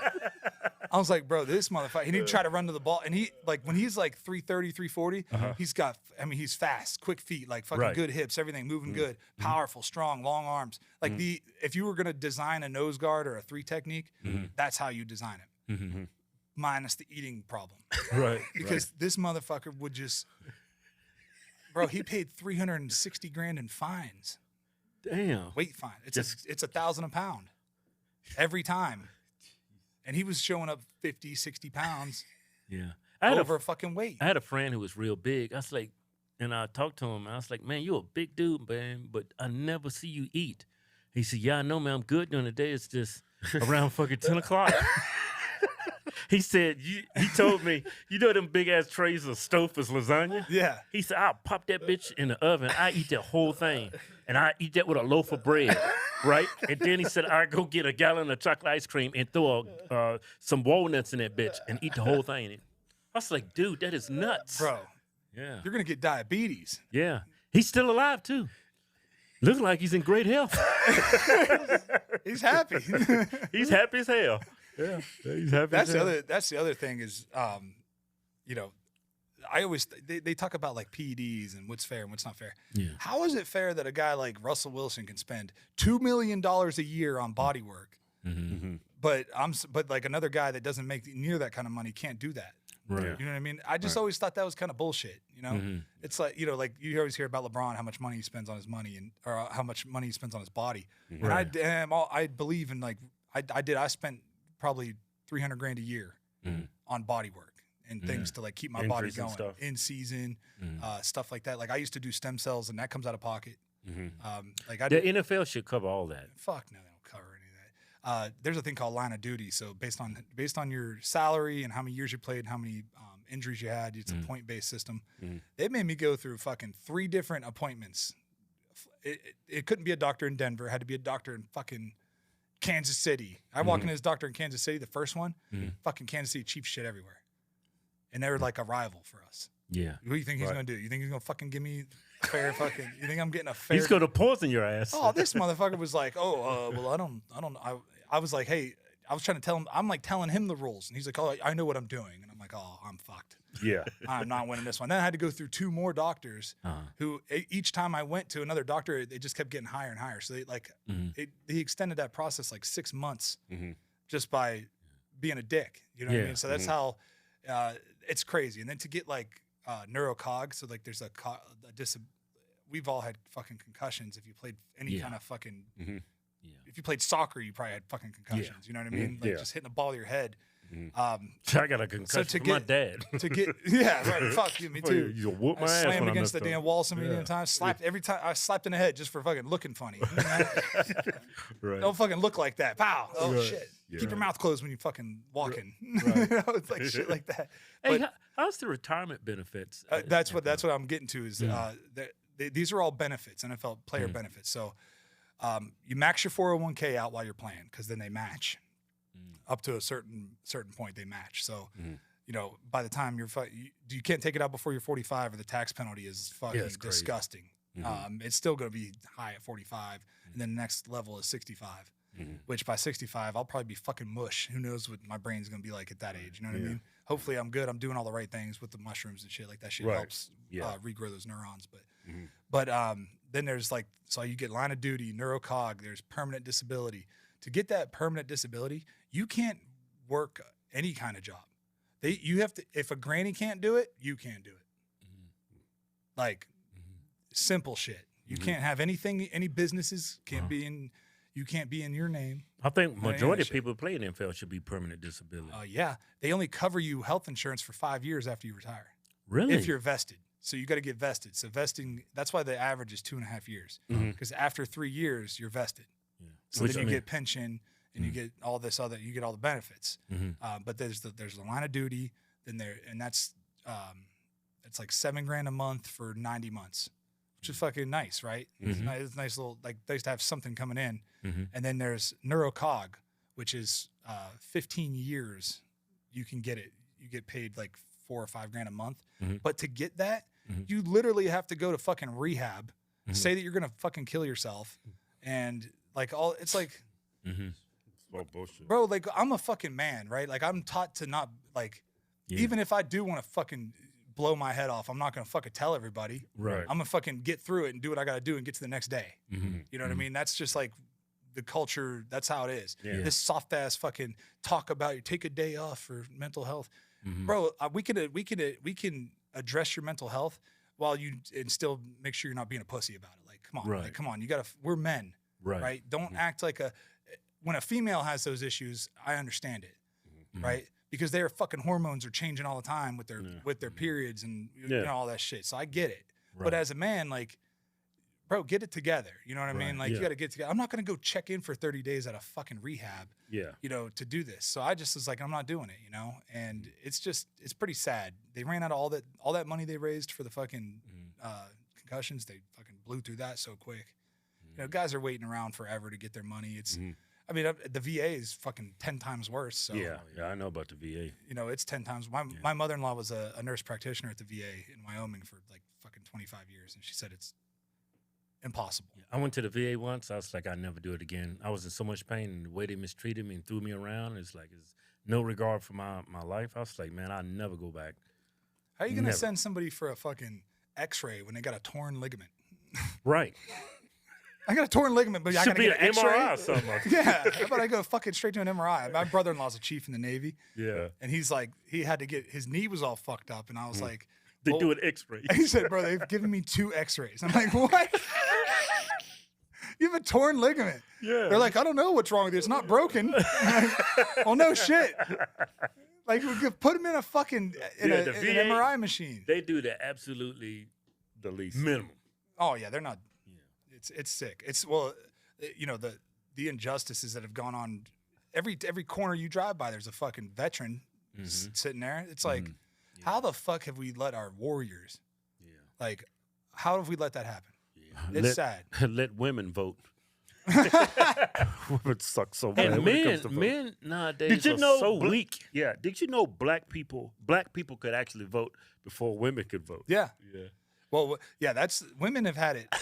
I was like, bro, this motherfucker, he'd try to run to the ball. And he, like, when he's like 330, 340, he's fast, quick feet, like fucking good hips, everything moving good, powerful, strong, long arms. Like if you were going to design a nose guard or a 3 technique, that's how you design it. Minus the eating problem. Right. Because this motherfucker would just, bro, he paid $360,000 in fines. Damn. Weight fine. It's $1,000 a pound every time. And he was showing up 50, 60 pounds over fucking weight. I had a friend who was real big. I was like, and I talked to him, and I was like, man, you're a big dude, man, but I never see you eat. He said, yeah, I know, man, I'm good during the day. It's just around fucking 10 o'clock. He said, he told me, you know them big-ass trays of Stouffer's lasagna? Yeah. He said, I'll pop that bitch in the oven. I eat that whole thing, and I eat that with a loaf of bread, right? And then he said, I'll go get a gallon of chocolate ice cream and throw some walnuts in that bitch and eat the whole thing. I was like, dude, that is nuts. Bro. Yeah. You're going to get diabetes. Yeah. He's still alive, too. Looks like he's in great health. He's happy. He's happy as hell. Yeah, he's happy. That's the other thing is, you know, I always they talk about like PEDs and what's fair and what's not fair. Yeah. How is it fair that a guy like Russell Wilson can spend $2 million a year on body work, but like another guy that doesn't make near that kind of money can't do that? Right. You know what I mean? I just always thought that was kind of bullshit. You know, it's like, you know, like you always hear about LeBron, how much money he spends on his money or how much money he spends on his body. And I believe in like I spent probably $300,000 a year on body work and things to like keep my body going in season, stuff like that. Like I used to do stem cells and that comes out of pocket. Like the NFL should cover all that. Fuck no, they don't cover any of that. There's a thing called line of duty. So based on your salary and how many years you played, how many injuries you had, it's a point-based system. They made me go through fucking 3 different appointments. It couldn't be a doctor in Denver. It had to be a doctor in fucking Kansas City. I walk into this doctor in Kansas City, the first one, fucking Kansas City cheap shit everywhere. And they were like a rival for us. Yeah. What do you think he's going to do? You think he's going to fucking give me a fair fucking, you think I'm getting a fair? He's going to poison your ass. Oh, this motherfucker was like, well, I was like, hey, I was trying to tell him, I'm like telling him the rules. And he's like, oh, I know what I'm doing. And I'm like, oh, I'm fucked. Yeah. I'm not winning this one. Then I had to go through 2 more doctors who each time I went to another doctor, it just kept getting higher and higher. So they like, he extended that process like 6 months just by being a dick. You know what I mean? So that's how it's crazy. And then to get like neurocog, so like there's we've all had fucking concussions. If you played any kind of fucking, if you played soccer, you probably had fucking concussions. You know what I mean? Like just hitting the ball to your head. I got a concussion from my dad. To get, fuck you, me too. You whoop my ass. Slammed against the damn wall so many times. Slapped every time. I slapped in the head just for fucking looking funny. Right. Don't fucking look like that. Pow. Oh shit. Yeah. Keep your mouth closed when you fucking walking. Right. It's like shit like that. Hey, but, how's the retirement benefits? That's what I'm getting to. Is these are all benefits, NFL player benefits. So you max your 401k out while you're playing because then they match. Up to a certain point, they match. So, by the time you can't take it out before you're 45, or the tax penalty is fucking disgusting. It's still going to be high at 45, and then the next level is 65. Which by 65, I'll probably be fucking mush. Who knows what my brain's going to be like at that age? You know what I mean? Hopefully, I'm good. I'm doing all the right things with the mushrooms and shit. Like that shit helps regrow those neurons. But then there's so you get line of duty, neurocog. There's permanent disability. To get that permanent disability, you can't work any kind of job. You have to. If a granny can't do it, you can't do it. Simple shit. You can't have anything. Any businesses can't be in. You can't be in your name. I think majority of people who play in NFL should be permanent disability. Yeah, they only cover you health insurance for 5 years after you retire. Really? If you're vested. So you got to get vested. So vesting, that's why the average is 2.5 years. Because after 3 years, you're vested. Yeah. So then you get pension and you get all this other, you get all the benefits. But there's the line of duty, and that's it's like $7,000 a month for 90 months. Which is fucking nice, right? It's a nice little, they used to have something coming in. And then there's neurocog, which is 15 years you can get it. You get paid like $4,000 or $5,000 a month. But to get that, you literally have to go to fucking rehab, say that you're going to fucking kill yourself. And it's like, all bullshit. Bro, I'm a fucking man, right? I'm taught to not, even if I do want to fucking blow my head off, I'm not gonna fucking tell everybody. Right. I'm gonna fucking get through it and do what I gotta do and get to the next day. You know what I mean? That's just the culture. That's how it is. Yeah. This soft ass fucking talk about you take a day off for mental health, bro. We can address your mental health while and still make sure you're not being a pussy about it. Come on, right. Come on. We're men, right? Don't act like when a female has those issues. I understand it, right? Because their fucking hormones are changing all the time with their periods and all that shit. So I get it. Right. But as a man, bro, get it together. You know what I mean? You got to get together. I'm not going to go check in for 30 days at a fucking rehab, to do this. So I just was I'm not doing it, And it's pretty sad. They ran out of all that money they raised for the fucking concussions. They fucking blew through that so quick. Guys are waiting around forever to get their money. It's... I mean, the VA is fucking 10 times worse. So yeah, I know about the VA. It's 10 times. My mother-in-law was a nurse practitioner at the VA in Wyoming for fucking 25 years, and she said it's impossible. Yeah, I went to the VA once. I was like, I'd never do it again. I was in so much pain, and the way they mistreated me and threw me around, it's no regard for my life. I was like, man, I'll never go back. How are you gonna send somebody for a fucking X-ray when they got a torn ligament? Right. I got a torn ligament, but I got to get an X-ray. MRI or something. Yeah, how about I go fucking straight to an MRI? My brother-in-law's a chief in the Navy. Yeah. And he's he had to get, his knee was all fucked up. And I was like. They do an X-ray. He said, bro, they've given me 2 X-rays. I'm like, what? You have a torn ligament. Yeah. They're like, I don't know what's wrong with you. It's not broken. Well, no shit. We could put him in a fucking, in an MRI machine. They do the absolutely the least minimum. Oh, yeah, they're not. It's sick. It's the injustices that have gone on. Every corner you drive by, there's a fucking veteran sitting there. It's how the fuck have we let our warriors? Yeah. How have we let that happen? Yeah. It's sad. Let women vote. Women suck so bad. And men nowadays are so weak. Yeah. Did you know black people could actually vote before women could vote? Yeah. Yeah. Well, yeah. Women have had it.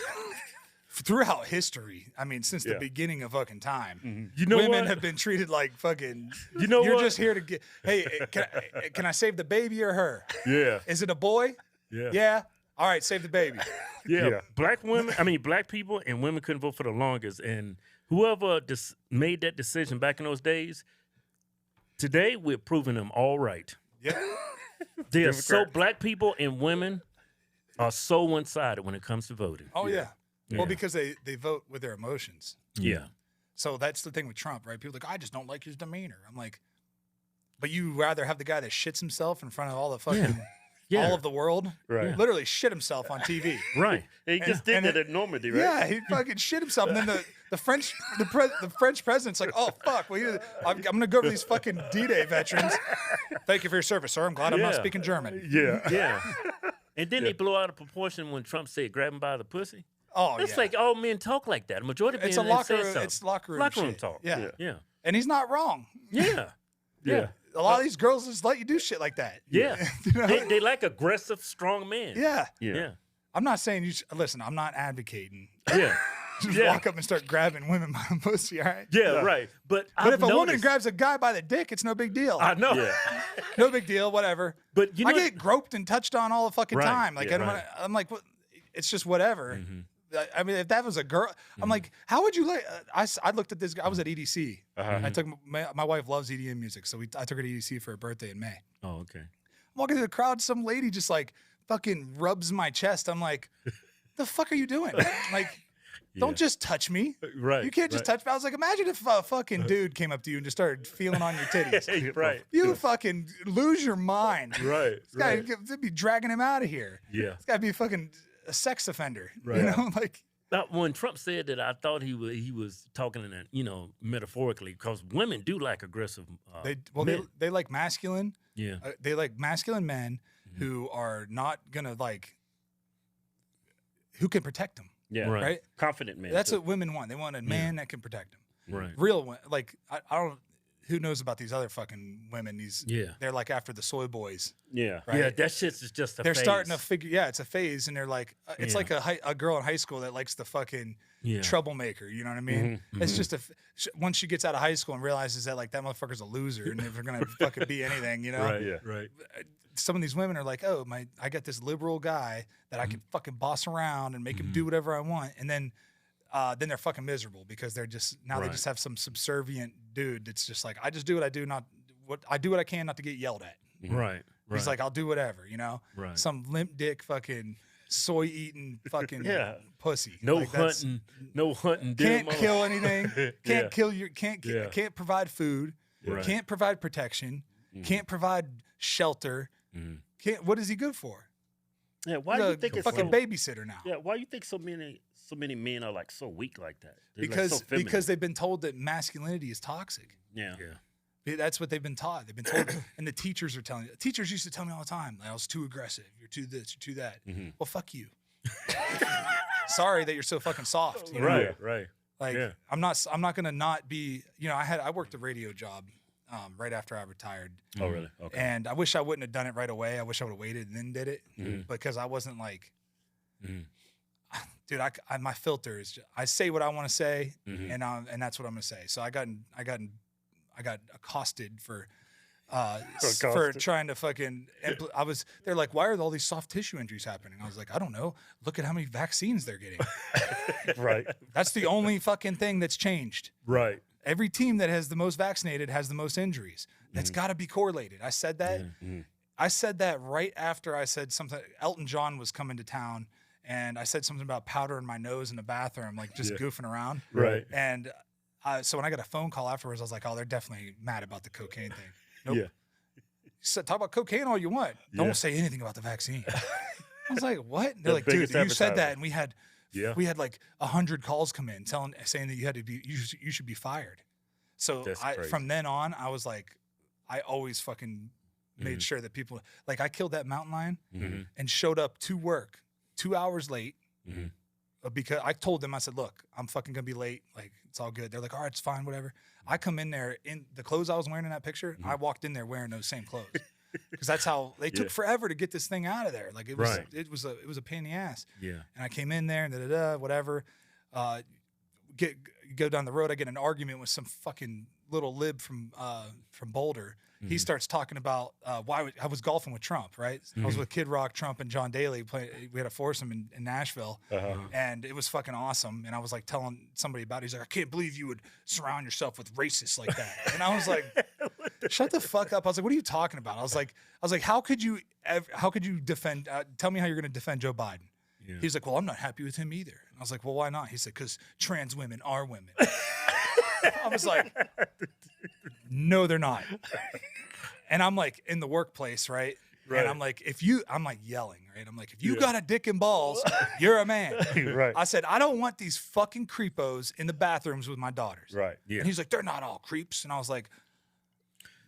Throughout history, I mean, since the beginning of fucking time, women have been treated like fucking. You're just here to get. Hey, can I save the baby or her? Yeah. Is it a boy? Yeah. Yeah. All right, save the baby. Yeah. Black people and women couldn't vote for the longest, and whoever made that decision back in those days, today we're proving them all right. Yeah. Black people and women are so one-sided when it comes to voting. Oh yeah. Well, because they vote with their emotions. Yeah. So that's the thing with Trump, right? People are like, I just don't like his demeanor. I'm like, but you rather have the guy that shits himself in front of all the fucking, all of the world? Right. He literally shit himself on TV. Right. He just did that at Normandy, right? Yeah, he fucking shit himself. And then the French president's like, oh, fuck. Well, I'm going to go over these fucking D-Day veterans. Thank you for your service, sir. I'm glad I'm not speaking German. Yeah. Yeah. And then they blow out of proportion when Trump said, grab him by the pussy. Oh, it's like all men talk like that. Majority of men it's locker room talk. shit. Yeah. And he's not wrong. Yeah. Yeah. A lot of these girls just let you do shit like that. Yeah. You know? They like aggressive, strong men. Yeah. Yeah. I'm not saying you listen, I'm not advocating. Yeah. Just Yeah. walk up and start grabbing women by the pussy, all right? Yeah, right. But if a woman grabs a guy by the dick, it's no big deal. I know. Yeah. No big deal, whatever. But you know, I get groped and touched on all the fucking Right, time. Like, yeah, I don't right. I'm like, what? It's just whatever. Mm-hmm. I mean, if that was a girl, I'm like, how would you like? I looked at this guy. I was at EDC. I took my wife loves EDM music, so I took her to EDC for her birthday in May. oh, okay. Walking through the crowd, some lady just like fucking rubs my chest. I'm like, the fuck are you doing? Like, don't just touch me. Right. You can't just touch me. I was like, imagine if a fucking dude came up to you and just started feeling on your titties. Right. You would fucking lose your mind. Right. This guy, they'd be dragging him out of here. Yeah. This guy be fucking a sex offender. Right. You know, like. Now, when Trump said that, I thought he was talking in a, metaphorically, because women do like aggressive. Men. They like masculine. Yeah. They like masculine men who are not gonna like. Who can protect them? Yeah. Right. Right. Confident man. That's too. what women want. They want a man that can protect them. Right. Real one. Like I don't. Who knows about these other fucking women? Yeah. They're like after the soy boys. Yeah. Right? Yeah, that shit's just a They're phase. starting to figure. Yeah, it's a phase, and they're like, it's Yeah. like a girl in high school that likes the fucking Yeah. troublemaker. You know what I mean? It's just once she gets out of high school and realizes that like that motherfucker's a loser and never gonna fucking be anything. You know? Right. Yeah. Right. Some of these women are like, oh I got this liberal guy that I can fucking boss around and make him do whatever I want, and then they're fucking miserable because they're just they Right. just have some subservient dude that's just like, I just do what I do, not what I do what I can, not to get yelled at. Right. He's like, I'll do whatever, you know? Right. Some limp dick fucking soy eating fucking Yeah. pussy. no Like, that's- hunting, no hunting. Can't dead kill anything. Can't Yeah. kill your Yeah. can't provide food. Right. Can't provide protection. Can't provide shelter. Can't what is he good for? Yeah. Why He's do you a think it's fucking so? babysitter now? Yeah. Why do you think so many men are like so weak like that? They're, like, Because so feminine. because they've been told that masculinity is toxic. yeah. Yeah. That's what they've been taught. They've been told, and the teachers are telling. Teachers used to tell me all the time, "I was too aggressive. You're too this. You're too that." Well, fuck you. Sorry that you're so fucking soft. You know? Right. Right. Like Yeah. I'm not gonna not be. You know, I worked a radio job right after I retired, Oh really? Okay. and I wish I wouldn't have done it right away. I wish I would have waited and then did it because I wasn't like, dude. My filter is just, I say what I want to say, and that's what I'm gonna say. So I got accosted for trying to fucking. They're like, why are all these soft tissue injuries happening? I was like, I don't know. Look at how many vaccines they're getting. Right. That's the only fucking thing that's changed. Right. Every team that has the most vaccinated has the most injuries. That's got to be correlated. I said that. I said that right after I said something. Elton John was coming to town, and I said something about powder in my nose in the bathroom, like just goofing around. Right. And so when I got a phone call afterwards, I was like, oh, they're definitely mad about the cocaine thing. Nope. Yeah. So talk about cocaine all you want. Yeah. Don't say anything about the vaccine. I was like, what? They're The like, dude, biggest you said that, advertisement. and we had like 100 calls come in saying that you should be fired. So That's crazy. from then on, I was like, I always fucking made sure that people, like, I killed that mountain lion and showed up to work 2 hours late because I told them, I said, look, I'm fucking gonna be late. Like, it's all good. They're like, all right, it's fine, whatever. I come in there in the clothes I was wearing in that picture. I walked in there wearing those same clothes because that's how they took forever to get this thing out of there. Like it was a pain in the ass. Yeah. And I came in there and whatever. Go down the road. I get in an argument with some fucking little lib from Boulder. He starts talking about why I was golfing with Trump, right? I was with Kid Rock, Trump, and John Daly. We had a foursome in Nashville, and it was fucking awesome. And I was like telling somebody about it. He's like, I can't believe you would surround yourself with racists like that. And I was like, shut the fuck up. I was like, what are you talking about? I was like, how could you defend? Tell me how you're going to defend Joe Biden. Yeah. He's like, well, I'm not happy with him either. And I was like, well, why not? He said, because trans women are women. I was like, no, they're not. And I'm like in the workplace, right? And I'm like, I'm like yelling, right? I'm like, if you got a dick and balls, you're a man. Right. I said, I don't want these fucking creepos in the bathrooms with my daughters. Right. Yeah. And he's like, they're not all creeps. And I was like,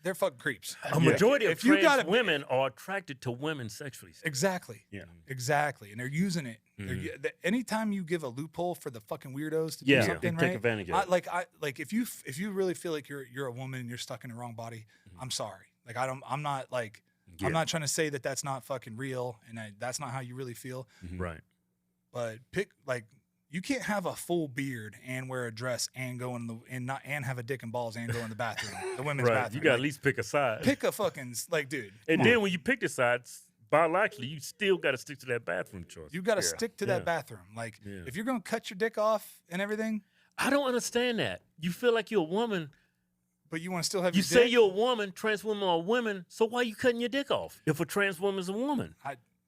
they're fucking creeps. A majority of If you trans gotta- women are attracted to women sexually. Exactly. Yeah. Exactly. And they're using it. Anytime you give a loophole for the fucking weirdos to do Yeah, something, they take right? advantage of it. Like if you really feel like you're a woman and you're stuck in the wrong body, I'm sorry. Like I'm not like I'm not trying to say that that's not fucking real and that's not how you really feel. Right. But you can't have a full beard and wear a dress and go in the and have a dick and balls and go in the bathroom, the women's Right. bathroom. You got to Like, at least pick a side. pick a fucking dude. And then when you pick the sides, biologically, you still got to stick to that bathroom choice. You got to stick to that bathroom. Like if you're gonna cut your dick off and everything, I don't understand that. You feel like you're a woman. but you want to still have You your say dick. you're a woman, trans women are women, so why are you cutting your dick off if a trans woman's a woman?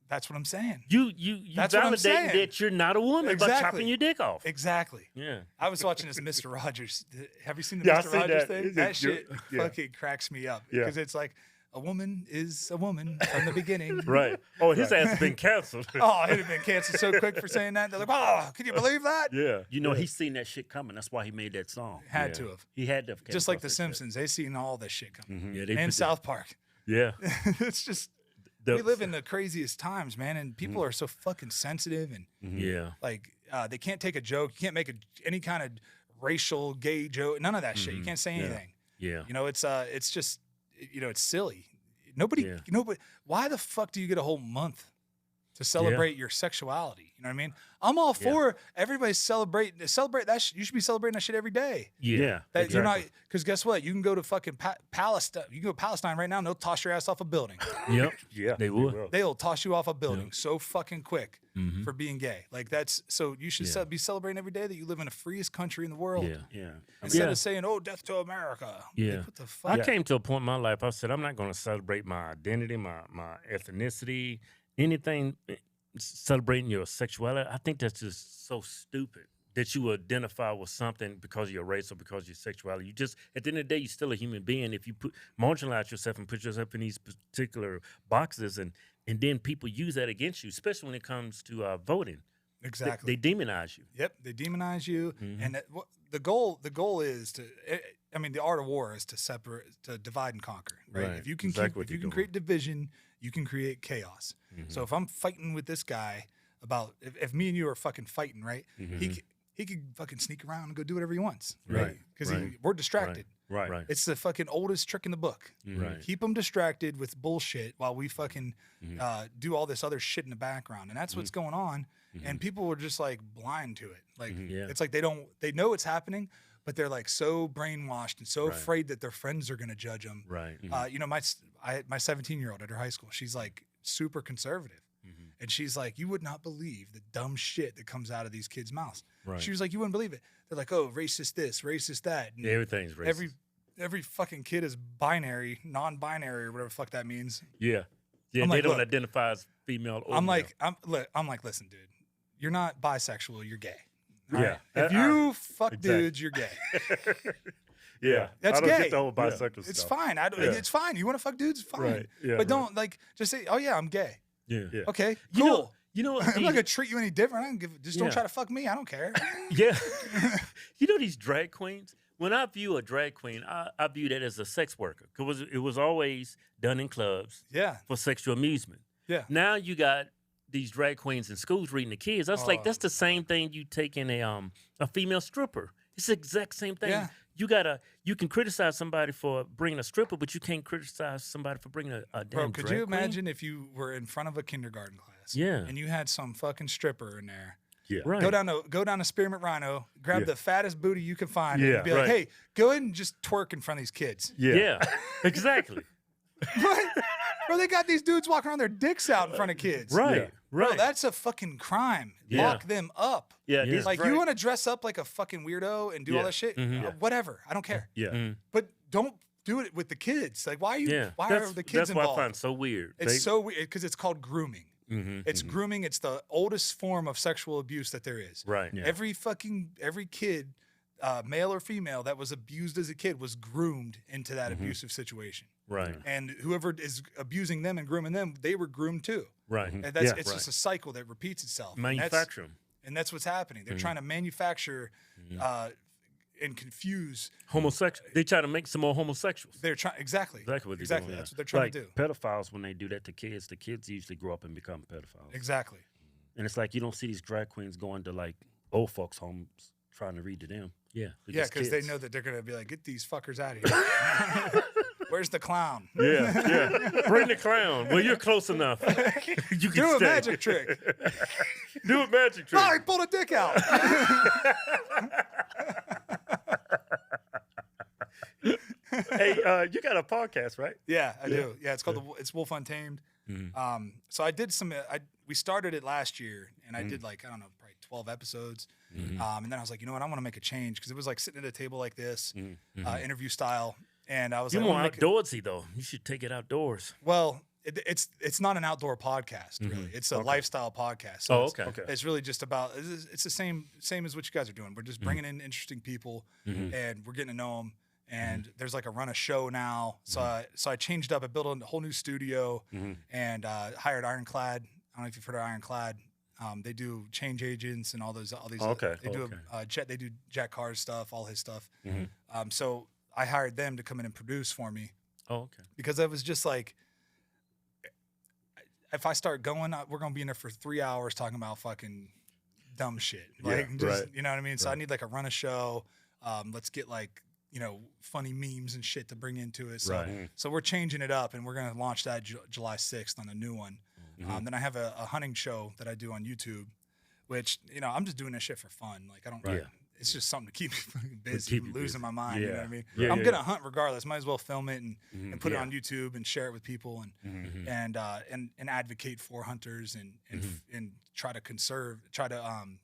That's what I'm saying. You That's what I'm validate saying. that you're not a woman by Exactly. chopping your dick off. Exactly. Yeah. I was watching this Mr. Rogers. Have you seen the Yeah, I Mr. seen Rogers that. thing? It's That a shit good- yeah. fucking cracks me up Yeah. because it's like a woman is a woman from the beginning. Right. Oh, his ass has been canceled. Oh, it had been canceled so quick for saying that. They're like, oh, can you believe that? Yeah. You know, he's seen that shit coming. That's why he made that song. Had to have. He had to have. Just like The Simpsons, they seen all this shit coming. Yeah, they And put South Park. Yeah. It's just, we live in the craziest times, man, and people are so fucking sensitive and Yeah. like they can't take a joke. You can't make any kind of racial, gay joke. None of that shit. You can't say anything. Yeah. You know, it's just, it's silly. Nobody. Why the fuck do you get a whole month to celebrate your sexuality? You know what I mean? I'm all for everybody celebrate that. You should be celebrating that shit every day. Yeah. That you're not, because guess what? You can go to fucking Palestine. You can go to Palestine right now, and they'll toss your ass off a building. Yep. Yeah, They would. They'll toss you off a building so fucking quick for being gay. Like so you should be celebrating every day that you live in the freest country in the world. Yeah. Yeah. Instead of saying, "Oh, death to America." Yeah. Like, what the fuck? I came to a point in my life, I said, I'm not going to celebrate my identity, my ethnicity, anything celebrating your sexuality. I think that's just so stupid that you identify with something because of your race or because of your sexuality. You just, at the end of the day, you're still a human being. If you marginalize yourself and put yourself in these particular boxes and then people use that against you, especially when it comes to voting. Exactly. They demonize you. Yep, they demonize you, and the goal is to. I mean, the art of war is to divide and conquer. Right. Right. If you can Exactly what you're doing. create division, you can create chaos. So if I'm fighting with this guy about if me and you are fucking fighting, right? He could fucking sneak around and go do whatever he wants, right? Because we're distracted. Right. It's the fucking oldest trick in the book. Right. Keep them distracted with bullshit while we fucking do all this other shit in the background, and that's what's going on. And people were just like blind to it. Like it's like they know it's happening, but they're like so brainwashed and so afraid that their friends are gonna judge them. Right. You know, my 17-year-old at her high school, she's like super conservative. And she's like, you would not believe the dumb shit that comes out of these kids' mouths. Right. She was like, you wouldn't believe it. They're like, oh, racist this, racist that. And Everything's racist. every fucking kid is binary, non-binary, or whatever the fuck that means. Yeah. Yeah, I'm they like, don't look, identify as female or I'm male. like, listen, dude, you're not bisexual, you're gay. Yeah. All right? If you fuck exactly. dudes, you're gay. Yeah. That's I don't gay. get the whole bisexual It's stuff. fine. It's fine. You want to fuck dudes? Fine. Right. Yeah, but don't just say, oh yeah, I'm gay. Yeah. Okay, You cool. know, You know, I'm not gonna treat you any different. I don't give. Just don't Yeah. try to fuck me. I don't care. yeah. You know these drag queens? When I view a drag queen, I view that as a sex worker because it was always done in clubs Yeah, for sexual amusement. yeah. Now you got these drag queens in schools reading the kids. I was like, that's the same thing you take in a female stripper. It's the exact same thing. Yeah. You can criticize somebody for bringing a stripper, but you can't criticize somebody for bringing a damn Bro, could drag you queen? imagine if you were in front of a kindergarten class? Yeah. And you had some fucking stripper in there. Yeah. Right. Go down to Spearmint Rhino, grab Yeah. the fattest booty you can find, Yeah, and be like, right. hey, go ahead and just twerk in front of these kids. Yeah, exactly. What? Bro, they got these dudes walking around their dicks out in front of kids. Right, Yeah. Bro, right. that's a fucking crime. Yeah. Lock them up. Yeah. Yeah. These Like, drag- you want to dress up like a fucking weirdo and do all Yeah. that shit? Mhm. Whatever. I don't care. Yeah. Mm. But don't do it with the kids. Like, why are you? Yeah, Why that's, are the kids that's what involved? I find so weird. It's so weird because it's called grooming. Mhm, It's grooming. It's the oldest form of sexual abuse that there is. right. Yeah. Every kid, male or female, that was abused as a kid was groomed into that abusive situation. Right, And whoever is abusing them and grooming them, they were groomed too. right. And that's Yeah. it's just a cycle that repeats itself. Manufacture 'em. And that's what's happening. They're trying to manufacture and confuse homosexual. They try to make some more homosexuals. They're trying exactly What they're exactly. doing. That's what they're trying Like to do. pedophiles, when they do that to kids, the kids usually grow up and become pedophiles. Exactly. And it's like you don't see these drag queens going to like old folks' homes trying to read to them. Yeah. Yeah, because they kids. know that they're gonna be like, get these fuckers out of here. Where's the clown? Yeah. Bring the clown. Well, you're close enough. You can Do a stay. magic trick. Do a magic trick. Oh, he pulled a dick out. Hey, you got a podcast, right? Yeah, I do. Yeah, it's called it's Wolfe Untamed. So I did we started it last year, and I did like I don't know, probably 12 episodes. And then I was like, you know what, I want to make a change because it was like sitting at a table like this, interview style, and I was You're like, more I'm gonna make outdoorsy though. You should take it outdoors. well, it's not an outdoor podcast really. It's a lifestyle podcast. So Oh, it's, okay. It's really just about it's the same as what you guys are doing. We're just bringing in interesting people, and we're getting to know them. And there's like a run a show now, so I changed up. I built a whole new studio and hired Ironclad. I don't know if you've heard of Ironclad. They do change agents and all these. Okay. They do they do Jack Carr's stuff, all his stuff. So I hired them to come in and produce for me Oh, okay. because I was just like, if I start going, we're gonna be in there for 3 hours talking about fucking dumb shit. Like, right. You know what I mean? So I need like a run a show. Let's get like, funny memes and shit to bring into it. So, so we're changing it up, and we're going to launch that July 6th on a new one. Then I have a hunting show that I do on YouTube, which, I'm just doing this shit for fun. Like, I don't, it's just something to keep me fucking busy, losing my mind. You know what I mean? I'm going to hunt regardless. Might as well film it and put it on YouTube and share it with people and advocate for hunters and try to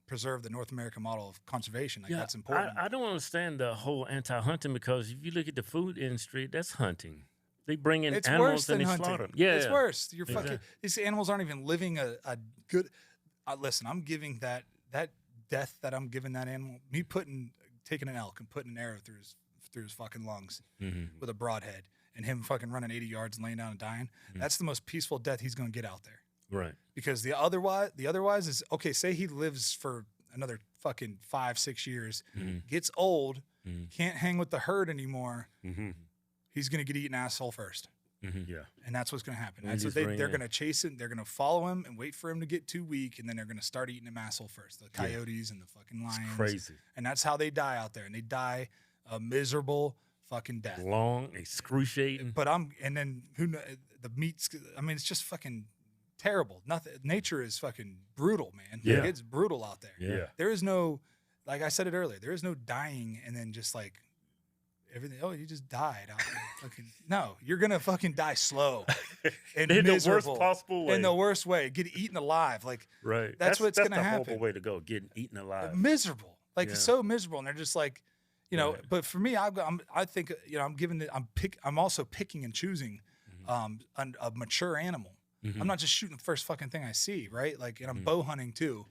preserve the North American model of conservation. Like, that's important. I don't understand the whole anti-hunting because if you look at the food industry, that's hunting. They bring in It's animals worse than and they hunting. slaughter them. Yeah, It's worse. You're Exactly. fucking. These animals aren't even living a good. Listen, I'm giving that death that I'm giving that animal. Me taking an elk and putting an arrow through his fucking lungs with a broadhead, and him fucking running 80 yards and laying down and dying. That's the most peaceful death he's gonna get out there. Right. Because the otherwise is okay. Say he lives for another fucking 5-6 years, gets old, can't hang with the herd anymore. He's gonna get eaten asshole first. Yeah. And that's what's going to happen. And That's what just bring they're in- going to chase him. They're going to follow him and wait for him to get too weak, and then they're going to start eating him asshole first. The coyotes and the fucking lions. It's crazy. And that's how they die out there. And they die a miserable fucking death. Long, excruciating. But the meat's. I mean, it's just fucking terrible. Nothing. Nature is fucking brutal, man. Yeah. Like, it's brutal out there. Yeah. There is no, like I said it earlier. There is no dying and then just like. Everything. Oh, you just died. No, you're gonna fucking die slow and In the miserable, worst possible way. In the worst way, get eaten alive. Like Right. That's what's gonna the happen. horrible way to go. Getting eaten alive. Miserable, like Yeah. so miserable, and they're just like, But for me, I think I'm also picking and choosing a mature animal. I'm not just shooting the first fucking thing I see, right? Like, and I'm bow hunting too,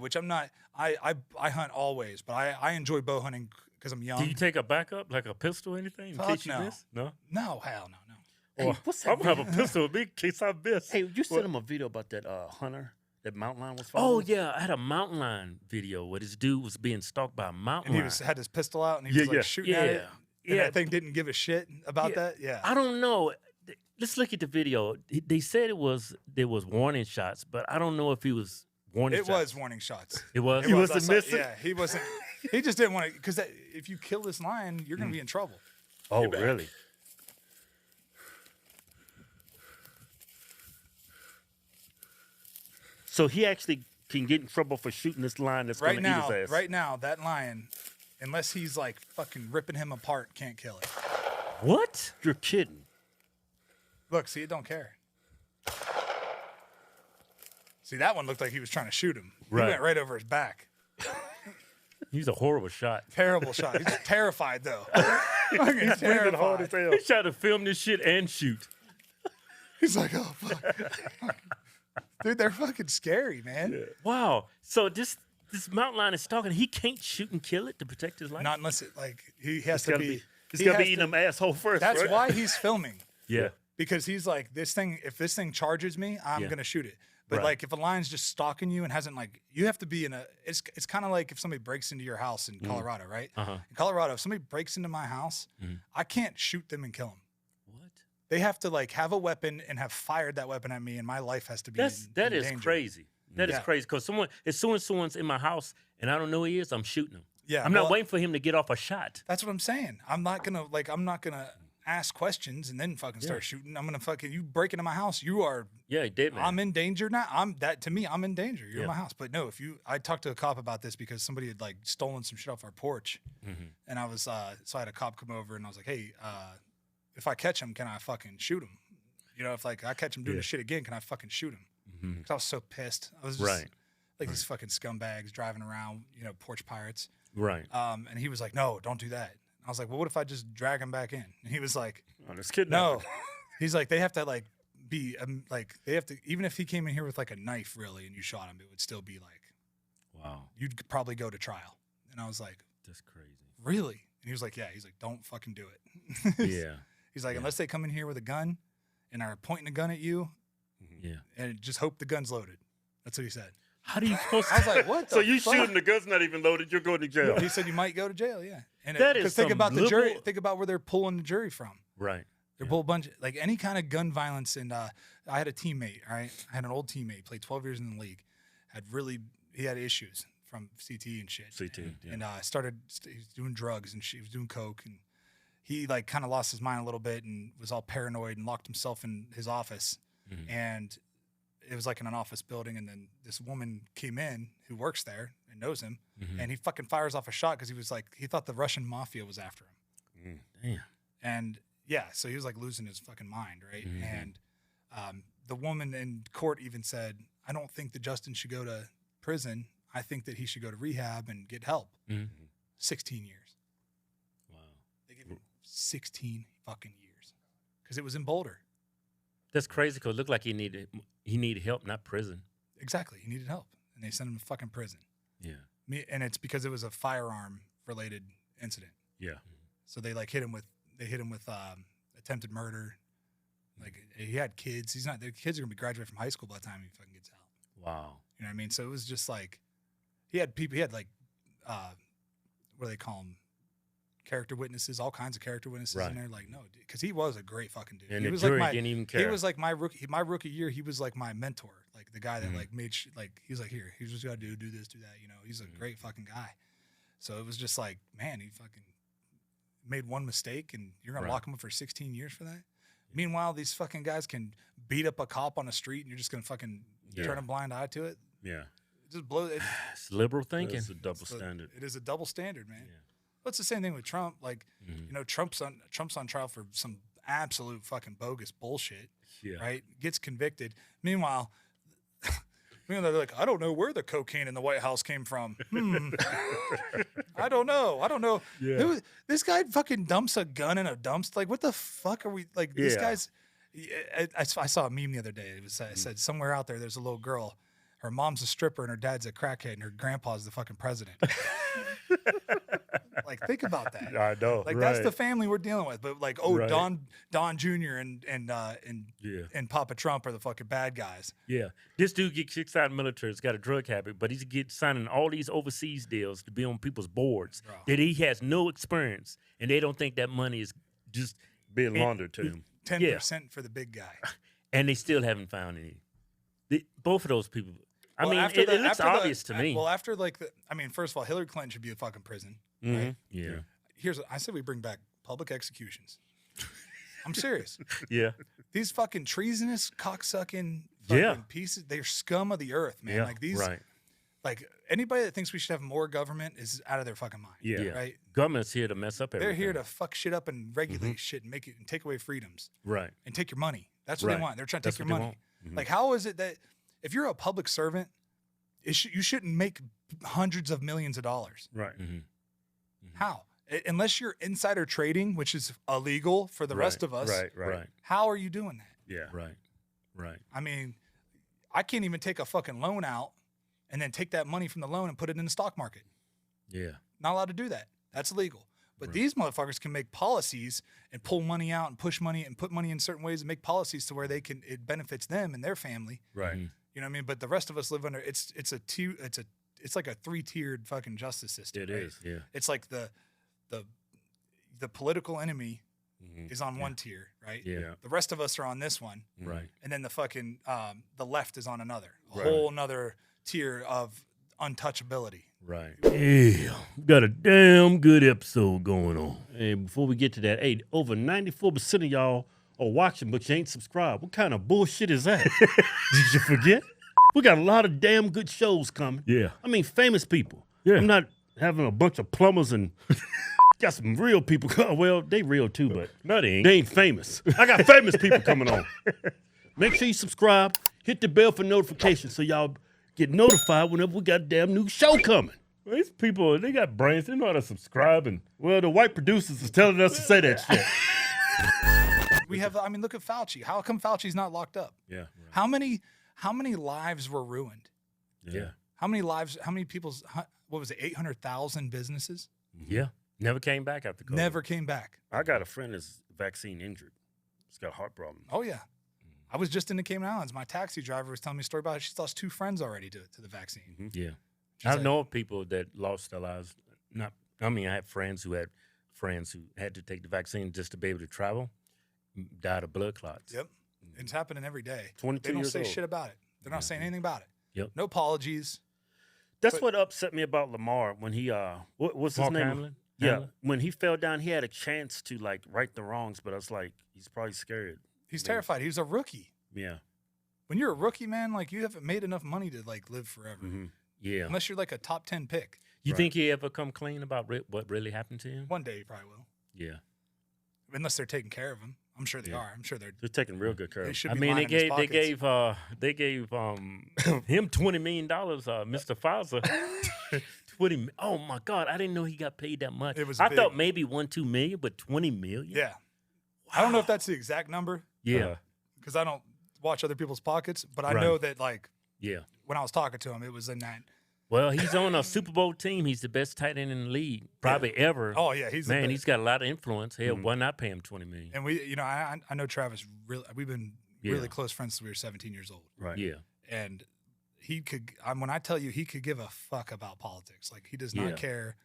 which I'm not. I hunt always, but I enjoy bow hunting because I'm young. Do you take a backup, like a pistol or anything, in Fuck case you no. miss? No? No, hell no. Hey, Or what's I'm that? going to have a pistol with me in case I miss. Hey, you sent him a video about that hunter, that mountain lion was Oh, following? yeah. I had a mountain lion video where this dude was being stalked by a mountain And he lion. had his pistol out and he was like shooting at it. Yeah. And that thing didn't give a shit about that. Yeah. I don't know. Let's look at the video. They said there was warning shots, but I don't know if he was warning It shots. was warning shots. It was? It was. wasn't I saw- missing? Yeah, he wasn't. He just didn't want to, because if you kill this lion, you're going to be in trouble. Oh, really? So he actually can get in trouble for shooting this lion that's going to eat his ass. Right now, that lion, unless he's like fucking ripping him apart, can't kill it. What? You're kidding. Look, see, it don't care. See, that one looked like he was trying to shoot him. Right. He went right over his back. He's a horrible shot. Terrible shot. He's terrified though. Fucking Breathing hard as terrified. hell. He tried to film this shit and shoot. He's like, oh fuck. Dude, they're fucking scary, man. Wow. So this mountain lion is stalking. He can't shoot and kill it to protect his life? Not unless it like he has It's to gotta be. He's he got to has be eating them asshole first, That's right? why he's filming. Yeah. Because he's like, this thing, if this thing charges me, I'm Yeah. gonna shoot it. But like if a lion's just stalking you and hasn't like, you have to be in a. It's kind of like if somebody breaks into your house in Colorado, right? In Colorado, if somebody breaks into my house, I can't shoot them and kill them. What? They have to like have a weapon and have fired that weapon at me, and my life has to be. That in is danger. crazy. That is crazy because as soon as someone's in my house and I don't know who he is, I'm shooting him. Yeah, I'm not waiting for him to get off a shot. That's what I'm saying. I'm not gonna ask questions and then fucking start shooting. I'm gonna fucking you break into my house. You are he did, man. I'm in danger now. I'm in danger. You're in my house. But no, I talked to a cop about this because somebody had like stolen some shit off our porch, and I was so I had a cop come over and I was like, hey, if I catch him, can I fucking shoot him? You know, if like I catch him doing the shit again, can I fucking shoot him? Because I was so pissed. I was just like these fucking scumbags driving around, you know, porch pirates. Right. And he was like, no, don't do that. I was like, well, what if I just drag him back in? And he was like, oh, this kid. No. He's like, they have to like be like they have to, even if he came in here with like a knife really and you shot him, it would still be like, wow, you'd probably go to trial. And I was like, that's crazy. Really? And he was like, yeah. He's like, don't fucking do it. Yeah. He's like, unless they come in here with a gun and are pointing a gun at you, and just hope the gun's loaded. That's what he said. How do you supposed to? I was like, what? So you shooting, the gun's not even loaded, you're going to jail. He said you might go to jail. Yeah. And that is think about the jury. liberal- Think about where they're pulling the jury from. Right. They're pull a bunch like any kind of gun violence. And I had a teammate. All right, I had an old teammate, played 12 years in the league. He had issues from CT and shit. CT. Yeah. And he was doing drugs and he was doing coke, and he like kind of lost his mind a little bit and was all paranoid and locked himself in his office. And it was like in an office building, and then this woman came in who works there and knows him, and he fucking fires off a shot because he thought the Russian mafia was after him. Damn. And yeah, so he was like losing his fucking mind, right? And the woman in court even said, I don't think that Justin should go to prison. I think that he should go to rehab and get help. 16 years. Wow. They gave him 16 fucking years because it was in Boulder. That's crazy because it looked like he needed help, not prison. Exactly. He needed help, and they sent him to fucking prison. Yeah. And it's because it was a firearm related incident. Yeah. So they like hit him with attempted murder. Like he had kids. The kids are gonna be graduating from high school by the time he fucking gets out. Wow. You know what I mean? So it was just like he had like what do they call them? Character witnesses, all kinds of character witnesses in there. Like, no, because he was a great fucking dude. And he the was jury like didn't even care. He was like my rookie year. He was like my mentor, like the guy that like made he's like, here, here's what you gotta do this, do that. You know, he's a great fucking guy. So it was just like, man, he fucking made one mistake, and you're gonna lock him up for 16 years for that. Meanwhile, these fucking guys can beat up a cop on the street, and you're just gonna fucking turn a blind eye to it. Yeah. It just blows. It's liberal thinking. It's a double standard. It is a double standard, man. Yeah. Well, it's the same thing with Trump. Like, you know, Trump's on trial for some absolute fucking bogus bullshit. Yeah. Right? Gets convicted. Meanwhile, they're like, I don't know where the cocaine in the White House came from. I don't know. Yeah. This guy fucking dumps a gun in a dumpster. Like, what the fuck are we like? This guy's. I saw a meme the other day. It said somewhere out there's a little girl. Her mom's a stripper and her dad's a crackhead and her grandpa's the fucking president. Like, think about that. I know. Like, that's the family we're dealing with. But like, Don Jr. and Papa Trump are the fucking bad guys. Yeah. This dude gets kicked out of the military. He's got a drug habit, but he's signing all these overseas deals to be on people's boards that he has no experience, and they don't think that money is just being laundered to him. 10% for the big guy. And they still haven't found any. Both of those people. Well, it looks obvious to me. Well, after first of all, Hillary Clinton should be in fucking prison. Right? Yeah. I said we bring back public executions. I'm serious. Yeah. These fucking treasonous, cocksucking pieces, they're scum of the earth, man. Yeah. Like these, like anybody that thinks we should have more government is out of their fucking mind. Yeah. Right? Government's here to mess up everything. They're here to fuck shit up and regulate shit and make it and take away freedoms. Right. And take your money. That's what they want. They're trying to take your what they money. want. Like, how is it that if you're a public servant, you shouldn't make hundreds of millions of dollars? Right. How? Unless you're insider trading, which is illegal for the rest of us. Right. How are you doing that? Yeah. Right. I mean, I can't even take a fucking loan out and then take that money from the loan and put it in the stock market. Yeah. Not allowed to do that. That's illegal. But these motherfuckers can make policies and pull money out and push money and put money in certain ways and make policies to where it benefits them and their family. Right. You know what I mean? But the rest of us live under it's like a 3-tiered fucking justice system. It right? is, yeah. It's like the political enemy is on one tier, right? Yeah. The rest of us are on this one, Right. and then the fucking the left is on another, a Right. whole another tier of untouchability. Right. Yeah, we got a damn good episode going on. Hey, before we get to that, hey, over 94% of y'all are watching, but you ain't subscribed. What kind of bullshit is that? Did you forget? We got a lot of damn good shows coming. Yeah. I mean, famous people. Yeah. I'm not having a bunch of plumbers and got some real people. Well, they real too, but No, they ain't. they ain't famous. I got famous people coming on. Make sure you subscribe. Hit the bell for notifications so y'all get notified whenever we got a damn new show coming. Well, these people, they got brains. They know how to subscribe. And Well, the white producers is telling us to say that shit. We have, I mean, look at Fauci. How come Fauci's not locked up? yeah. How many lives were ruined? Yeah. How many people's, what was it, 800,000 businesses Yeah. Never came back after COVID. never came back? I got a friend that's vaccine injured. He's got heart problems. Oh, yeah. I was just in the Cayman Islands. My taxi driver was telling me a story about it. She's lost 2 friends already to the vaccine. Yeah. She's I like- know of people that lost their lives. I had friends who had to take the vaccine just to be able to travel, died of blood clots. Yep. It's happening every day. 22 They don't years say old. shit about it. They're not saying anything about it. Yep. No apologies. That's But- what upset me about Lamar when he what's his Mark name? Hamlin? Yeah, Hamlin? when he fell down, he had a chance to like right the wrongs, but I was like, he's probably scared. He's terrified. He was a rookie. Yeah. When you're a rookie, man, like you haven't made enough money to like live forever. Mm-hmm. Yeah. Unless you're like a top 10 pick. You Right. think he ever come clean about what really happened to him? One day he probably will. Yeah. Unless they're taking care of him. I'm sure they Yeah. are. I'm sure they're. They're taking real good care They of him. should I be mean, lining his pockets. they gave him $20 million, Mr. Pfizer. 20. Oh my God, I didn't know he got paid that much. It was I big. thought maybe 1-2 million, but 20 million. Yeah. I don't know if that's the exact number Yeah. because I don't watch other people's pockets, but I Right. know that like Yeah. when I was talking to him, it was in that. Well, he's on a Super Bowl team. He's the best tight end in the league, probably ever. Oh yeah, he's the Man, best. he's got a lot of influence. Hell, why not pay him $20 million? And we, I know Travis. Really, we've been Yeah. really close friends since we were 17 years old. Right. Yeah. And he could. When I tell you, he could give a fuck about politics. Like he does not Yeah. care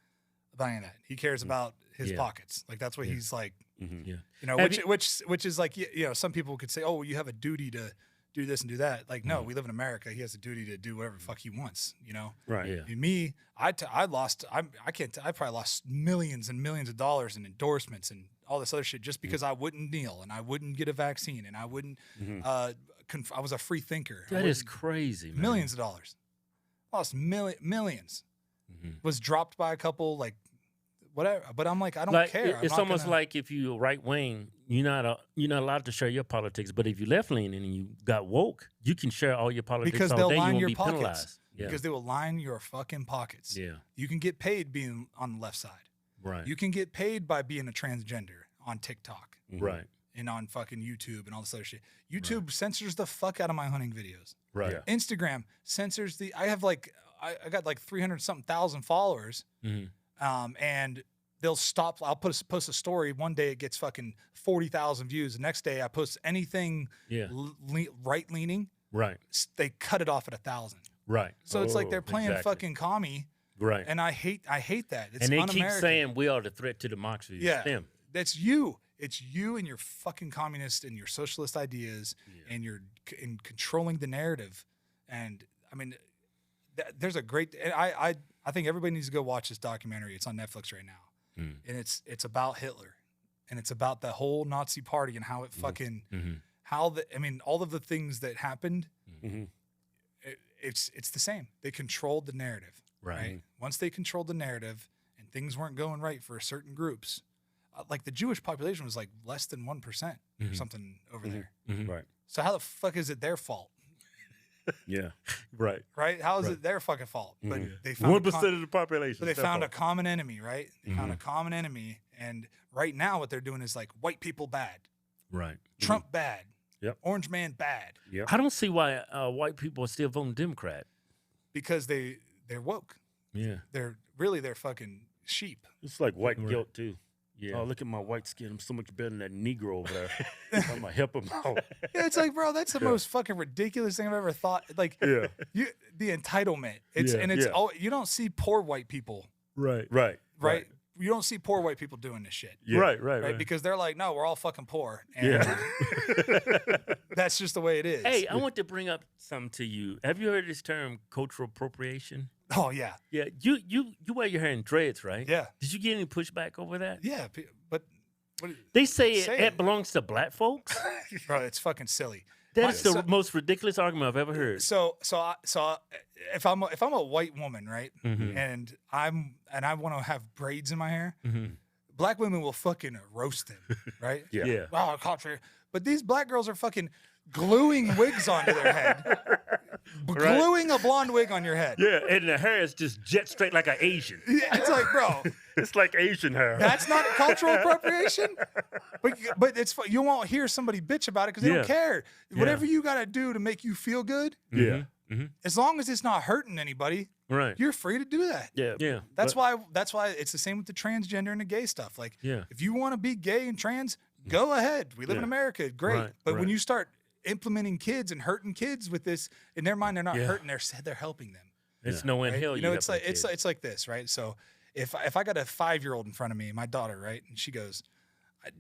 about any of that. He cares about his Yeah. pockets. Like that's what he's like. Mm-hmm. Yeah. You know, Have which is like some people could say, oh, well, you have a duty to do this and do that. Like no, we live in America. He has a duty to do whatever the fuck he wants. You know. Right. Yeah. And me, I probably lost millions and millions of dollars in endorsements and all this other shit just because I wouldn't kneel and I wouldn't get a vaccine and I wouldn't. I was a free thinker. I That is wouldn't- crazy, man. millions of dollars. Lost millions. Mhm. Was dropped by a couple like whatever. But I'm like, I don't Like, care. I'm it's not almost gonna- like if you're right wing, you're not allowed to share your politics. But if you left leaning and you got woke, you can share all your politics because all they'll day. You line won't your be pockets. penalized. Yeah. Because they will line your fucking pockets. Yeah. You can get paid being on the left side. Right. You can get paid by being a transgender on TikTok Right. and on fucking YouTube and all this other shit. YouTube censors the fuck out of my hunting videos. Right. Yeah. Instagram censors the. I have like I got like 300-something thousand followers, Mhm. and they'll stop. I'll post a story one day, it gets fucking 40,000 views. The next day, I post anything Yeah. right leaning, Right. they cut it off at 1,000. Right. So it's like Oh, they're playing exactly. fucking commie, Right. and I hate that. It's And they keep un-American. saying we are the threat to democracy. It's Yeah. them. That's you. It's you and your fucking communist and your socialist ideas, and you're in controlling the narrative. And I mean, there's a great. And I think everybody needs to go watch this documentary. It's on Netflix right now, and it's about Hitler, and it's about the whole Nazi Party and how it fucking all of the things that happened. Mhm. It's the same. They controlled the narrative. Right. Once they controlled the narrative and things weren't going right for certain groups, like the Jewish population was like less than 1% or something over there. Right. So how the fuck is it their fault, Yeah. Right. right? How is it their fucking fault? But they found 1% of the population. so they found a common enemy, right? They found a common enemy, and right now what they're doing is like white people bad, Right. Trump bad, Yep. Orange Man bad, Yep. I don't see why white people are still voting Democrat. because they're woke. Yeah. They're fucking sheep. It's like white Right. guilt too. Yeah. Oh, look at my white skin. I'm so much better than that Negro over there. I'm gonna help him out. Yeah, it's like, bro, that's the most fucking ridiculous thing I've ever thought. Like, the entitlement. You don't see poor white people, Right. You don't see poor white people doing this shit, Yeah. Right. Because they're like, no, we're all fucking poor, and that's just the way it is. Hey, I want to bring up something to you. Have you heard this term, cultural appropriation? Oh yeah, Yeah, you wear your hair in dreads, right? yeah, Did you get any pushback over that? yeah. But They say Say it it. belongs to black folks. bro, it's fucking silly. That's the most ridiculous argument I've ever heard. So if I'm a white woman, right, Mhm. and I want to have braids in my hair, Mhm. black women will fucking roast them, right? Yeah. Oh, culture. But these black girls are fucking gluing wigs onto their head, gluing a blonde wig on your head. Yeah, and the hair is just jet straight like an Asian. Yeah, it's like, bro, It's like Asian hair. that's not cultural appropriation. But you won't hear somebody bitch about it because they Yeah. don't care. Yeah. Whatever you got to do to make you feel good, Yeah. as long as it's not hurting anybody, Right. you're free to do that. Yeah. Yeah. That's why it's the same with the transgender and the gay stuff. Like, Yeah. if you want to be gay and trans, go ahead. We live in Yeah. America, great. Right, But when right. you start implementing kids and hurting kids with this, in their mind, they're not hurting. They're helping them. It's no in Right? hell. You know, you it's helping like kids. it's like this, right? So if I got a 5-year-old in front of me, my daughter, right, and she goes,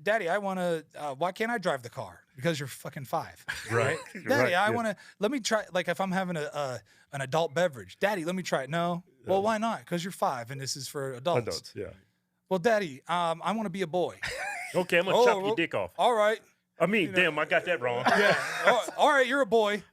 "Daddy, I want to. Why can't I drive the car? Because you're fucking 5, right? Daddy, Right, I yeah. want to. Let me try. Like if I'm having an adult beverage, Daddy, let me try it. No, well, why not? Because you're 5 and this is for adults. Adults. Yeah. Well, Daddy, I want to be a boy. Okay, I'm gonna chop your dick off. All right. I mean, damn, I got that wrong. Yeah. All right, you're a boy.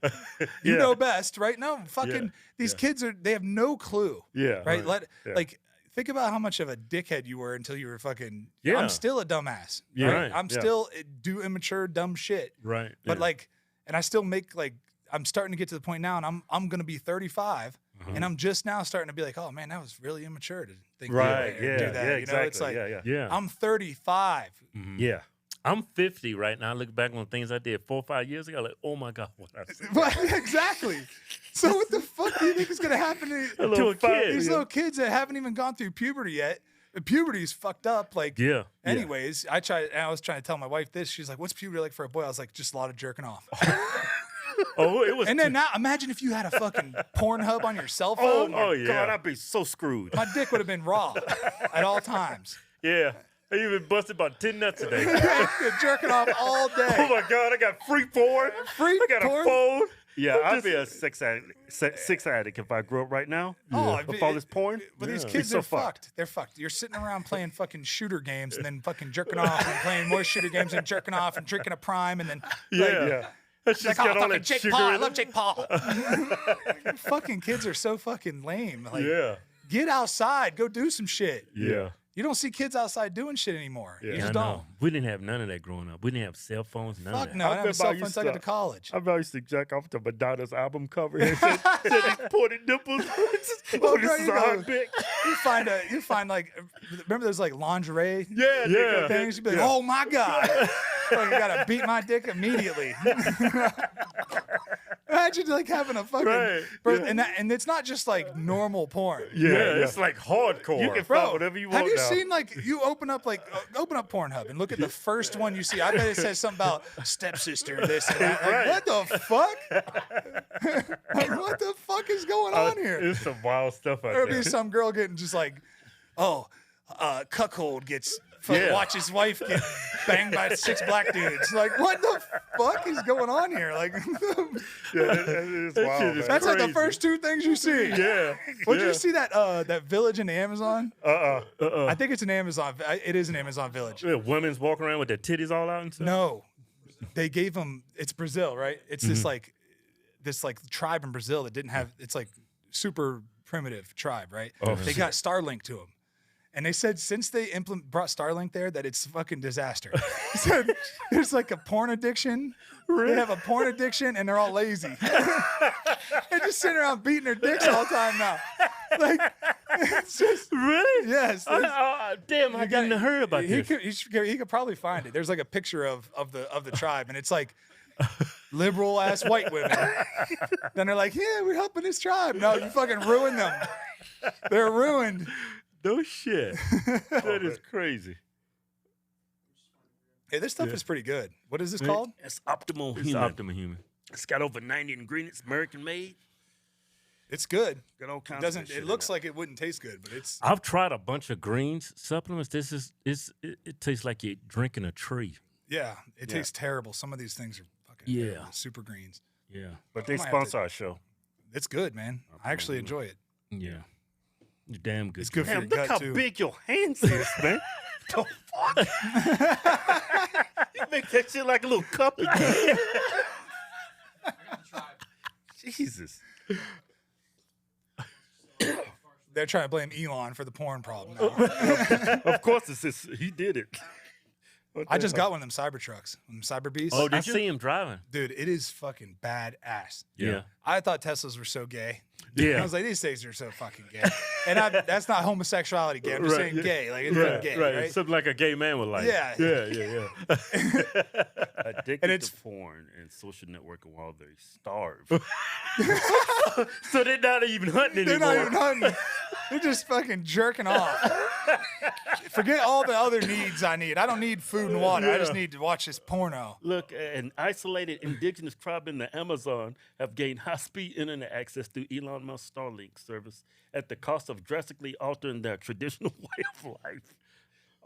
You Yeah. know best, right? No, fucking these kids they have no clue. Yeah. Right? Yeah. Like think about how much of a dickhead you were until you were fucking Yeah. I'm still a dumbass. Yeah. Right? Right. I'm Yeah. still do immature dumb shit. Right. But like and I still make like I'm starting to get to the point now and I'm going to be 35 and I'm just now starting to be like, "Oh man, that was really immature to think Right. that way or Yeah. do that." Yeah. You know, Exactly. it's like yeah. Yeah. I'm 35. Yeah. I'm 50 right now. I look back on things I did 4 or 5 years ago. Like, oh my God, what I said. Well, exactly. So what the fuck do you think is going to happen To a kid. these little kids that haven't even gone through puberty yet? Puberty's fucked up. Like, Yeah. anyways, I was trying to tell my wife this. She's like, "What's puberty like for a boy?" I was like, "Just a lot of jerking off." Oh, it was. And then now, imagine if you had a fucking Pornhub on your cell phone. Oh yeah. God, I'd be so screwed. My dick would have been raw at all times. yeah. I even busted about 10 nuts a day. Jerking off all Oh day. my God, I got free porn. Free I got porn? a phone. Yeah, I'd be a sex addict if I grew up right now. Oh, With all this porn. But these Yeah. kids It's so are fucked. They're fucked. You're sitting around playing fucking shooter games and then fucking jerking off and playing more shooter games and jerking off and drinking a prime and then Yeah. That's like, just "Oh, got all fucking that Jake sugar Paul. I in love it. Jake Paul." Fucking kids are so fucking lame. Like, Yeah. get outside. Go do some shit. Yeah. You don't see kids outside doing shit anymore. Yeah. You I just know. don't. We didn't have none of that growing up. We didn't have cell phones, none of Fuck that. no. I I didn't have a cell remember I phone until I got to used to- college. I used to jack off to Madonna's album cover and said his pointed nipples. Well, This bro, is you a know, hot bitch. You find like remember those like lingerie Yeah. Yeah. things? You'd be like, "Oh my God." Like, I gotta beat my dick immediately. Imagine like having a fucking Right. bro, and it's not just like normal porn. Yeah. It's like hardcore. You can Bro, find whatever you want have you now. seen like you open up Pornhub and look at the first one you see? I bet it says something about stepsister, this and that. Like, Right. what the fuck? Like, what the fuck is going on here? There's some wild stuff out There'll there. be some girl getting just like, cuckold gets Yeah. watch his wife get banged by 6 black dudes. Like, what the fuck is going on here? Like, Yeah, it is wild, shit is man. that's like the crazy. first 2 things you see. Yeah. Would yeah. you see that village in the Amazon? Uh-uh. I think it's an Amazon. It is an Amazon village. Yeah, women's walking around with their titties all out and stuff. No, they gave them. It's Brazil, right? It's this like tribe in Brazil that didn't have. It's like super primitive tribe, right? They got Starlink to them. And they said since they brought Starlink there, that it's fucking disaster. So there's like a porn addiction. They have a porn addiction, and they're all lazy. They're just sitting around beating their dicks all the time now. Like, it's just Really? yes. Damn, I didn't heard about He this. could probably find it. There's like a picture of the tribe, and it's like liberal ass white women. Then they're like, "Yeah, we're helping this tribe." No, you fucking ruined them. They're ruined. No shit. That is crazy. Hey, this stuff is pretty good. What is this called? It's Optimal It's Human. Optimal Human. It's got over 90 ingredients, American made. It's good. Got all kinds It doesn't. of shit It in looks there. like it wouldn't taste good, but it's. I've tried a bunch of greens supplements. It tastes like you're drinking a tree. Yeah, it tastes terrible. Some of these things are fucking Yeah. terrible. Super greens. Yeah. But they might have sponsor to- our show. It's good, man. I actually enjoy it. Yeah. You're damn good. It's good for Damn, your look gut how too. big your hands is, man. The fuck? You make that shit like a little cup again. Jesus. They're trying to blame Elon for the porn problem. now. Of course, he did it. I just got one of them Cybertrucks, them Cyber Beasts. Oh, I did you? see him driving. Dude, it is fucking badass. Yeah. I thought Teslas were so gay. Yeah. I was like, these things are so fuking gay. And that's not homosexuality gay. I'm just Right, saying yeah. gay. Like, it's fucking gay, right? Something like a gay man would like. Yeah. Yeah. Addicted And it's- to porn and social networking while they starve. So they're not even hunting They're anymore. not even hunting. They're just fucking jerking off. Forget all the other needs I need. I don't need food and water. I just need to watch this porno. Look, an isolated indigenous tribe in the Amazon have gained high-speed internet access through Elon Musk's Starlink service at the cost of drastically altering their traditional way of life.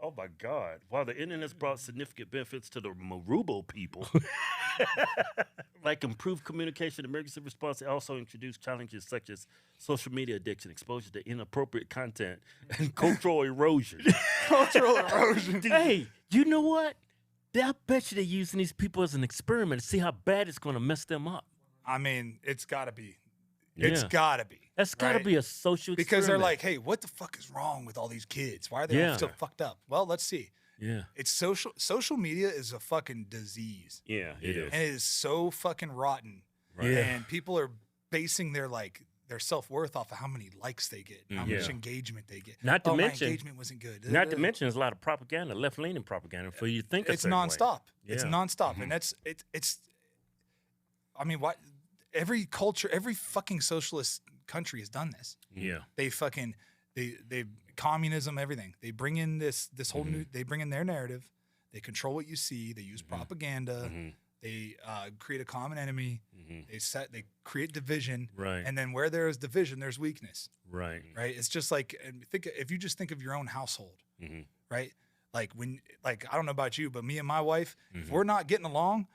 Oh my God. While the internet's brought significant benefits to the Marubo people, like improved communication, emergency response, it also introduced challenges such as social media addiction, exposure to inappropriate content, and cultural erosion. Cultural erosion. Hey, you know what? I bet you they're using these people as an experiment to see how bad it's going to mess them up. I mean, it's got to be. It's Yeah. got to be. That's got to right? be a social Because they're experiment. like, hey, what the fuck is wrong with all these kids? Why are they all Yeah. so fucked up? Well, let's see. yeah. It's social media is a fucking disease. Yeah, it is. And it is so fucking rotten. Right. Yeah. And people are basing their self-worth off of how many likes they get, how much Yeah. engagement they get. Not to my mention- engagement wasn't good. Not to mention, there's a lot of propaganda, left-leaning propaganda, for you to think a it's certain way. nonstop. It's Yeah. nonstop, and it's. I mean, what? Every culture, every fucking socialist country has done this. Yeah. They fucking they communism, everything. They bring in this whole new. They bring in their narrative. They control what you see. They use propaganda. They create a common enemy. They create division. Right. And then where there is division, there's weakness. Right. Right. It's just like if you just think of your own household, right? Like I don't know about you, but me and my wife, if we're not getting along,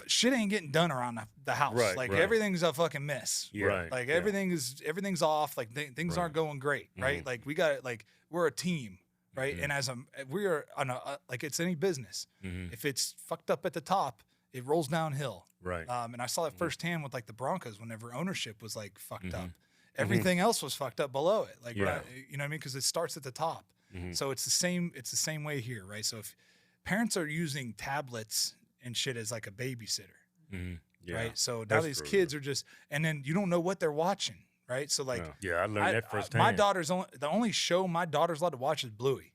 shit ain't getting done around the house. Right, like right. everything's a fucking mess. Yeah. Right. Like Yeah. everything's off. Like things aren't going great. Right. Like we're a team. Right. And we are on like it's any business. If it's fucked up at the top, it rolls downhill. Right. And I saw that firsthand with like the Broncos whenever ownership was like fucked up. Everything else was fucked up below it. Like, Yeah. you know what I mean? Because it starts at the top. So it's the same way here, right? So if parents are using tablets and shit as like a babysitter, Yeah. right? So now That's these true, kids are just, and then you don't know what they're watching, right? So like, Yeah. Yeah, I learned that firsthand. my daughter's the only show my daughter's allowed to watch is Bluey.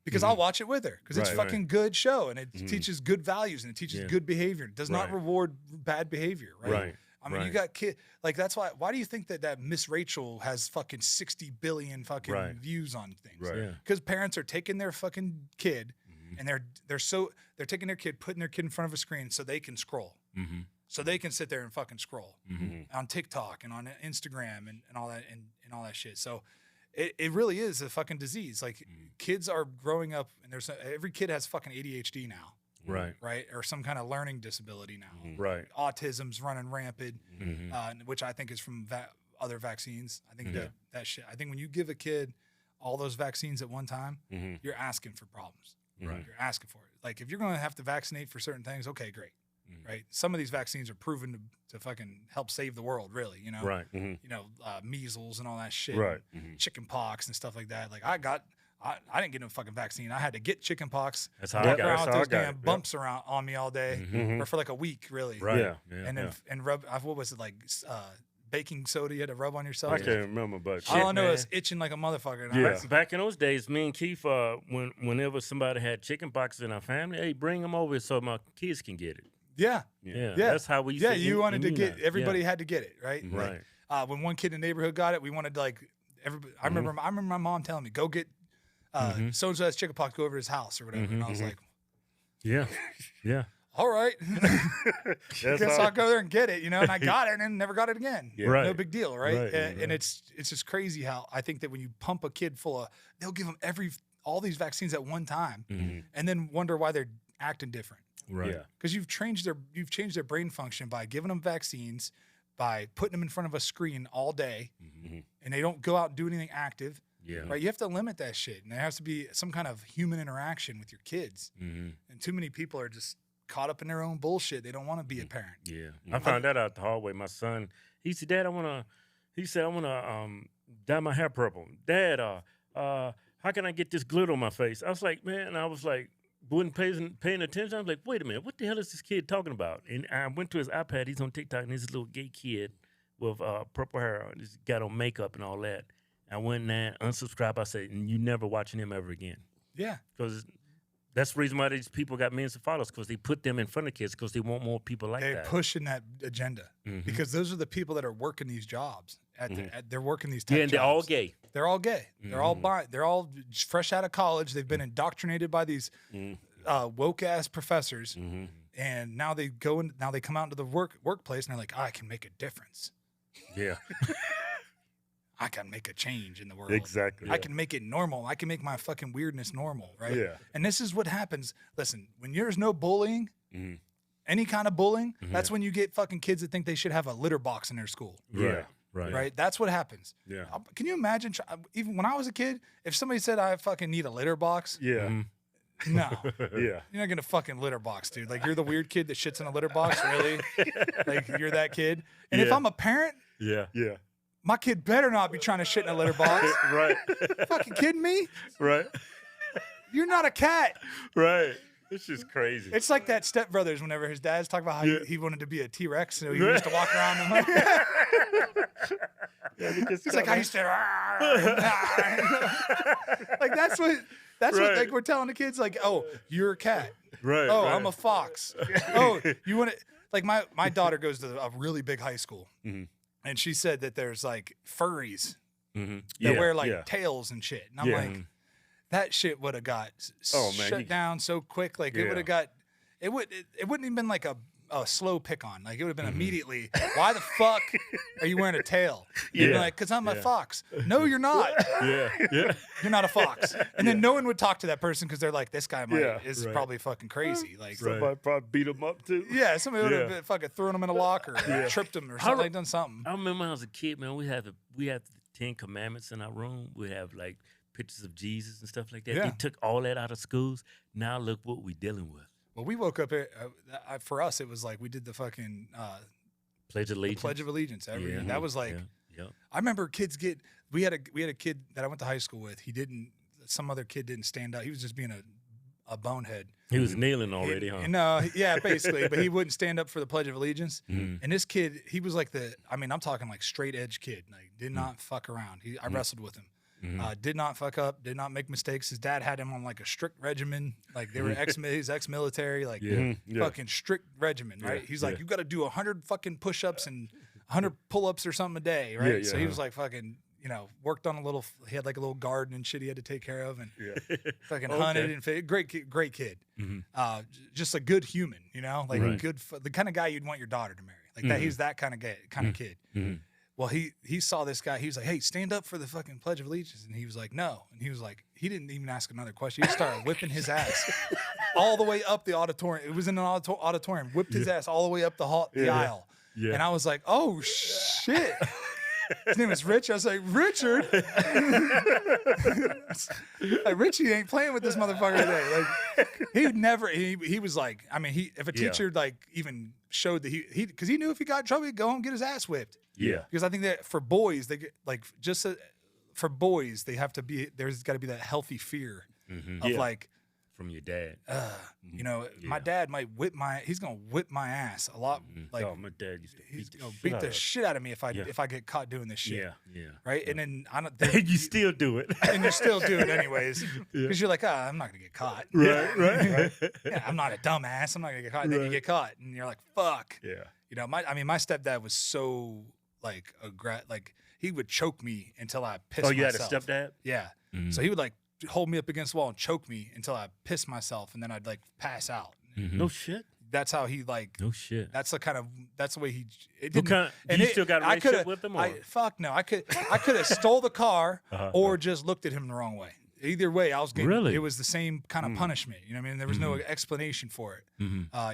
Because I'll watch it with her because it's Right, fucking good show and it teaches good values and it teaches Yeah. good behavior. It does not Right. reward bad behavior, right? Right. I mean, you Right. got kid like that's why do you think that Miss Rachel has fucking 60 billion fucking Right. views on things? Right. Yeah. Because parents are taking their fucking kid and they're taking their kid, putting their kid in front of a screen so they can scroll. So they can sit there and fucking scroll on TikTok and on Instagram and all that and all that shit. So it really is a fucking disease. Like kids are growing up and every kid has fucking ADHD now, Right. right? Or some kind of learning disability now. Right. Autism's running rampant, which I think is from other vaccines. I think that shit. I think when you give a kid all those vaccines at one time, you're asking for problems. Right. You're asking for it. Like if you're going to have to vaccinate for certain things, okay, great. Right. Some of these vaccines are proven to fucking help save the world, really. You know. Right. You know, measles and all that shit. Right. Chicken pox and stuff like that. Like I didn't get no fucking vaccine. I had to get chicken pox. That's how I Walk got it. around That's with how I those got damn it. Yep. bumps around on me all day, or for like a week, really. Right. Yeah. And then and rub. What was it like? Baking soda you had to rub on yourself. I can't remember, but All I know man. is itching like a motherfucker. And Yeah. Back in those days, me and Keith, whenever somebody had chicken pox in our family, hey, bring them over so my kids can get it. Yeah. Yeah. Yeah. That's how we used Yeah. to You wanted to get immunize. everybody had to get it, right? Right. Like, when one kid in the neighborhood got it, we wanted to like everybody. I remember my mom telling me, "Go get so and so has chicken pox. Go over to his house or whatever." And I was like, Yeah. Yeah. All right. Guess I'll go there and get it, and I got it and then never got it again. Yeah. Right. No big deal, right? Right, And it's just crazy how I think that when you pump a kid full of, they'll give them all these vaccines at one time and then wonder why they're acting different. Right. Yeah. Because you've changed their brain function by giving them vaccines, by putting them in front of a screen all day, and they don't go out and do anything active. Yeah. Right. You have to limit that shit, and there has to be some kind of human interaction with your kids. And too many people are just caught up in their own bullshit. They don't want to be a parent. Yeah. I found that out the hard way. My son, he said, Dad, I want to dye my hair purple. Dad, how can I get this glitter on my face? I was like, man, and I was like, wasn't paying attention. I was like, wait a minute, what the hell is this kid talking about? And I went to his iPad. He's on TikTok, and he's a little gay kid with purple hair. He's got on makeup and all that. I went in there, unsubscribed. I said, and you never watching him ever again. Yeah. Because that's the reason why these people got millions of followers, because they put them in front of kids because they want more people like They're that. pushing that agenda because those are the people that are working these jobs. They're working these tech Yeah, and they're jobs. all gay. They're all gay. They're all they're all fresh out of college. They've been indoctrinated by these woke ass professors, and now they come out into the workplace and they're like, I can make a difference. Yeah. I can make a change in the world. Exactly. I can make it normal. I can make my fucking weirdness normal, right? Yeah. And this is what happens. Listen, when there's no bullying, any kind of bullying, that's when you get fucking kids that think they should have a litter box in their school. Yeah. Right? That's what happens. Yeah. Can you imagine, even when I was a kid, if somebody said I fucking need a litter box, Yeah. no. Yeah. You're not gonna fucking litter box, dude. Like, you're the weird kid that shits in a litter box, really? Like, you're that kid. And if Yeah. I'm a parent, Yeah. Yeah. my kid better not be trying to shit in a litter box. Right. Fucking kidding me? Right. You're not a cat. Right. It's just crazy. It's like that Step Brothers whenever his dad's talking about how Yeah. he wanted to be a T-Rex, so he used to walk around and he's like, I used to like that's what Right. like we're telling the kids, like, oh, you're a cat. Right. Oh, right. I'm a fox. Oh, you want to, like, my daughter goes to a really big high school, and she said that there's like furries that wear like tails and shit, and I'm like, that shit would have got shut down so quick. Like, it would have got, it wouldn't even been like a slow pick on. Like, it would have been immediately, why the fuck are you wearing a tail? You'd be like, because I'm a fox. No, you're not. Yeah. Yeah. You're not a fox. And then no one would talk to that person because they're like, this guy is right. probably fucking crazy. Like, Somebody probably beat him up too. yeah, somebody would have been fucking thrown him in a locker or tripped him or something. They done something. I remember when I was a kid, man, we had the 10 Commandments in our room. We have like pictures of Jesus and stuff like that. Yeah. They took all that out of schools. Now look what we're dealing with. Well, we woke up here, for us, it was like we did the fucking Pledge of Allegiance. Pledge of Allegiance every year. Yeah. That was like, Yeah. I remember kids we had a kid that I went to high school with. Some other kid didn't stand up. He was just being a bonehead. He was kneeling already, huh? No, yeah, basically, but he wouldn't stand up for the Pledge of Allegiance. And this kid, he was like I'm talking like straight edge kid. Like, did not fuck around. I wrestled with him. Did not fuck up, did not make mistakes. His dad had him on like a strict regimen. Like, they were he's ex-military, like fucking strict regimen, right? He's like, you got to do 100 fucking push-ups and 100 pull-ups or something a day, right? Yeah, so he was like fucking, worked on he had like a little garden and shit he had to take care of, and fucking hunted and great kid. Just a good human, like the kind of guy you'd want your daughter to marry. Like that, he's that kind of kid. Well, he saw this guy. He was like, hey, stand up for the fucking Pledge of Allegiance. And he was like, no. And he was like, he didn't even ask another question. He just started whipping his ass all the way up the auditorium. It was in an auditorium. Whipped his ass all the way up the aisle. Yeah. And I was like, oh, shit. His name was Rich. I was like, Richard. Like, Richie ain't playing with this motherfucker today. Like, he would never, he was like, if a teacher like even showed that because he knew if he got in trouble, he'd go home and get his ass whipped. Yeah. Because I think that for boys, they get like, for boys, they have to be, there's got to be that healthy fear of like, from your dad. My dad might he's gonna whip my ass a lot. Like, my dad used to he's gonna beat the shit out of me if I get caught doing this shit. Yeah. Right. And then I don't. And you still do it. And you still do it anyways because you're like, I'm not gonna get caught. Right. Yeah, I'm not a dumbass. I'm not gonna get caught. And then you get caught, and you're like, fuck. Yeah. My stepdad was so like he would choke me until I pissed myself. Oh, you had a stepdad? Yeah. So he would like hold me up against the wall and choke me until I piss myself, and then I'd like pass out. No shit. That's how he like. No shit. That's the way he. It What didn't, kind? You still got a I relationship coulda- with him? Or? Fuck no. I could have stole the car or just looked at him the wrong way. Either way, I was getting. Really? It was the same kind of punishment. You know what I mean? There was no explanation for it.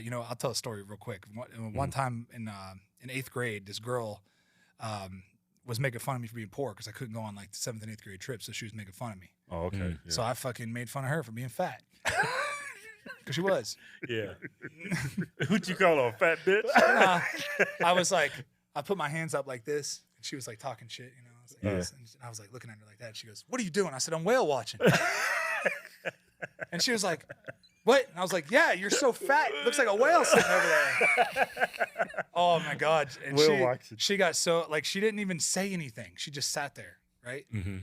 You know, I'll tell a story real quick. One time in 8th grade, this girl was making fun of me for being poor because I couldn't go on like the 7th and 8th grade trips, so she was making fun of me. Oh, okay. Yeah. So I fucking made fun of her for being fat. Because she was. Yeah. What'd you call her, a fat bitch? I was like, I put my hands up like this, and she was like talking shit, you know. I was like, Yeah. yes. And I was like looking at her like that. And she goes, "What are you doing?" I said, "I'm whale watching." And she was like, "What?" And I was like, "Yeah, you're so fat. It looks like a whale sitting over there." Oh my God. And Whale watching. she got so, like, she didn't even say anything. She just sat there, right? Mm-hmm.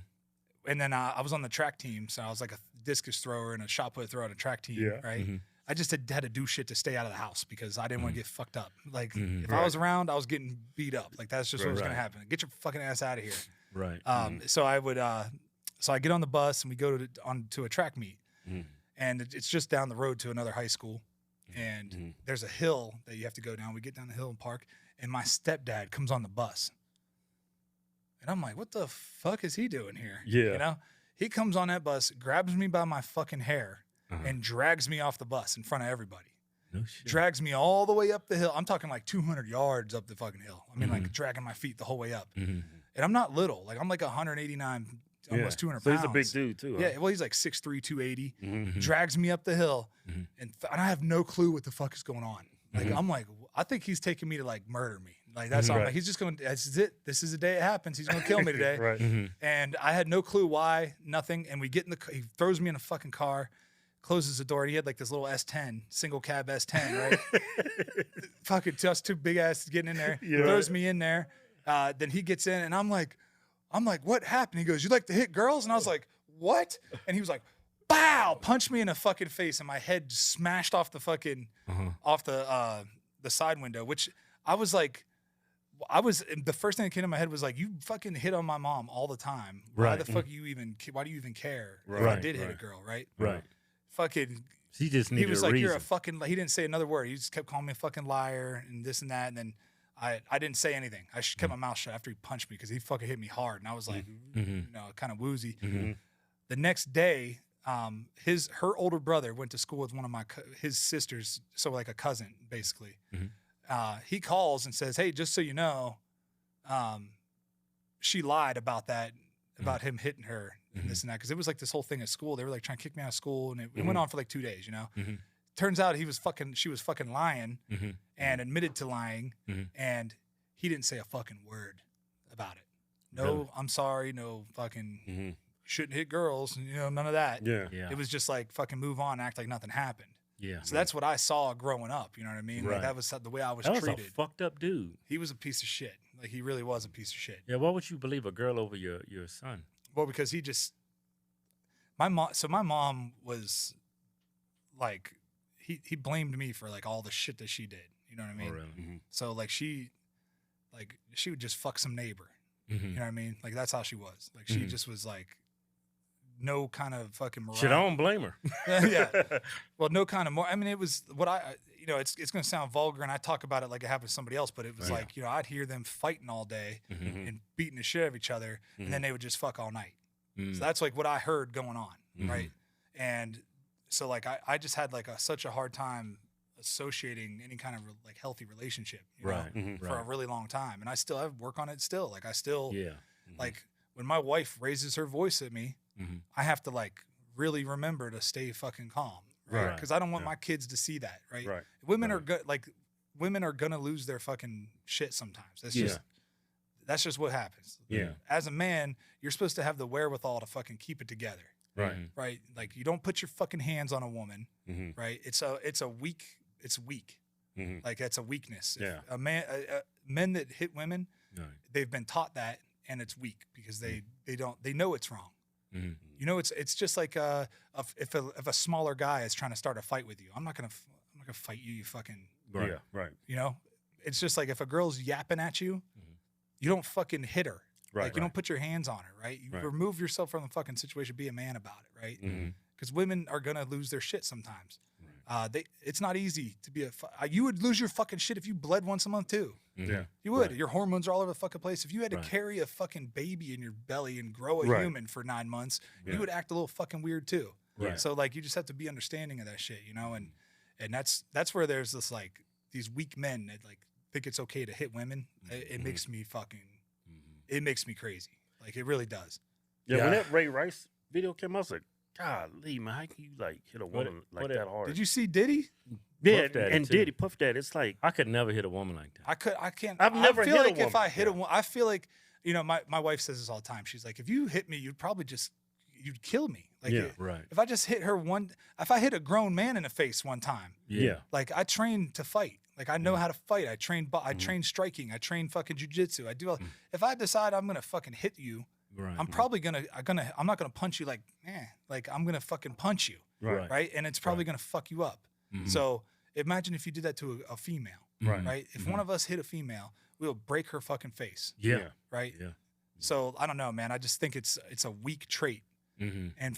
And then I was on the track team, so I was like a discus thrower and a shot put thrower on a track team, Yeah. right? I just had to do shit to stay out of the house because I didn't want to get fucked up. Like, if I Right. was around, I was getting beat up. Like, that's just what was Right. going to happen. Get your fucking ass out of here. Right. So I would, so I get on the bus and we go to a track meet, and it's just down the road to another high school, and there's a hill that you have to go down. We get down the hill and park, and my stepdad comes on the bus, and I'm like, "What the fuck is he doing here?" Yeah. You know, he comes on that bus, grabs me by my fucking hair, and drags me off the bus in front of everybody. No shit. Drags me all the way up the hill. I'm talking like 200 yards up the fucking hill. I mean, like dragging my feet the whole way up. And I'm not little. Like, I'm like 189, almost 200 So pounds. he's a big dude too. Huh? Yeah, well, he's like 6'3", 280. Drags me up the hill, and I have no clue what the fuck is going on. Like, I'm like, I think he's taking me to like murder me. Like, that's all. I'm like, he's just going. This is it. This is the day it happens. He's going to kill me today. Right. And I had no clue why. Nothing. And we get in the. He throws me in a fucking car, closes the door, and he had like this little S10, single cab S10, right? Fucking just two big asses getting in there. Yeah. Throws me in there. Then he gets in, and I'm like, what happened? He goes, "You like to hit girls?" And I was like, "What?" And he was like, "Bow!" Punched me in the fucking face, and my head smashed off the fucking off the side window. Which I was like, the first thing that came to my head was like, "You fucking hit on my mom all the time. Why Right. the fuck why do you even care if I Right, did hit a right. girl, right?" Right. Fucking. He just He needed was a like, reason. "You're a fucking." He didn't say another word. He just kept calling me a fucking liar and this and that. And then I didn't say anything. I kept my mouth shut after he punched me because he fucking hit me hard. And I was like, you know, kind of woozy. The next day, her older brother went to school with one of his sisters, so like a cousin basically. He calls and says, "Hey, just so you know, she lied about that, about him hitting her and this and that, because it was like this whole thing at school. They were like trying to kick me out of school, and it went on for like 2 days, you know." Turns out she was fucking lying and admitted to lying, and he didn't say a fucking word about it. No, Really? I'm sorry, no fucking shouldn't hit girls, you know, none of that. Yeah. Yeah. It was just like fucking move on, act like nothing happened. Yeah. So that's what I saw growing up, you know what I mean? Like, Right. that was the way I was That was treated. a fucked up dude. He was a piece of shit. Like, he really was a piece of shit. Yeah. Why would you believe a girl over your son? Well, because he just my mom was like, he blamed me for like all the shit that she did. You know what I mean? Oh, really? So like she would just fuck some neighbor. You know what I mean? Like, that's how she was. Like, she just was like no kind of fucking morale. Shit, I don't blame her. Yeah. Well, no kind of more. I mean, it was what you know, it's going to sound vulgar, and I talk about it like it happened to somebody else, but it was like, you know, I'd hear them fighting all day and beating the shit out of each other, and then they would just fuck all night. So that's like what I heard going on, right? And so like I just had like such a hard time associating any kind of like healthy relationship, you know, for a really long time, and I still have work on it still. Like, I still like when my wife raises her voice at me, I have to like really remember to stay fucking calm, right? Because I don't want my kids to see that, right? Right. Women are good. Like, women are gonna lose their fucking shit sometimes. That's just what happens. Yeah. As a man, you're supposed to have the wherewithal to fucking keep it together, Right. right? Like, you don't put your fucking hands on a woman, right? It's weak. Like, that's a weakness. Yeah. A man, men that hit women, Right. they've been taught that, and it's weak because they know it's wrong. You know, it's just like if a smaller guy is trying to start a fight with you, I'm not gonna fight you. You fucking, Right. Yeah. Right. you know. It's just like if a girl's yapping at you, you don't fucking hit her. Right. Like, you don't put your hands on her, right? You Right. remove yourself from the fucking situation. Be a man about it, right? Mm-hmm. Because women are gonna lose their shit sometimes. It's not easy to be you would lose your fucking shit if you bled once a month too. Yeah. You would. Right. Your hormones are all over the fucking place. If you had to Right. carry a fucking baby in your belly and grow a Right. human for 9 months, you would act a little fucking weird too. Right. So like you just have to be understanding of that shit, you know, and that's where there's this like these weak men that like think it's okay to hit women. It makes me fucking it makes me crazy. Like it really does. Yeah, Yeah. when that Ray Rice video came out, I was like, golly, man, how can you like hit a woman like that hard? Did you see Diddy? Yeah, Puff Daddy, and too. Diddy Puff Daddy. It's like I could never hit a woman like that. I can't. I've never I feel hit a like if woman. I hit a woman, I feel like, you know, my wife says this all the time. She's like, if you hit me, you'd kill me. Like, Yeah. Right. if I just hit her if I hit a grown man in the face one time, yeah. like I train to fight. Like I know how to fight. I train striking. I train fucking jujitsu. I do all, if I decide I'm going to fucking hit you, Right. I'm probably I'm not going to punch you like I'm going to fucking punch you. Right. Right. And it's probably going to fuck you up. So imagine if you did that to a female. Right. If one of us hit a female, we'll break her fucking face. Yeah. Right. Yeah. So I don't know, man. I just think it's a weak trait. Mm-hmm. And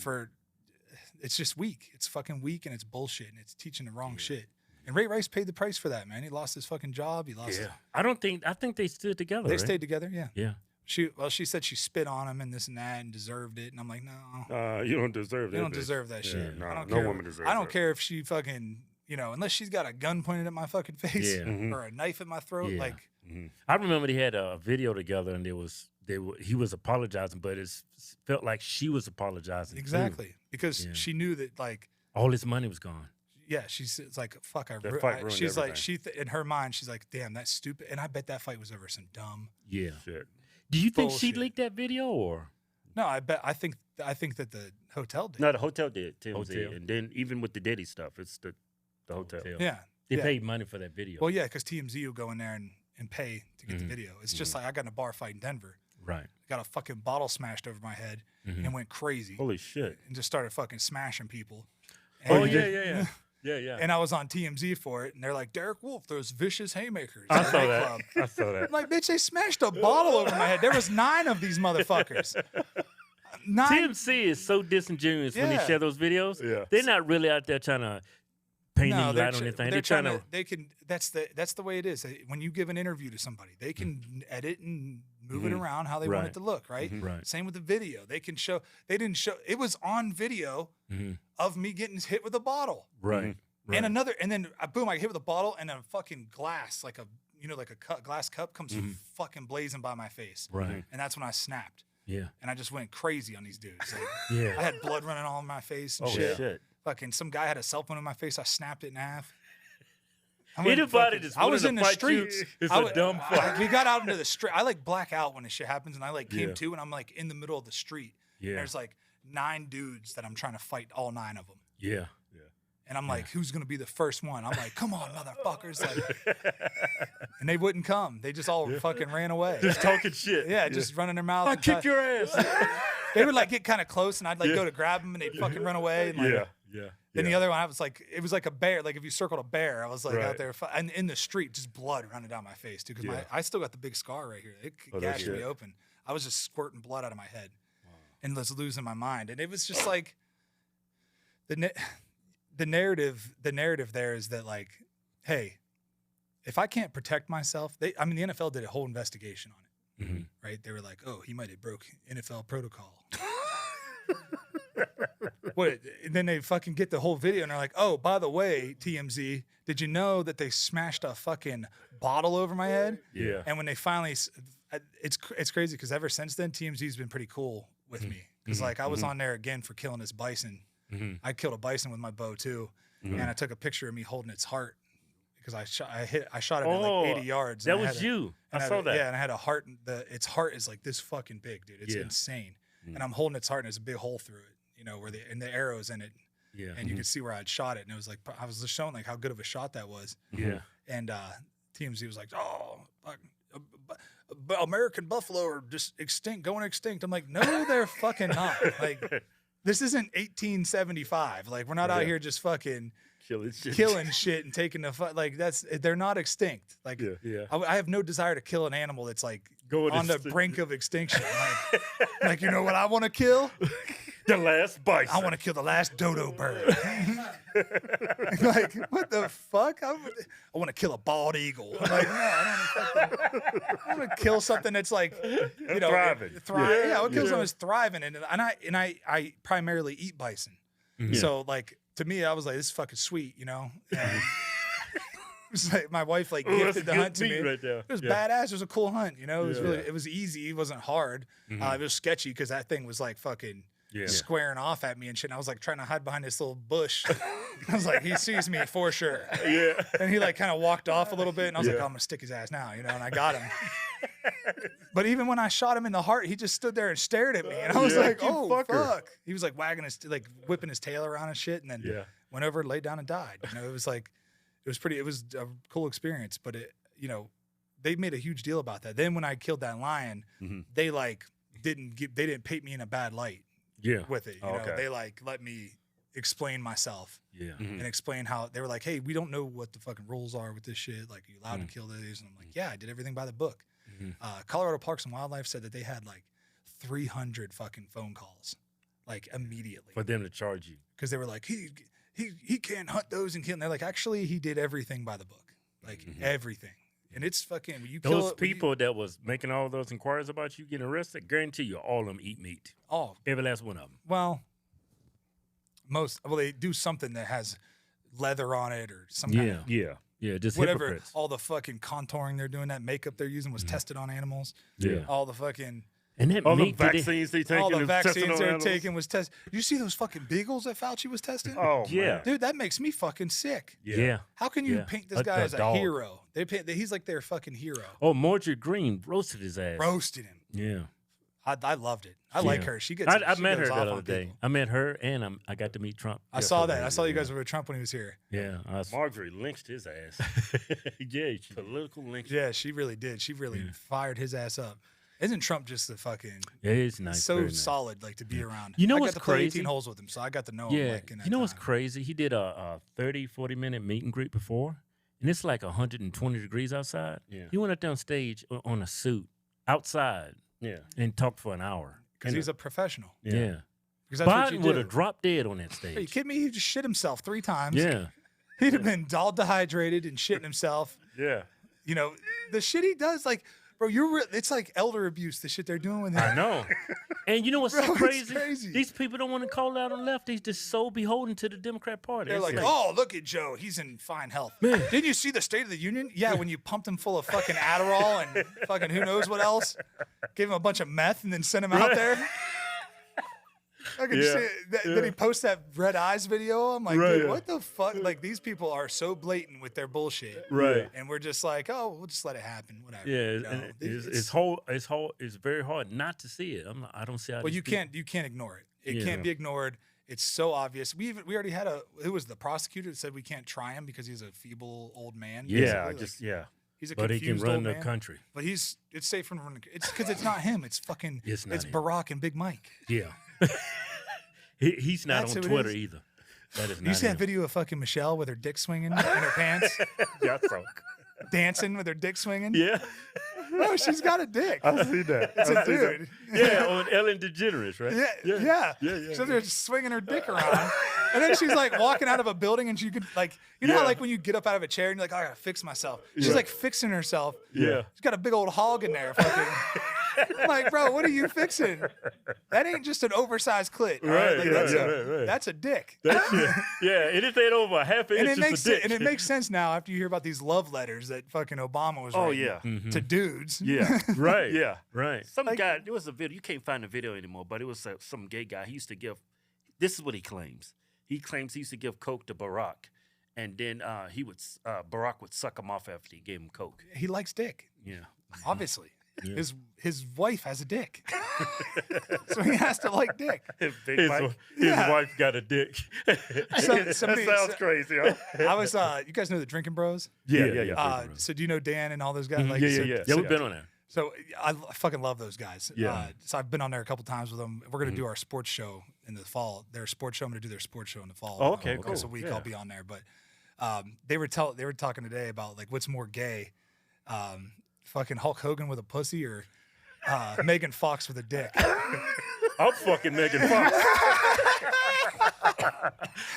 it's just weak. It's fucking weak and it's bullshit and it's teaching the wrong shit. And Ray Rice paid the price for that, man. He lost his fucking job. He lost. Yeah. I think they stood together. They right? stayed together. Yeah. Yeah. She said she spit on him and this and that and deserved it. And I'm like, no, You don't deserve that. you don't bitch. deserve that shit. no, I don't no care. woman deserves I don't that. care if she fucking, you know, unless she's got a gun pointed at my fucking face Yeah. or a knife in my throat. Yeah. Like, I remember they had a video together, and he was apologizing, but it felt like she was apologizing. too. exactly. Because Yeah. she knew that, like, All his money was gone. yeah, she's it's like, fuck, That fight ruined she's like, everything. in her mind, she's like, damn, that's stupid. And I bet that fight was over some dumb. Yeah. Shit. Do you think Bullshit. she leaked that video or? No, I think that the hotel did. No, the hotel did. TMZ. Hotel. And then even with the Diddy stuff, it's the hotel. Yeah. They yeah. paid money for that video. Well, yeah, because TMZ will go in there and pay to get the video. It's just like I got in a bar fight in Denver. Right. Got a fucking bottle smashed over my head and went crazy Holy shit. and just started fucking smashing people. Oh, And- yeah. Yeah. And I was on TMZ for it, and they're like, Derek Wolfe, those vicious haymakers. I at the saw nightclub." that. I saw I'm that. like, bitch, they smashed a bottle over my head. There was 9 of these motherfuckers. 9. TMC is so disingenuous when they Yeah. share those videos. Yeah. They're not really out there trying to paint any they're light on tr- anything. they're They're trying to. They can. That's the way it is. When you give an interview to somebody, they can edit and move it around how they want Right. it to look. Right. Right. Same with the video. They can show. They didn't show. It was on video of me getting hit with a bottle. Right. Right. And then boom, I get hit with a bottle, and then a fucking glass, like a glass cup comes fucking blazing by my face. Right. And that's when I snapped. Yeah. And I just went crazy on these dudes. Like, Yeah. I had blood running all in my face and Oh, shit. shit. Fucking some guy had a cell phone in my face. I snapped it in half. I went Anybody fucking- just I was wanted in to the fight you streets. is I a wa- dumb fuck. We got out into the street. I like black out when this shit happens, and I like came Yeah. to, and I'm like in the middle of the street. Yeah. And there's like 9 dudes that I'm trying to fight, all 9 of them. Yeah. And I'm like, who's gonna be the first one? I'm like, come on, motherfuckers! Like, and they wouldn't come. They just all fucking ran away. Just talking shit. Yeah, just running their mouth. I and kick try- your ass. They would like get kind of close, and I'd like go to grab them, and they'd fucking run away. And, like, Yeah. Then the other one, I was like, it was like a bear. Like if you circled a bear, I was like Right. out there, and in the street, just blood running down my face too. Because I still got the big scar right here. It Oh, no gashed me shit. open. I was just squirting blood out of my head, and was losing my mind. And it was just like the narrative there is that like, hey, if I can't protect myself, the NFL did a whole investigation on it, right? They were like, oh, he might have broke NFL protocol. What? And then they fucking get the whole video and they're like, oh, by the way, TMZ, did you know that they smashed a fucking bottle over my head? Yeah. And when they finally, it's crazy because ever since then, TMZ's been pretty cool with me. Because like I was on there again for killing this bison. I killed a bison with my bow too, and I took a picture of me holding its heart because I shot it at like 80 yards. That and I was had a- you. and I had saw a- that. Yeah, and I had a heart. Its heart is like this fucking big, dude. It's Yeah. insane. And I'm holding its heart, and there's a big hole through it. You know where the arrows in it, Yeah. and you could see where I'd shot it, and it was like I was just showing like how good of a shot that was. Yeah. And TMZ was like, oh, fuck, American buffalo are just going extinct. I'm like, no, they're fucking not. Like, this isn't 1875. Like, we're not out here just fucking killing shit and taking the like they're not extinct. Like, Yeah. I have no desire to kill an animal that's like Going on the extinct. brink of extinction. Like, you know what I want to kill? The last bison. I want to kill the last dodo bird. Like, what the fuck? I want to kill a bald eagle. I'm like, no, I want to kill something that's like, you know, Thriving. Yeah, I want to kill something that's thriving. And I primarily eat bison. So like, to me, I was like, this is fucking sweet, you know? And it was like my wife like gifted the hunt to me. Right there. It was badass. It was a cool hunt, you know? It was really, it was easy. It wasn't hard. It was sketchy because that thing was like fucking squaring off at me and shit. And I was like trying to hide behind this little bush. I was like, he sees me for sure. Yeah. And he like kind of walked off a little bit. And I was like, oh, I'm going to stick his ass now, you know? And I got him. But even when I shot him in the heart, he just stood there and stared at me. And I was like, oh, fuck. He was like wagging his, like whipping his tail around and shit. And then went over, laid down and died. You know, it was like, it was a cool experience. But it, you know, they made a huge deal about that. Then when I killed that lion, they like they didn't paint me in a bad light with it. You know, they like let me explain myself and explain how they were like, hey, we don't know what the fucking rules are with this shit. Like, are you allowed to kill these? And I'm like, yeah, I did everything by the book. Colorado Parks and Wildlife said that they had like 300 fucking phone calls, like immediately For them to charge you. because they were like, he can't hunt those and kill. And they're like, actually, he did everything by the book, like everything. And it's fucking you kill Those people that was making all those inquiries about you getting arrested, guarantee you all of them eat meat. Oh, Every last one of them. well, they do something that has leather on it or some kind of Yeah, just whatever. hypocrites. All the fucking contouring they're doing, that makeup they're using was tested on animals. Yeah. All the fucking And that All the meat that they- vaccines they taking. all the is tested vaccines on they're animals. taking was tested. You see those fucking beagles that Fauci was testing? Oh, Yeah. man. Dude, that makes me fucking sick. Yeah. How can you Yeah. paint this A- guy a as a dog. hero? He's like their fucking hero. Oh, Marjorie Green roasted his ass. Roasted him. Yeah. I loved it. I like Yeah. her. She gets. I she met her goes the off other on day. people. I met her and I got to meet Trump. I saw that. I yesterday. saw you guys were with Trump when he was here. Yeah. Marjorie lynched his ass. Yeah. she- Political lynch. Yeah, she really did. She really fired his ass up. Isn't Trump just the fucking Yeah, it's nice. so very nice. solid, like to be around? You know I what's got to play crazy? 18 holes with him, so I got to know him. Yeah. Like, in that You know what's time. crazy? He did a 30, 40-minute meet and greet before, and it's like 120 degrees outside. Yeah. He went up there on stage on a suit outside Yeah. and talked for an hour. Because he's a professional. Yeah. Because that's what you Biden would do. have dropped dead on that Are you stage. kidding me? He just shit himself 3 times. Yeah. He'd have been all dehydrated and shitting himself. Yeah. You know, the shit he does, like, bro, it's like elder abuse, the shit they're doing with him. I know. And you know what's so Bro, it's crazy? crazy. These people don't want to call out on the left. They're just so beholden to the Democrat Party. They're It's like, oh, look at Joe. He's in fine health. Didn't you see the State of the Union? Yeah, when you pumped him full of fucking Adderall and fucking who knows what else. Gave him a bunch of meth and then sent him out there. I could see then he posts that red eyes video. I'm like, dude, what the fuck? Like, these people are so blatant with their bullshit. Right. And we're just like, oh, we'll just let it happen. Whatever. Yeah, You know, and it's very hard not to see it. I don't see how. Well, these you can't ignore it. It Yeah. can't be ignored. It's so obvious. We already had who was the prosecutor that said we can't try him because he's a feeble old man. Yeah. basically? Just He's a But he confused can run old the man. country. But it's safe from running. It's because it's not him. It's fucking. It's not him. Barack and Big Mike. Yeah. He's not That's on who it Twitter is. either. That is not You see that him. video of fucking Michelle with her dick swinging in her pants, yeah. So. dancing with her dick swinging? Yeah. No, she's got a dick. I see that. It's I a see that. dude. Yeah, on Ellen DeGeneres, right? Yeah. So they're swinging her dick around. And then she's like walking out of a building and she could like, you know how like when you get up out of a chair and you're like, oh, I gotta fix myself. She's like fixing herself. Yeah. She's got a big old hog in there. Fucking. I'm like, bro, what are you fixing? That ain't just an oversized clit. All right. Like, that's a dick. Yeah, it is over a half an And inch. it makes dick. and it makes sense now after you hear about these love letters that fucking Obama was Oh, writing yeah. to dudes. Yeah. right. Yeah. Right. Some guy, there was a video. You can't find the video anymore, but it was some gay guy. He used to give, this is what he claims. He claims he used to give coke to Barack. And then Barack would suck him off after he gave him coke. He likes dick, Yeah. obviously. His wife has a dick. So he has to like dick. Big His Mike. wife got a dick. That sounds crazy, huh? I was you guys know the Drinking Bros? Yeah. So do you know Dan and all those guys? Like, Yeah, Yeah, we've been on there. So I fucking love those guys. Yeah. So I've been on there a couple times with them. We're gonna do our sports show in the fall. Their sports show. I'm gonna do their sports show in the fall. Oh, okay, Once a cool. week Yeah. I'll be on there. But they were talking today about like what's more gay, fucking Hulk Hogan with a pussy or Megan Fox with a dick. I'm fucking Megan Fox.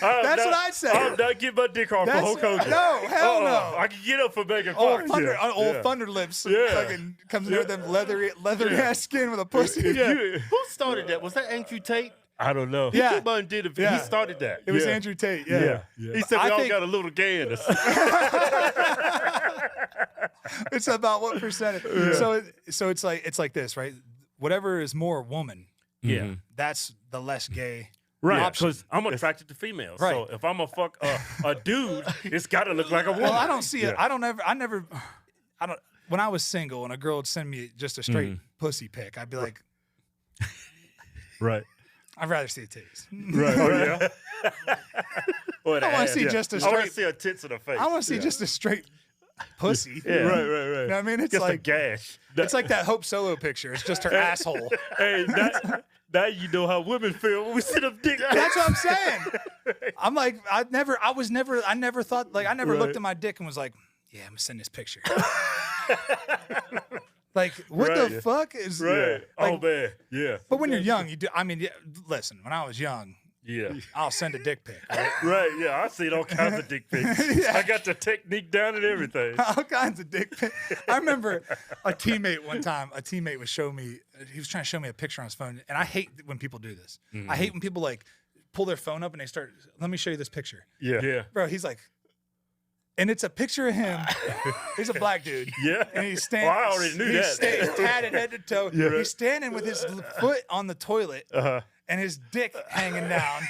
That's what I'd say. I'm not getting my dick hard for Hulk Hogan. No, hell no. I can get up for Megan Old Fox. Thunder Lips. Yeah. Fucking comes in there with them leathery ass skin with a pussy. Who started that? Was that Andrew Tate? I don't know. Yeah. He came on and did it. Yeah. He started that. It was Andrew Tate. Yeah. He said we all got a little gay in us. It's about what percentage. So it's like this, right? Whatever is more woman, that's the less gay. Right, option. because I'm attracted to females. Right. So if I'm a fuck a dude, it's got to look like a woman. Well, I don't see it. I don't. When I was single and a girl would send me just a straight pussy pic, I'd be like, Right. I'd rather see the titties. Right. Oh, yeah. Or the I want ass. to see just a I want to straight. see her tits in her face. I want to see just a straight pussy. Yeah. Right. You know what I mean? It's Just a like gash. it's like that Hope Solo picture. It's just her asshole. Hey, now you know how women feel when we sit up dick. That's what I'm saying. I'm like, I never thought, like, I never looked at my dick and was like, yeah, I'm gonna send this picture. Like, what the fuck is Right. Like, Oh, man. Yeah. But when you're young, you do. I mean, listen. When I was young, Yeah. I'll send a dick pic. Right? Right. Yeah. I've seen all kinds of dick pics. I got the technique down and everything. All kinds of dick pics. I remember a teammate one time. A teammate was showing me. He was trying to show me a picture on his phone, and I hate when people do this. I hate when people like pull their phone up and they start. Let me show you this picture, Yeah. Yeah. bro. He's like, and it's a picture of him. He's a black dude. Yeah. And he's standing. Well, I already knew that. He's tatted head to toe. Yeah. He's standing with his foot on the toilet and his dick hanging down,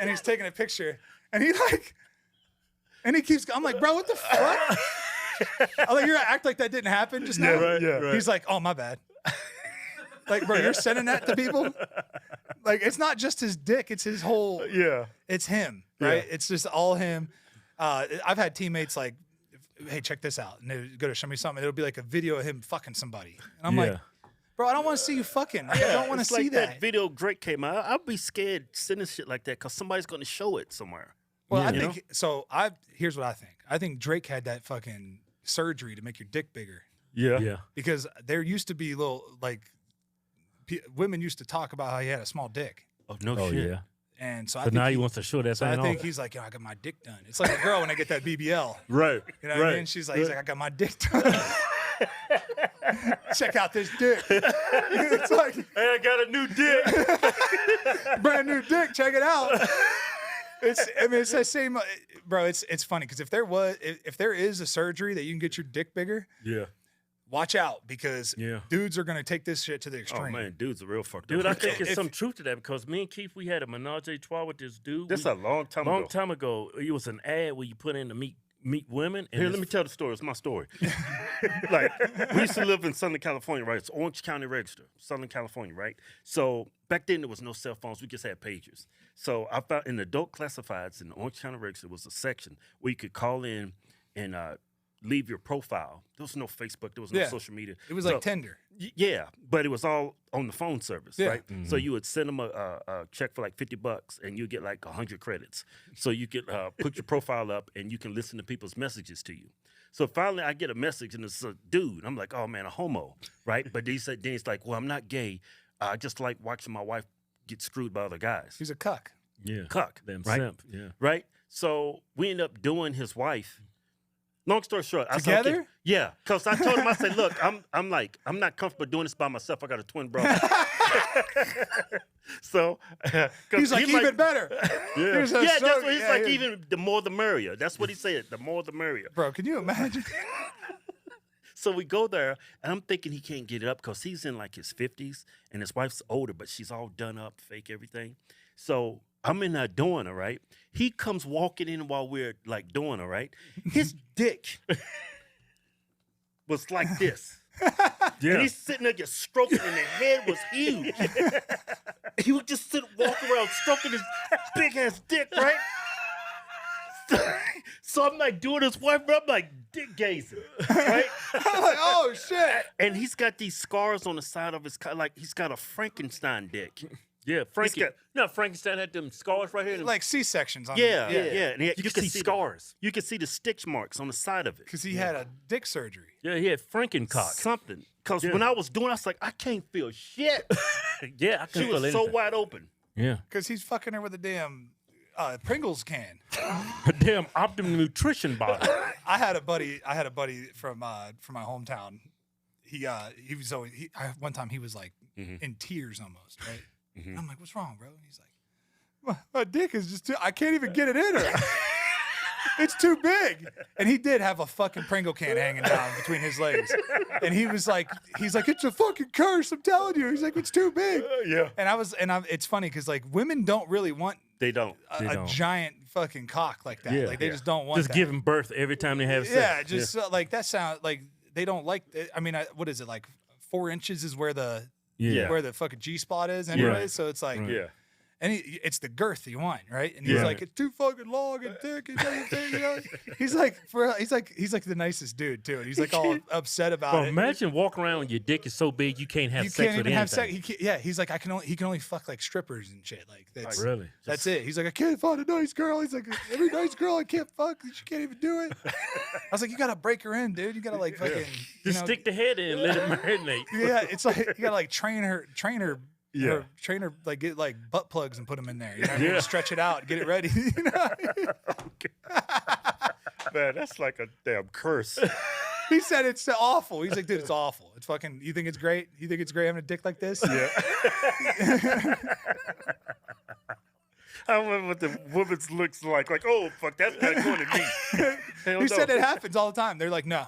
and he's taking a picture. And he keeps. I'm like, bro, what the fuck? I'm like, you're gonna act like that didn't happen just now. Right. Yeah. Right. He's like, oh, my bad. Like, bro, you're sending that to people? Like, it's not just his dick; it's his whole. Yeah. It's him, right? Yeah. It's just all him. I've had teammates like, hey, check this out. And they go to show me something. It'll be like a video of him fucking somebody. And I'm like, bro, I don't want to see you fucking. Like, I don't want to see like that. video Drake came out. I'd be scared sending shit like that because somebody's going to show it somewhere. Well, Yeah. I You think so. Here's what I think. I think Drake had that fucking surgery to make your dick bigger Yeah. Yeah. because there used to be little like women used to talk about how he had a small dick, Oh, no Oh, shit. yeah. and so I But think now he wants to show that So I thing think off. he's like, yo, I got my dick done. It's like a girl when they get that BBL. Right. You know what I mean? She's like, he's like, I got my dick done. Check out this dick. It's like, Hey, I got a new dick. brand new dick. Check it out. It's the same, bro. It's funny because if there is a surgery that you can get your dick bigger, Yeah. watch out because Yeah. dudes are gonna take this shit to the Oh, extreme. man, dude's a real fucked Dude, up. I think it's If- some truth to that because me and Keith, we had a menage a trois with this dude. That's a long time ago. long time ago. It was an ad where you put in to meet women. And Here, it's- let me tell the story. It's my story. Like, we used to live in Southern California, right? It's Orange County Register, Southern California, right? So back then there was no cell phones. We just had pagers. So I found in adult classifieds in the Orange County Register was a section where you could call in and leave your profile. There was no Facebook. There was no Yeah. social media. It was So- like Tinder. Yeah, but it was all on the phone service, Yeah. right? So you would send them a check for like $50, and you get like 100 credits. So you could put your profile up, and you can listen to people's messages to you. So finally, I get a message, and it's a dude. I'm like, oh man, a homo, right? But then he's like, well, I'm not gay. I just like watching my wife get screwed by other guys. He's a cuck. Yeah. Cuck, Them right? simp. Yeah. Right? So we end up doing his wife. Long story short, I said, Together? okay. Yeah, because I told him, I said, look, I'm not comfortable doing this by myself. I got a twin brother. So 'cause He's like, he even better. Yeah, Here's a that's so- what he's yeah, like. yeah. Even the more the merrier. That's what he said. The more the merrier. Bro, can you imagine? So we go there, and I'm thinking he can't get it up because he's in like his 50s, and his wife's older, but she's all done up, fake everything. So I'm in there doing her, right? He comes walking in while we're like doing her, right? His dick was like this. Yeah. And he's sitting there just stroking, and the head was huge. He would just sit, walk around, stroking his big ass dick, right? So I'm like doing his wife, but I'm like dick gazing, right? I'm like, oh shit. And he's got these scars on the side of his, like he's got a Frankenstein dick. Yeah, Frankenstein had them scars right here. Like C-sections on Yeah. him. And you can see scars. You can see the stitch marks on the side of it. Because he had a dick surgery. Yeah, he had Frankencock. Something. Because when I was doing, I was like, I can't feel shit. Yeah, I She couldn't feel was so anything. wide open. Yeah. Because he's fucking her with a damn Pringles can. A damn Optimum Nutrition bottle. I had a buddy from my hometown. He was always one time he was like in tears almost, right? And I'm like, what's wrong, bro? And he's like, my dick is just I can't even get it in her. It's too big. And he did have a fucking Pringle can hanging down between his legs. And he's like, it's a fucking curse, I'm telling you. He's like, it's too big. Yeah. And it's funny because like women don't really want They don't. a giant fucking cock like that. Yeah. Like they just don't want Just that. giving birth every time they have sex. Yeah, just like that sound like they don't like. I mean, what is it like? 4 inches is where the where the fucking G spot is anyway. Right. So it's like, Yeah. and it's the girth you want, right? And he's Yeah. like, it's too fucking long and thick and everything. You know? He's like the nicest dude too, and he's like all upset about Well, it. imagine walking around when your dick is so big you can't have You sex can't with even anything. have sex. He's like, he can only fuck like strippers and shit. Like that's Really? That's it. He's like, I can't find a nice girl. He's like, every nice girl I can't fuck. She can't even do it. I was like, you gotta break her in, dude. You gotta like fucking Just stick the head in and let it marinate. Yeah, it's like you gotta like train her, Yeah. like get like butt plugs and put them in there. You know what I mean? Stretch it out, get it ready. You know? Man, that's like a damn curse. He said it's awful. He's like, dude, it's awful. It's fucking. You think it's great? You think it's great having a dick like this? Yeah. I remember what the woman's looks like. Like, oh, fuck, that's not going to me. Hell He no. said it happens all the time. They're like, no.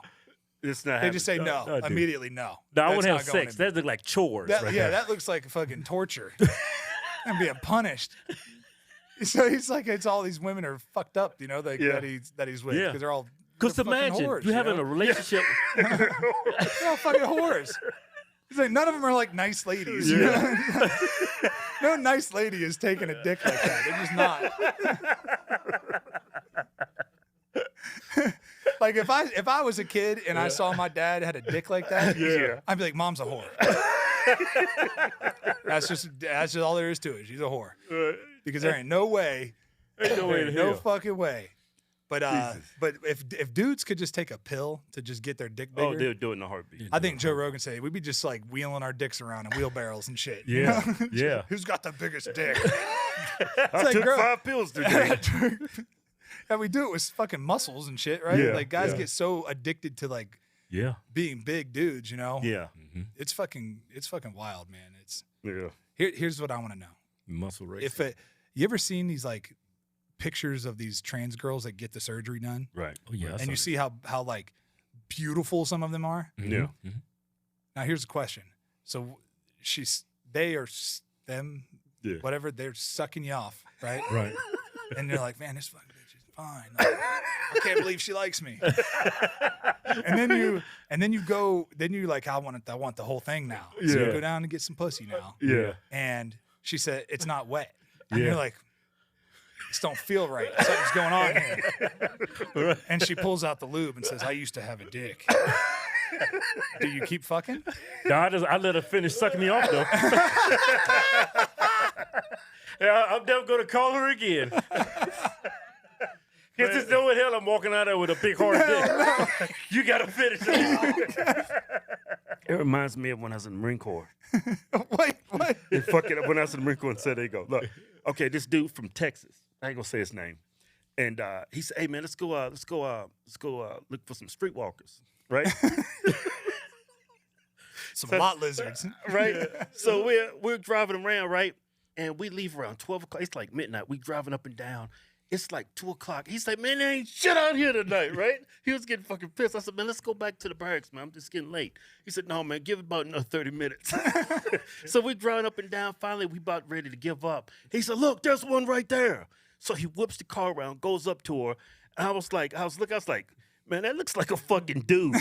It's not They just say happening. no, dude. immediately. No. No, I That's wouldn't not have going sex. in me. That look like chores. That, right yeah, there. that looks like fucking torture. I'm being punished. So he's like, it's all these women are fucked up, you know, like, Yeah. that he's with Yeah. because they're all. Because they're fucking imagine whores, you having know? a relationship. They're all fucking whores. He's like, none of them are like nice ladies. You know? No nice lady is taking a dick like that. They're just not. Like if I was a kid and I saw my dad had a dick like that, I'd be like, Mom's a whore. That's just all there is to it. She's a whore. Because there ain't no way. Ain't no way in No hell. fucking way. But if dudes could just take a pill to just get their dick bigger, Oh, they'll do it in a heartbeat. I think Joe Rogan said we'd be just like wheeling our dicks around in wheelbarrows and shit. you Yeah, know? yeah. Who's got the biggest dick? I like, took girl- 5 pills today. And we do it with fucking muscles and shit, right? Yeah, Like guys yeah. get so addicted to like Yeah. being big dudes, you know? Yeah. It's fucking wild, man. It's Yeah. here's what I want to know. Muscle race. If you ever seen these like pictures of these trans girls that get the surgery done, Right. Oh, yeah. and you see how like beautiful some of them are? Yeah. Now here's the question. So them, Yeah. whatever, they're sucking you off, right? Right. And you're like, man, this fucking bitch is fine. Like, I can't believe she likes me. and then you go, like, I want the whole thing now. So you Yeah. go down and get some pussy now. Yeah. And she said, it's not wet. And Yeah. you're like, this don't feel right. Something's going on here. And she pulls out the lube and says, I used to have a dick. Do you keep fucking? No, I let her finish sucking me off, though. Yeah, I'm never going to call her again. Because there's no in hell I'm walking out there with a big hard dick. You got to finish it. It reminds me of when I was in the Marine Corps. Wait, what? They fuck it up when I was in the Marine Corps and said, they go, look, okay, this dude from Texas, I ain't gonna say his name. And he said, hey man, let's go look for some streetwalkers, right? Some lot lizards. Right? So we're driving around, right? And we leave around 12 o'clock. It's like midnight. We driving up and down. It's like 2 o'clock. He's like, man, there ain't shit out here tonight, right? He was getting fucking pissed. I said, man, let's go back to the barracks, man. I'm just getting late. He said, no, man, give it about another 30 minutes. So we driving up and down. Finally, we about ready to give up. He said, look, there's one right there. So he whips the car around, goes up to her. And I was like, man, that looks like a fucking dude.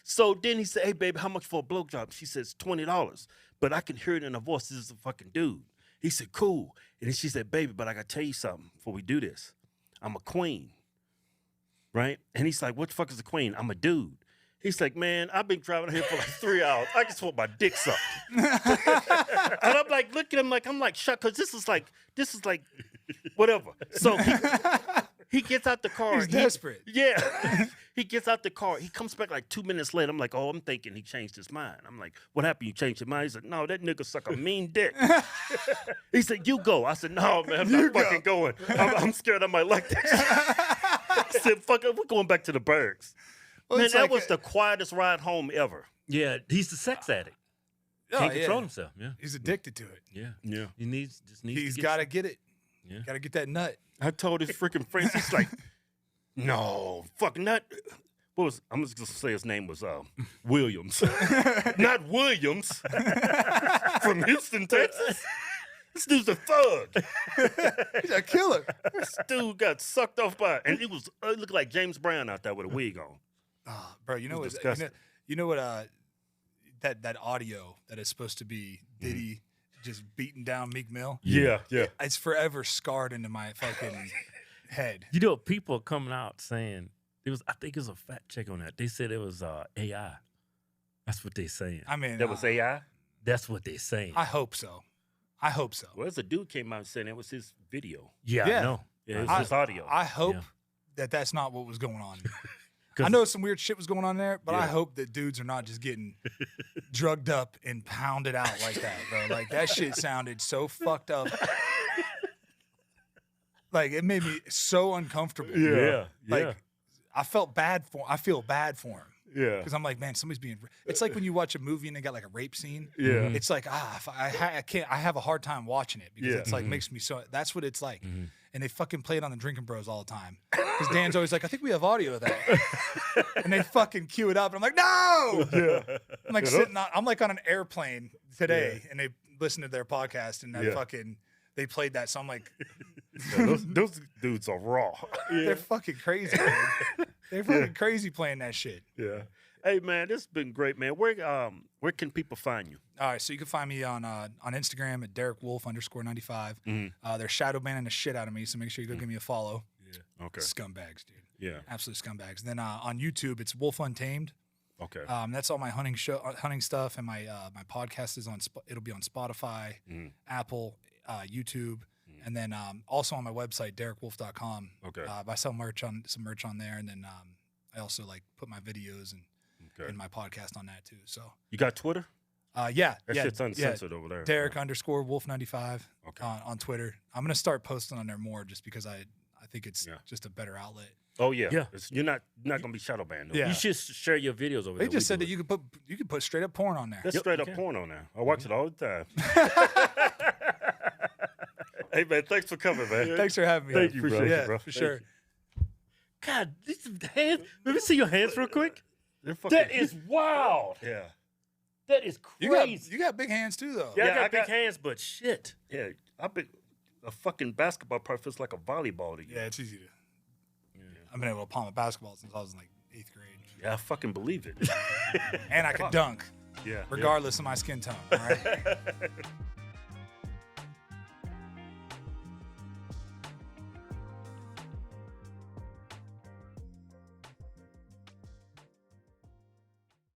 So then he said, hey, baby, how much for a blowjob? She says, $20. But I can hear it in her voice. This is a fucking dude. He said, cool. And then she said, baby, but I got to tell you something before we do this. I'm a queen, right? And he's like, what the fuck is a queen? I'm a dude. He's like, man, I've been driving here for like 3 hours. I just want my dick sucked. And I'm like, look at him like, I'm like, shut, because this is like, whatever. So he gets out the car. He's desperate. Yeah. He gets out the car. He comes back like 2 minutes later. I'm like, oh, I'm thinking he changed his mind. I'm like, what happened? You changed your mind? He said, no, that nigga suck a mean dick. He said, you go. I said, no, man, I'm not fucking going. I'm scared I might like that. I said, fuck it, we're going back to the Bergs. Well, Man, it's that like was the quietest ride home ever. Yeah, he's the sex addict. Oh, Can't yeah. control himself. Yeah, He's addicted to it. yeah. Yeah. He needs He's to got to get it. Yeah. Got to get that nut. I told his freaking friends, he's like, no, fuck, not. What was, I'm just going to say his name was Williams. Not Williams. From Houston, Texas. This dude's a thug. He's a killer. This dude got sucked off by, and it looked like James Brown out there with a wig on. Oh, bro, you know It's what? disgusting. You know what? That audio that is supposed to be Diddy just beating down Meek Mill. Yeah. It's forever scarred into my fucking head. You know, people are coming out saying I think it was a fact check on that. They said it was AI. That's what they're saying. I mean, That was AI? That's what they're saying. I hope so. I hope so. Well, there's a dude came out and said it was his video. yeah, Yeah. I know. Yeah, it was his audio. I hope Yeah. that's not what was going on. 'Cause- I know some weird shit was going on there, but I Yeah. hope that dudes are not just getting drugged up and pounded out like that, bro. Like that shit sounded so fucked up. Like it made me so uncomfortable. Yeah. Like I feel bad for him. Yeah. Because I'm like, man, somebody's being. It's like when you watch a movie and they got like a rape scene. Yeah. It's like I can't. I have a hard time watching it because Yeah. it's like makes me so. That's what it's like. And they fucking play it on the Drinking Bros all the time. Because Dan's always like, I think we have audio of that. And they fucking cue it up, and I'm like, no. Yeah. I'm like sitting on. I'm like on an airplane today, and they listen to their podcast, and they played that. So I'm like, Yeah, those dudes are raw. they're fucking crazy. Man. They're fucking crazy playing that shit. Yeah. Hey man, this has been great, man. Where can people find you? All right, so you can find me on Instagram at DerekWolf_95. They're shadow banning the shit out of me, so make sure you go give me a follow. Yeah. Okay. Scumbags, dude. Yeah. Absolute scumbags. Then on YouTube, it's Wolf Untamed. Okay. That's all my hunting stuff, and my podcast is on. It'll be on Spotify, Apple, YouTube, and then also on my website DerekWolf.com. Okay. I sell some merch on there, and then I also like put my videos and my podcast on that too. So You got Twitter? yeah, That shit's uncensored over there. Derek_Wolf95 Okay. on Twitter. I'm gonna start posting on there more just because I think it's just a better outlet. Oh yeah. Yeah. You're not gonna be shadow banned. No. Yeah. You should share your videos over They there. just said that you could put straight up porn on there. That's Yep, straight you up can. porn on there. I watch it all the time. Hey man, thanks for coming, man. Thanks for having me. Thank you, bro. Appreciate it. Yeah, bro. for sure. God, these hands. Let me see your hands real quick. They're fucking, That is wild. yeah. That is crazy. You got big hands too, though. Yeah, Yeah, I got I big got- hands, but shit. Yeah. A fucking basketball part feels like a volleyball to you. Yeah, it's easy to. I've been able to palm a basketball since I was in like 8th grade, Yeah, I fucking believe it. and I could dunk Yeah. regardless of my skin tone. All right.